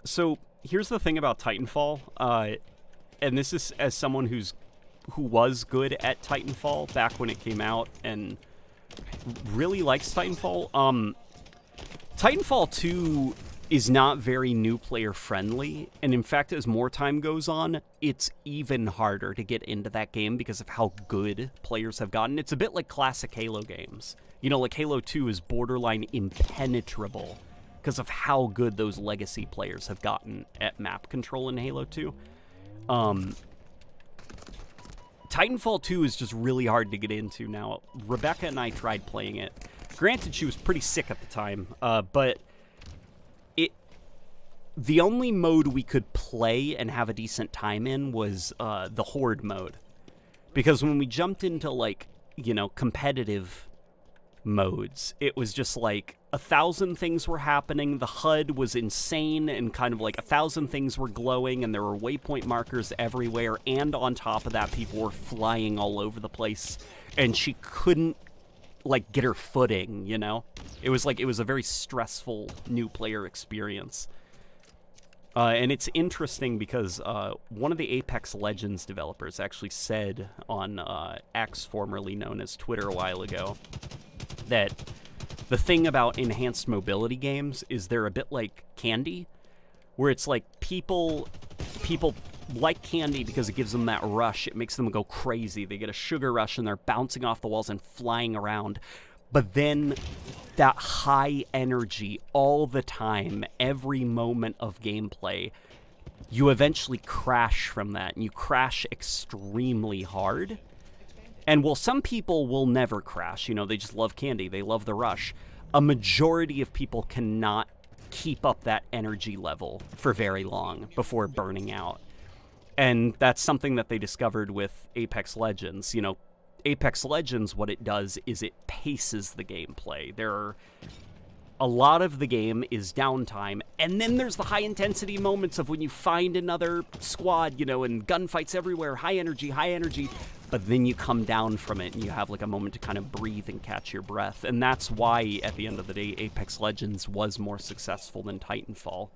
[SPEAKER 1] so here's the thing about Titanfall, and this is as someone who was good at Titanfall back when it came out and really likes Titanfall. Titanfall 2 is not very new player friendly, and in fact, as more time goes on, it's even harder to get into that game because of how good players have gotten. It's a bit like classic Halo games. You know, like Halo 2 is borderline impenetrable because of how good those legacy players have gotten at map control in Halo 2. Titanfall 2 is just really hard to get into now. Rebecca and I tried playing it. Granted, she was pretty sick at the time, but the only mode we could play and have a decent time in was the Horde mode. Because when we jumped into, like, you know, competitive modes, it was just like 1,000 things were happening, the HUD was insane, and kind of like 1,000 things were glowing, and there were waypoint markers everywhere, and on top of that, people were flying all over the place, and she couldn't, like, get her footing, you know? It was a very stressful new player experience. And it's interesting because one of the Apex Legends developers actually said on X, formerly known as Twitter a while ago, that the thing about enhanced mobility games is they're a bit like candy, where it's like people like candy because it gives them that rush. It makes them go crazy. They get a sugar rush and they're bouncing off the walls and flying around. But then that high energy all the time, every moment of gameplay, you eventually crash from that, and you crash extremely hard. And while some people will never crash, you know, they just love candy, they love the rush, a majority of people cannot keep up that energy level for very long before burning out. And that's something that they discovered with Apex Legends. You know, Apex Legends, what it does is it paces the gameplay. A lot of the game is downtime, and then there's the high-intensity moments of when you find another squad, you know, and gunfights everywhere, high energy, but then you come down from it, and you have, like, a moment to kind of breathe and catch your breath. And that's why, at the end of the day, Apex Legends was more successful than Titanfall.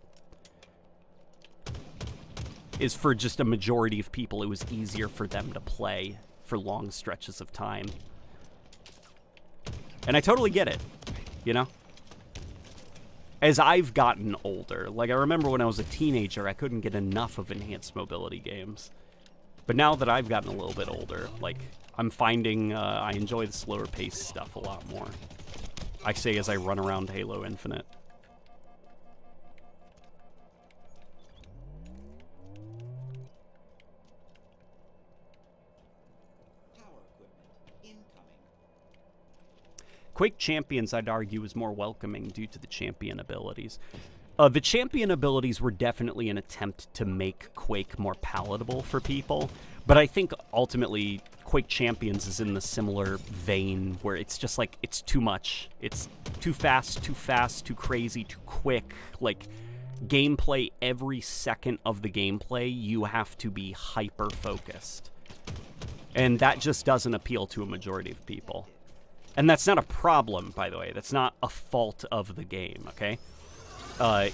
[SPEAKER 1] Is for just a majority of people, it was easier for them to play for long stretches of time. And I totally get it, you know? As I've gotten older, like, I remember when I was a teenager, I couldn't get enough of enhanced mobility games. But now that I've gotten a little bit older, like, I'm finding I enjoy the slower paced stuff a lot more. I say as I run around Halo Infinite. Quake Champions, I'd argue, is more welcoming due to the champion abilities. The champion abilities were definitely an attempt to make Quake more palatable for people, but I think ultimately Quake Champions is in the similar vein where it's just like, it's too much. It's too fast, too crazy, too quick. Like, gameplay, every second of the gameplay, you have to be hyper-focused. And that just doesn't appeal to a majority of people. And that's not a problem, by the way. That's not a fault of the game, okay?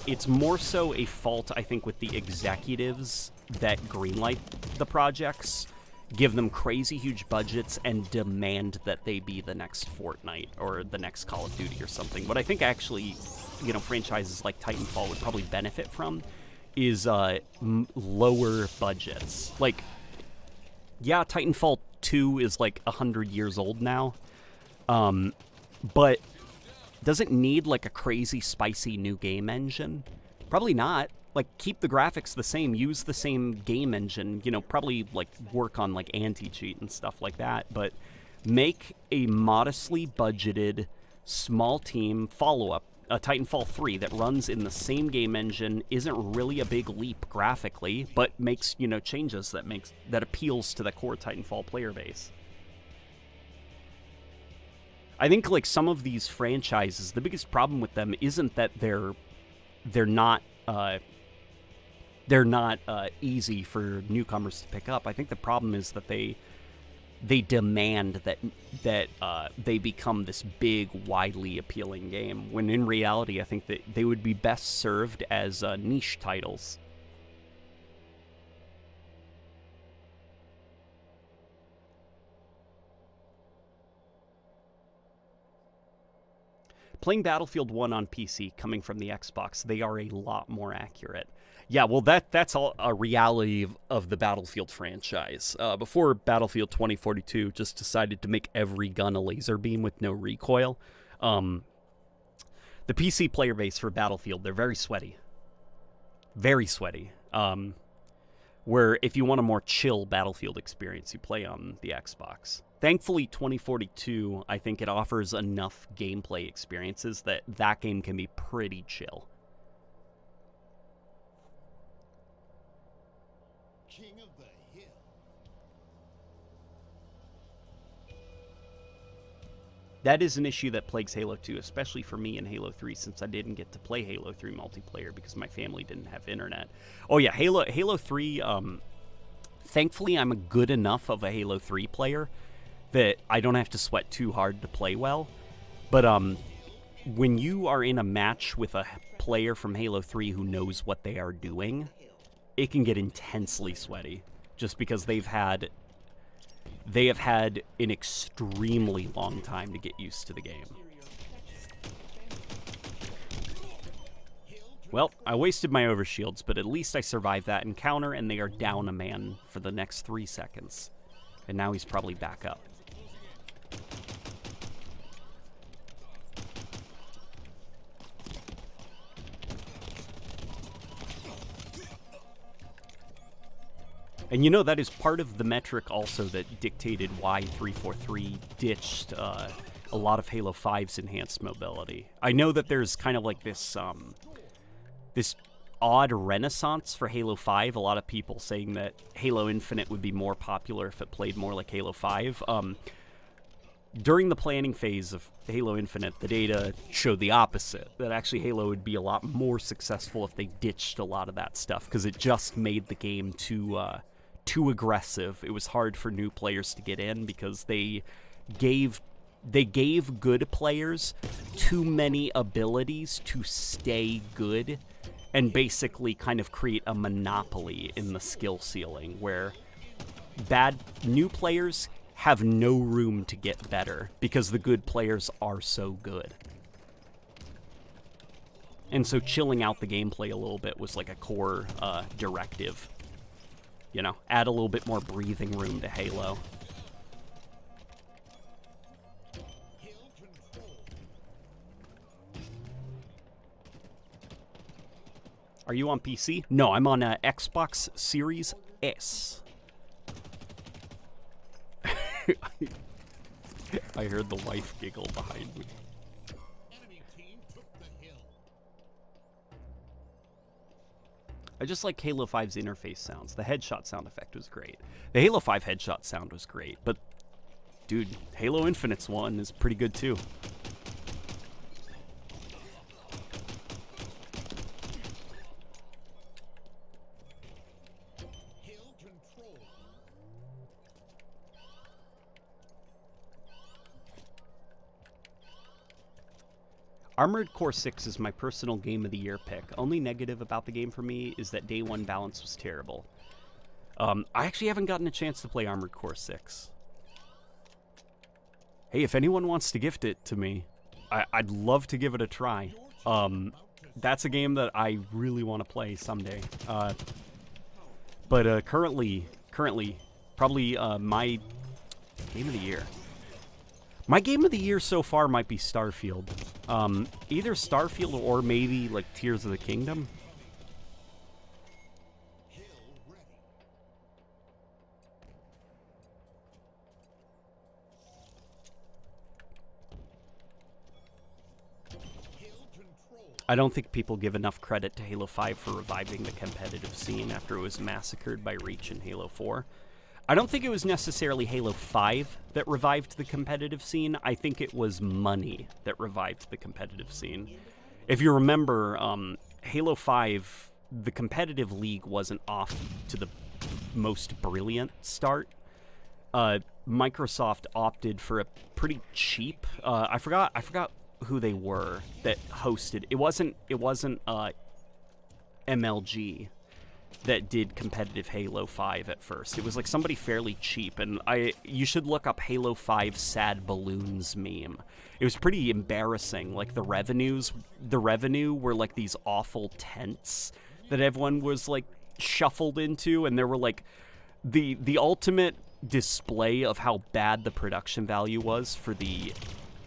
[SPEAKER 1] It's more so a fault, I think, with the executives that greenlight the projects, give them crazy huge budgets, and demand that they be the next Fortnite or the next Call of Duty or something. What I think actually, you know, franchises like Titanfall would probably benefit from is lower budgets. Like, yeah, Titanfall 2 is like 100 years old now. But does it need, like, a crazy, spicy new game engine? Probably not. Like, keep the graphics the same, use the same game engine, you know, probably, like, work on, like, anti-cheat and stuff like that, but make a modestly budgeted, small team follow-up, a Titanfall 3 that runs in the same game engine, isn't really a big leap graphically, but makes, you know, changes that appeals to the core Titanfall player base. I think, like, some of these franchises, the biggest problem with them isn't that they're not they're not easy for newcomers to pick up. I think the problem is that they demand that they become this big, widely appealing game, when in reality, I think that they would be best served as niche titles. Playing Battlefield 1 on PC, coming from the Xbox, they are a lot more accurate. Yeah, well, that's all a reality of the Battlefield franchise. Before Battlefield 2042 just decided to make every gun a laser beam with no recoil, the PC player base for Battlefield, they're very sweaty. Very sweaty. Where if you want a more chill Battlefield experience, you play on the Xbox. Thankfully, 2042, I think it offers enough gameplay experiences that game can be pretty chill.
[SPEAKER 3] King of the hill.
[SPEAKER 1] That is an issue that plagues Halo 2, especially for me in Halo 3, since I didn't get to play Halo 3 multiplayer because my family didn't have internet. Oh yeah, Halo 3, thankfully I'm a good enough of a Halo 3 player that I don't have to sweat too hard to play well. But when you are in a match with a player from Halo 3 who knows what they are doing, it can get intensely sweaty, just because they have had an extremely long time to get used to the game. Well, I wasted my overshields, but at least I survived that encounter, and they are down a man for the next 3 seconds. And now he's probably back up. And you know, that is part of the metric also that dictated why 343 ditched a lot of Halo 5's enhanced mobility. I know that there's kind of like this this odd renaissance for Halo 5. A lot of people saying that Halo Infinite would be more popular if it played more like Halo 5. During the planning phase of Halo Infinite, the data showed the opposite, that actually Halo would be a lot more successful if they ditched a lot of that stuff, because it just made the game too aggressive. It was hard for new players to get in because they gave good players too many abilities to stay good, and basically kind of create a monopoly in the skill ceiling where bad new players have no room to get better because the good players are so good. And so chilling out the gameplay a little bit was like a core directive. You know, add a little bit more breathing room to Halo. Are you on PC? No, I'm on Xbox Series S. I heard the wife giggle behind me.
[SPEAKER 3] Enemy team took the hill.
[SPEAKER 1] I just like Halo 5's interface sounds. The headshot sound effect was great. The Halo 5 headshot sound was great, but dude, Halo Infinite's one is pretty good too.
[SPEAKER 3] Hill control.
[SPEAKER 1] Armored Core 6 is my personal Game of the Year pick. Only negative about the game for me is that day one balance was terrible. I actually haven't gotten a chance to play Armored Core 6. Hey, if anyone wants to gift it to me, I'd love to give it a try. That's a game that I really want to play someday. But currently, probably my Game of the Year. My Game of the Year so far might be Starfield. Either Starfield or maybe like Tears of the Kingdom.
[SPEAKER 3] Hill ready. Hill control.
[SPEAKER 1] I don't think people give enough credit to Halo 5 for reviving the competitive scene after it was massacred by Reach in Halo 4. I don't think it was necessarily Halo 5 that revived the competitive scene. I think it was money that revived the competitive scene. If you remember, Halo 5 the competitive league wasn't off to the most brilliant start. Microsoft opted for a pretty cheap. I forgot who they were that hosted. It wasn't MLG that did competitive Halo 5 at first. It was like somebody fairly cheap, and you should look up Halo 5 sad balloons meme. It was pretty embarrassing. Like the revenue were like these awful tents that everyone was like shuffled into, and there were like the ultimate display of how bad the production value was for the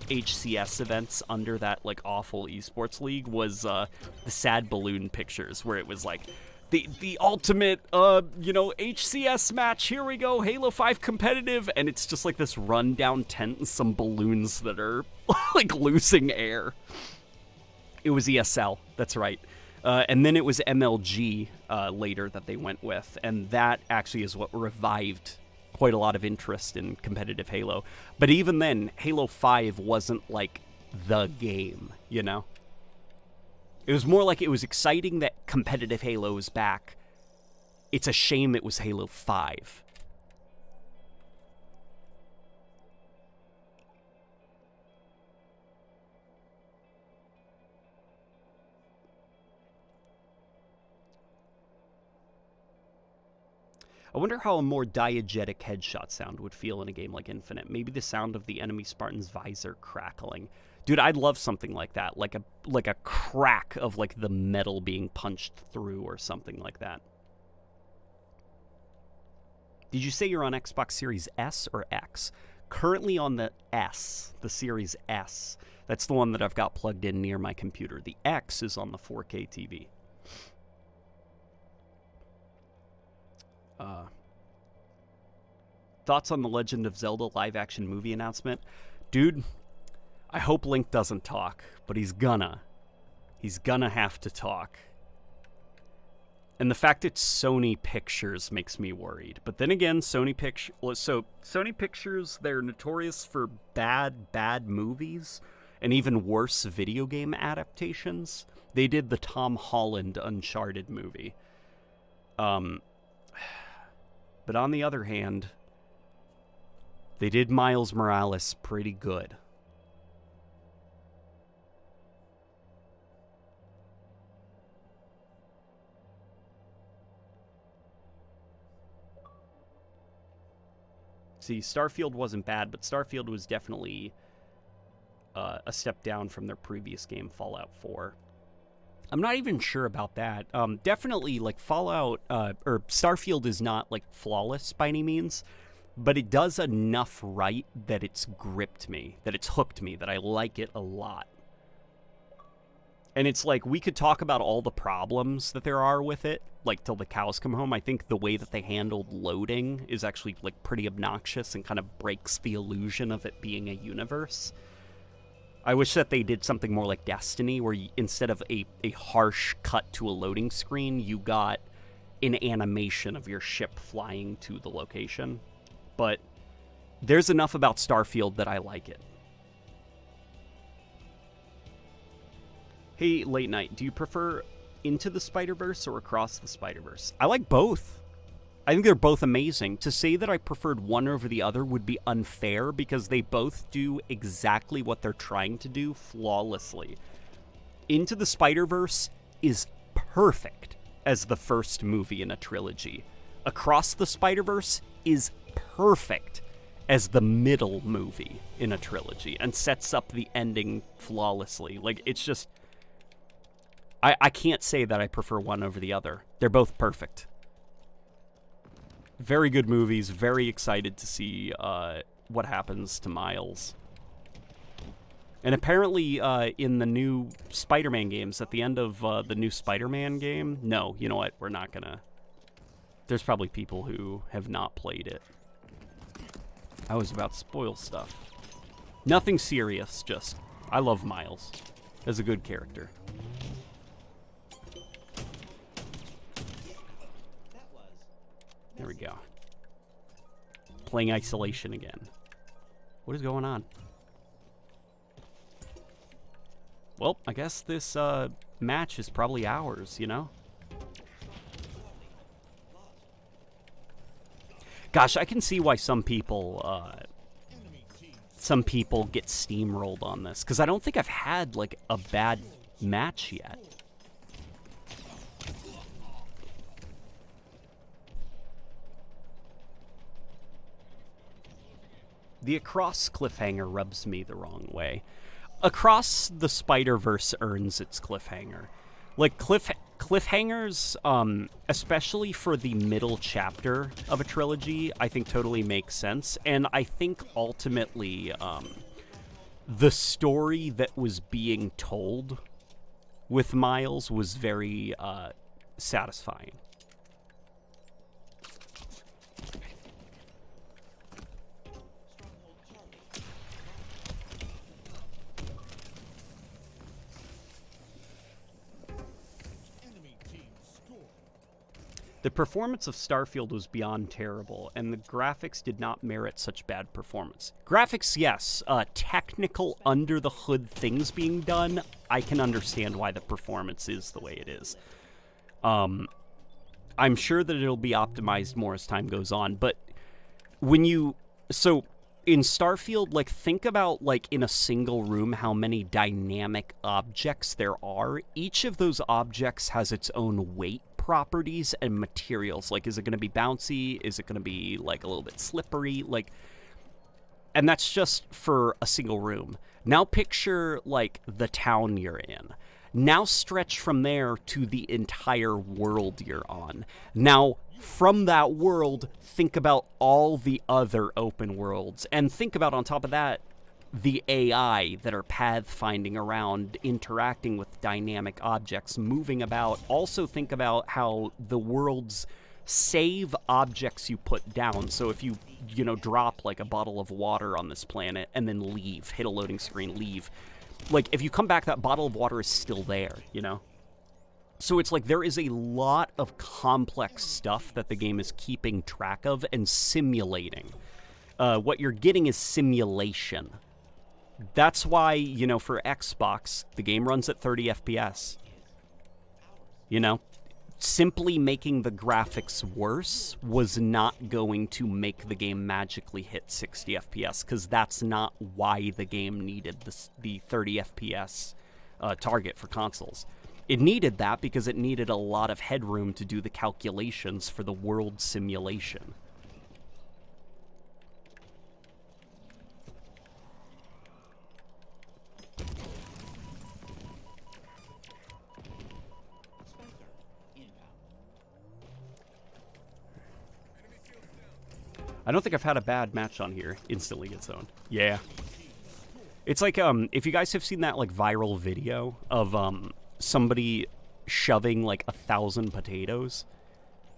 [SPEAKER 1] HCS events under that like awful esports league was the sad balloon pictures, where it was like the ultimate HCS match, here we go, Halo 5 competitive, and it's just like this rundown tent and some balloons that are like losing air. It was ESL, that's right. And then it was MLG later that they went with, and that actually is what revived quite a lot of interest in competitive Halo. But even then, Halo 5 wasn't like the game, you know? It was more like it was exciting that competitive Halo was back. It's a shame it was Halo 5. I wonder how a more diegetic headshot sound would feel in a game like Infinite. Maybe the sound of the enemy Spartan's visor crackling. Dude, I'd love something like that, like a crack of like the metal being punched through or something like that. Did you say you're on Xbox Series S or X? Currently on the S, the Series S. That's the one that I've got plugged in near my computer. The X is on the 4K TV. Thoughts on the Legend of Zelda live-action movie announcement? Dude, I hope Link doesn't talk, but he's gonna. He's gonna have to talk. And the fact it's Sony Pictures makes me worried. But then again, Sony Pictures, they're notorious for bad movies and even worse video game adaptations. They did the Tom Holland Uncharted movie. But on the other hand, they did Miles Morales pretty good. See, Starfield wasn't bad, but Starfield was definitely a step down from their previous game, Fallout 4. I'm not even sure about that. Definitely, like, Fallout, or Starfield is not, like, flawless by any means, but it does enough right that it's gripped me, that it's hooked me, that I like it a lot. And it's like, we could talk about all the problems that there are with it, like, till the cows come home. I think the way that they handled loading is actually, like, pretty obnoxious and kind of breaks the illusion of it being a universe. I wish that they did something more like Destiny, where instead of a harsh cut to a loading screen, you got an animation of your ship flying to the location. But there's enough about Starfield that I like it. Hey, Late Night, do you prefer Into the Spider-Verse or Across the Spider-Verse? I like both. I think they're both amazing. To say that I preferred one over the other would be unfair because they both do exactly what they're trying to do flawlessly. Into the Spider-Verse is perfect as the first movie in a trilogy. Across the Spider-Verse is perfect as the middle movie in a trilogy and sets up the ending flawlessly. Like, it's just... I can't say that I prefer one over the other. They're both perfect. Very good movies. Very excited to see what happens to Miles. And apparently in the new Spider-Man games, at the end of the new Spider-Man game... No, you know what? We're not gonna... There's probably people who have not played it. I was about to spoil stuff. Nothing serious, just... I love Miles as a good character. There we go. Playing Isolation again. What is going on? Well, I guess this match is probably ours, you know? Gosh, I can see why some people get steamrolled on this, because I don't think I've had like a bad match yet. The Across cliffhanger rubs me the wrong way. Across the Spider-Verse earns its cliffhanger. Like, cliffhangers, especially for the middle chapter of a trilogy, I think totally makes sense. And I think ultimately, the story that was being told with Miles was very satisfying. The performance of Starfield was beyond terrible, and the graphics did not merit such bad performance. Graphics, yes. Technical, under-the-hood things being done, I can understand why the performance is the way it is. I'm sure that it'll be optimized more as time goes on, but when you... So, in Starfield, like, think about, like, in a single room how many dynamic objects there are. Each of those objects has its own weight properties and materials. Like, is it going to be bouncy? Is it going to be like a little bit slippery? Like, and that's just for a single room. Now picture like the town you're in. Now stretch from there to the entire world you're on. Now from that world, think about all the other open worlds, and think about on top of that the AI that are pathfinding around, interacting with dynamic objects, moving about. Also think about how the worlds save objects you put down. So if you drop like a bottle of water on this planet and then leave, hit a loading screen, leave. Like, if you come back, that bottle of water is still there, you know? So it's like there is a lot of complex stuff that the game is keeping track of and simulating. What you're getting is simulation. That's why, for Xbox, the game runs at 30 FPS. Simply making the graphics worse was not going to make the game magically hit 60 FPS, because that's not why the game needed the 30 FPS target for consoles. It needed that because it needed a lot of headroom to do the calculations for the world simulation. I don't think I've had a bad match on here. Instantly gets zoned. Yeah. It's like, if you guys have seen that, like, viral video of, somebody shoving, like, 1,000 potatoes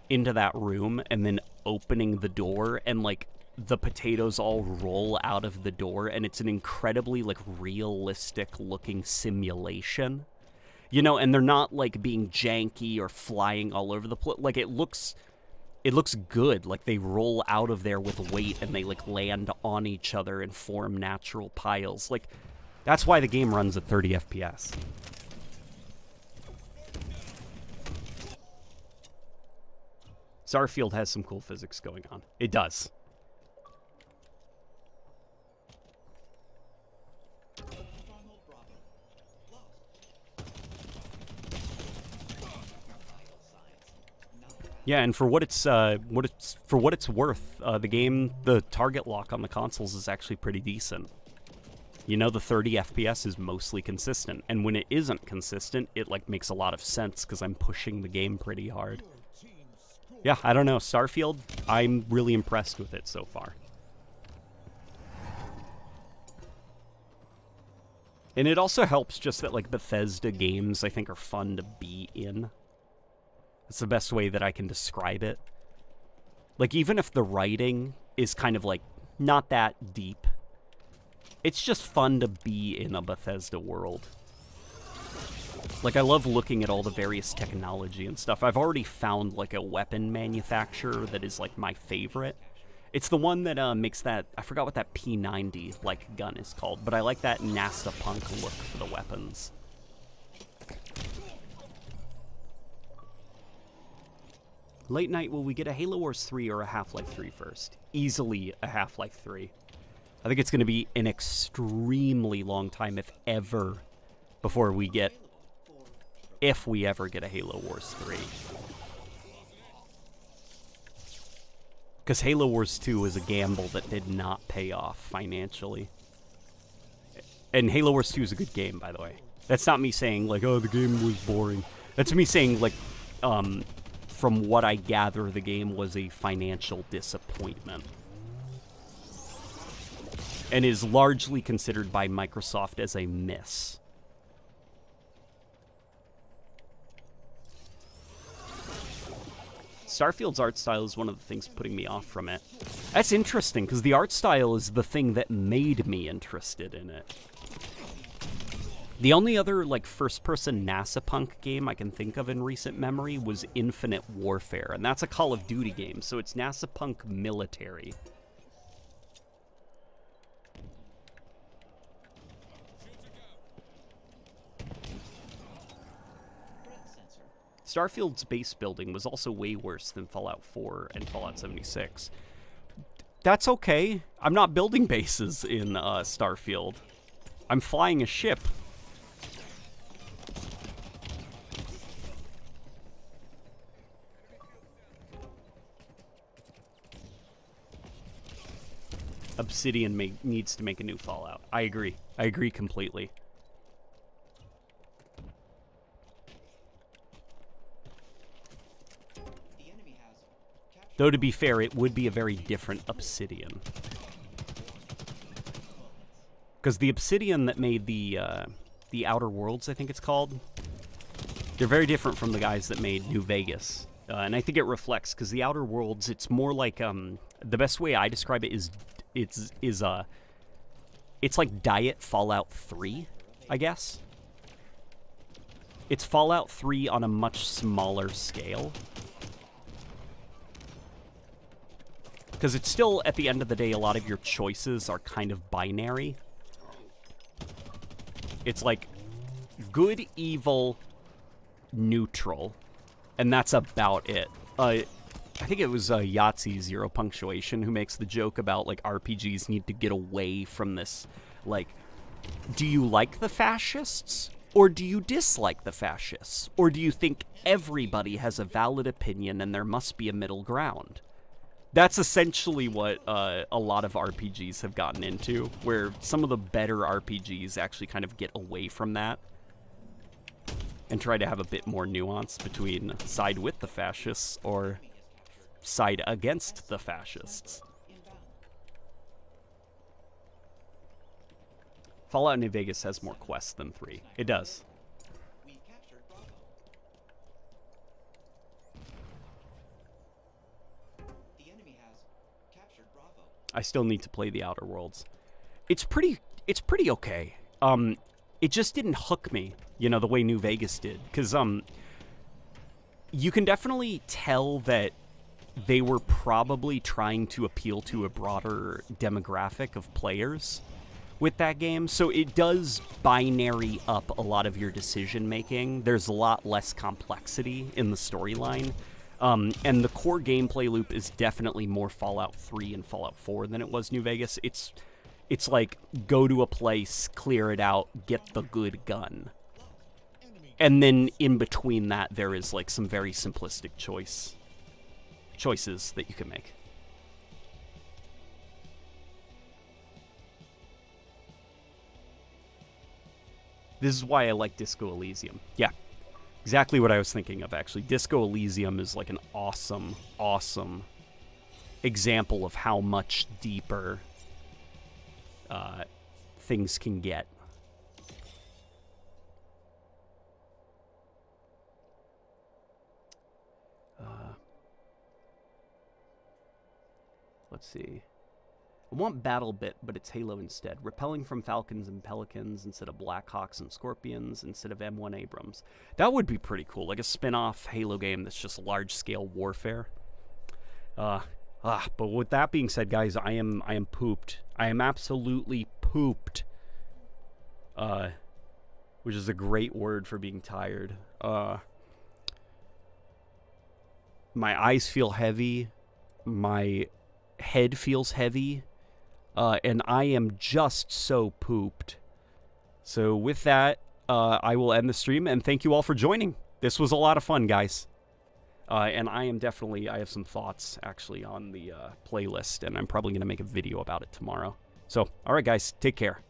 [SPEAKER 1] into that room and then opening the door, and, like, the potatoes all roll out of the door, and it's an incredibly, like, realistic-looking simulation. And they're not, like, being janky or flying all over the place. Like, it looks good. Like, they roll out of there with weight and they, like, land on each other and form natural piles. Like, that's why the game runs at 30 FPS. Starfield has some cool physics going on. It does. Yeah, and for what it's worth, the target lock on the consoles is actually pretty decent. The 30 FPS is mostly consistent, and when it isn't consistent, it like makes a lot of sense because I'm pushing the game pretty hard. Yeah, I don't know, Starfield, I'm really impressed with it so far. And it also helps just that like Bethesda games I think are fun to be in. That's the best way that I can describe it. Like, even if the writing is kind of, like, not that deep, it's just fun to be in a Bethesda world. Like, I love looking at all the various technology and stuff. I've already found, like, a weapon manufacturer that is, like, my favorite. It's the one that makes that... I forgot what that P90, like, gun is called, but I like that NASA punk look for the weapons. Late night, will we get a Halo Wars 3 or a Half-Life 3 first? Easily a Half-Life 3. I think it's going to be an extremely long time, if ever, before we get, if we ever get a Halo Wars 3. Because Halo Wars 2 was a gamble that did not pay off financially. And Halo Wars 2 is a good game, by the way. That's not me saying, like, oh, the game was boring. That's me saying, like, from what I gather, the game was a financial disappointment. And is largely considered by Microsoft as a miss. Starfield's art style is one of the things putting me off from it. That's interesting, because the art style is the thing that made me interested in it. The only other, like, first-person NASA punk game I can think of in recent memory was Infinite Warfare, and that's a Call of Duty game, so it's NASA punk military. Starfield's base building was also way worse than Fallout 4 and Fallout 76. That's okay. I'm not building bases in Starfield. I'm flying a ship. Obsidian needs to make a new Fallout. I agree. I agree completely. Though, to be fair, it would be a very different Obsidian. Because the Obsidian that made the Outer Worlds, I think it's called, they're very different from the guys that made New Vegas. And I think it reflects, because the Outer Worlds, it's more like, the best way I describe it is, it's like Diet Fallout 3, I guess. It's Fallout 3 on a much smaller scale. Because it's still, at the end of the day, a lot of your choices are kind of binary. It's like good, evil, neutral, and that's about it. I think it was Yahtzee Zero Punctuation who makes the joke about, like, RPGs need to get away from this, like, do you like the fascists? Or do you dislike the fascists? Or do you think everybody has a valid opinion and there must be a middle ground? That's essentially what a lot of RPGs have gotten into, where some of the better RPGs actually kind of get away from that and try to have a bit more nuance between side with the fascists or side against the fascists. Fallout New Vegas has more quests than 3. It does. I still need to play the Outer Worlds. It's pretty okay. It just didn't hook me, you know, the way New Vegas did. Because, you can definitely tell that they were probably trying to appeal to a broader demographic of players with that game. So it does binary up a lot of your decision-making. There's a lot less complexity in the storyline. And the core gameplay loop is definitely more Fallout 3 and Fallout 4 than it was New Vegas. It's like, go to a place, clear it out, get the good gun. And then in between that, there is, like, some very simplistic choices that you can make. This is why I like Disco Elysium. Yeah. Exactly what I was thinking of, actually. Disco Elysium is like an awesome, awesome example of how much deeper things can get. Let's see. I want BattleBit, but it's Halo instead. Repelling from Falcons and Pelicans instead of Blackhawks and Scorpions instead of M1 Abrams. That would be pretty cool, like a spin-off Halo game that's just large-scale warfare. But with that being said, guys, I am pooped. I am absolutely pooped. Which is a great word for being tired. My eyes feel heavy. My head feels heavy. And I am just so pooped. So with that, I will end the stream, and thank you all for joining. This was a lot of fun, guys. And I have some thoughts, actually, on the playlist, and I'm probably going to make a video about it tomorrow. So, all right, guys, take care.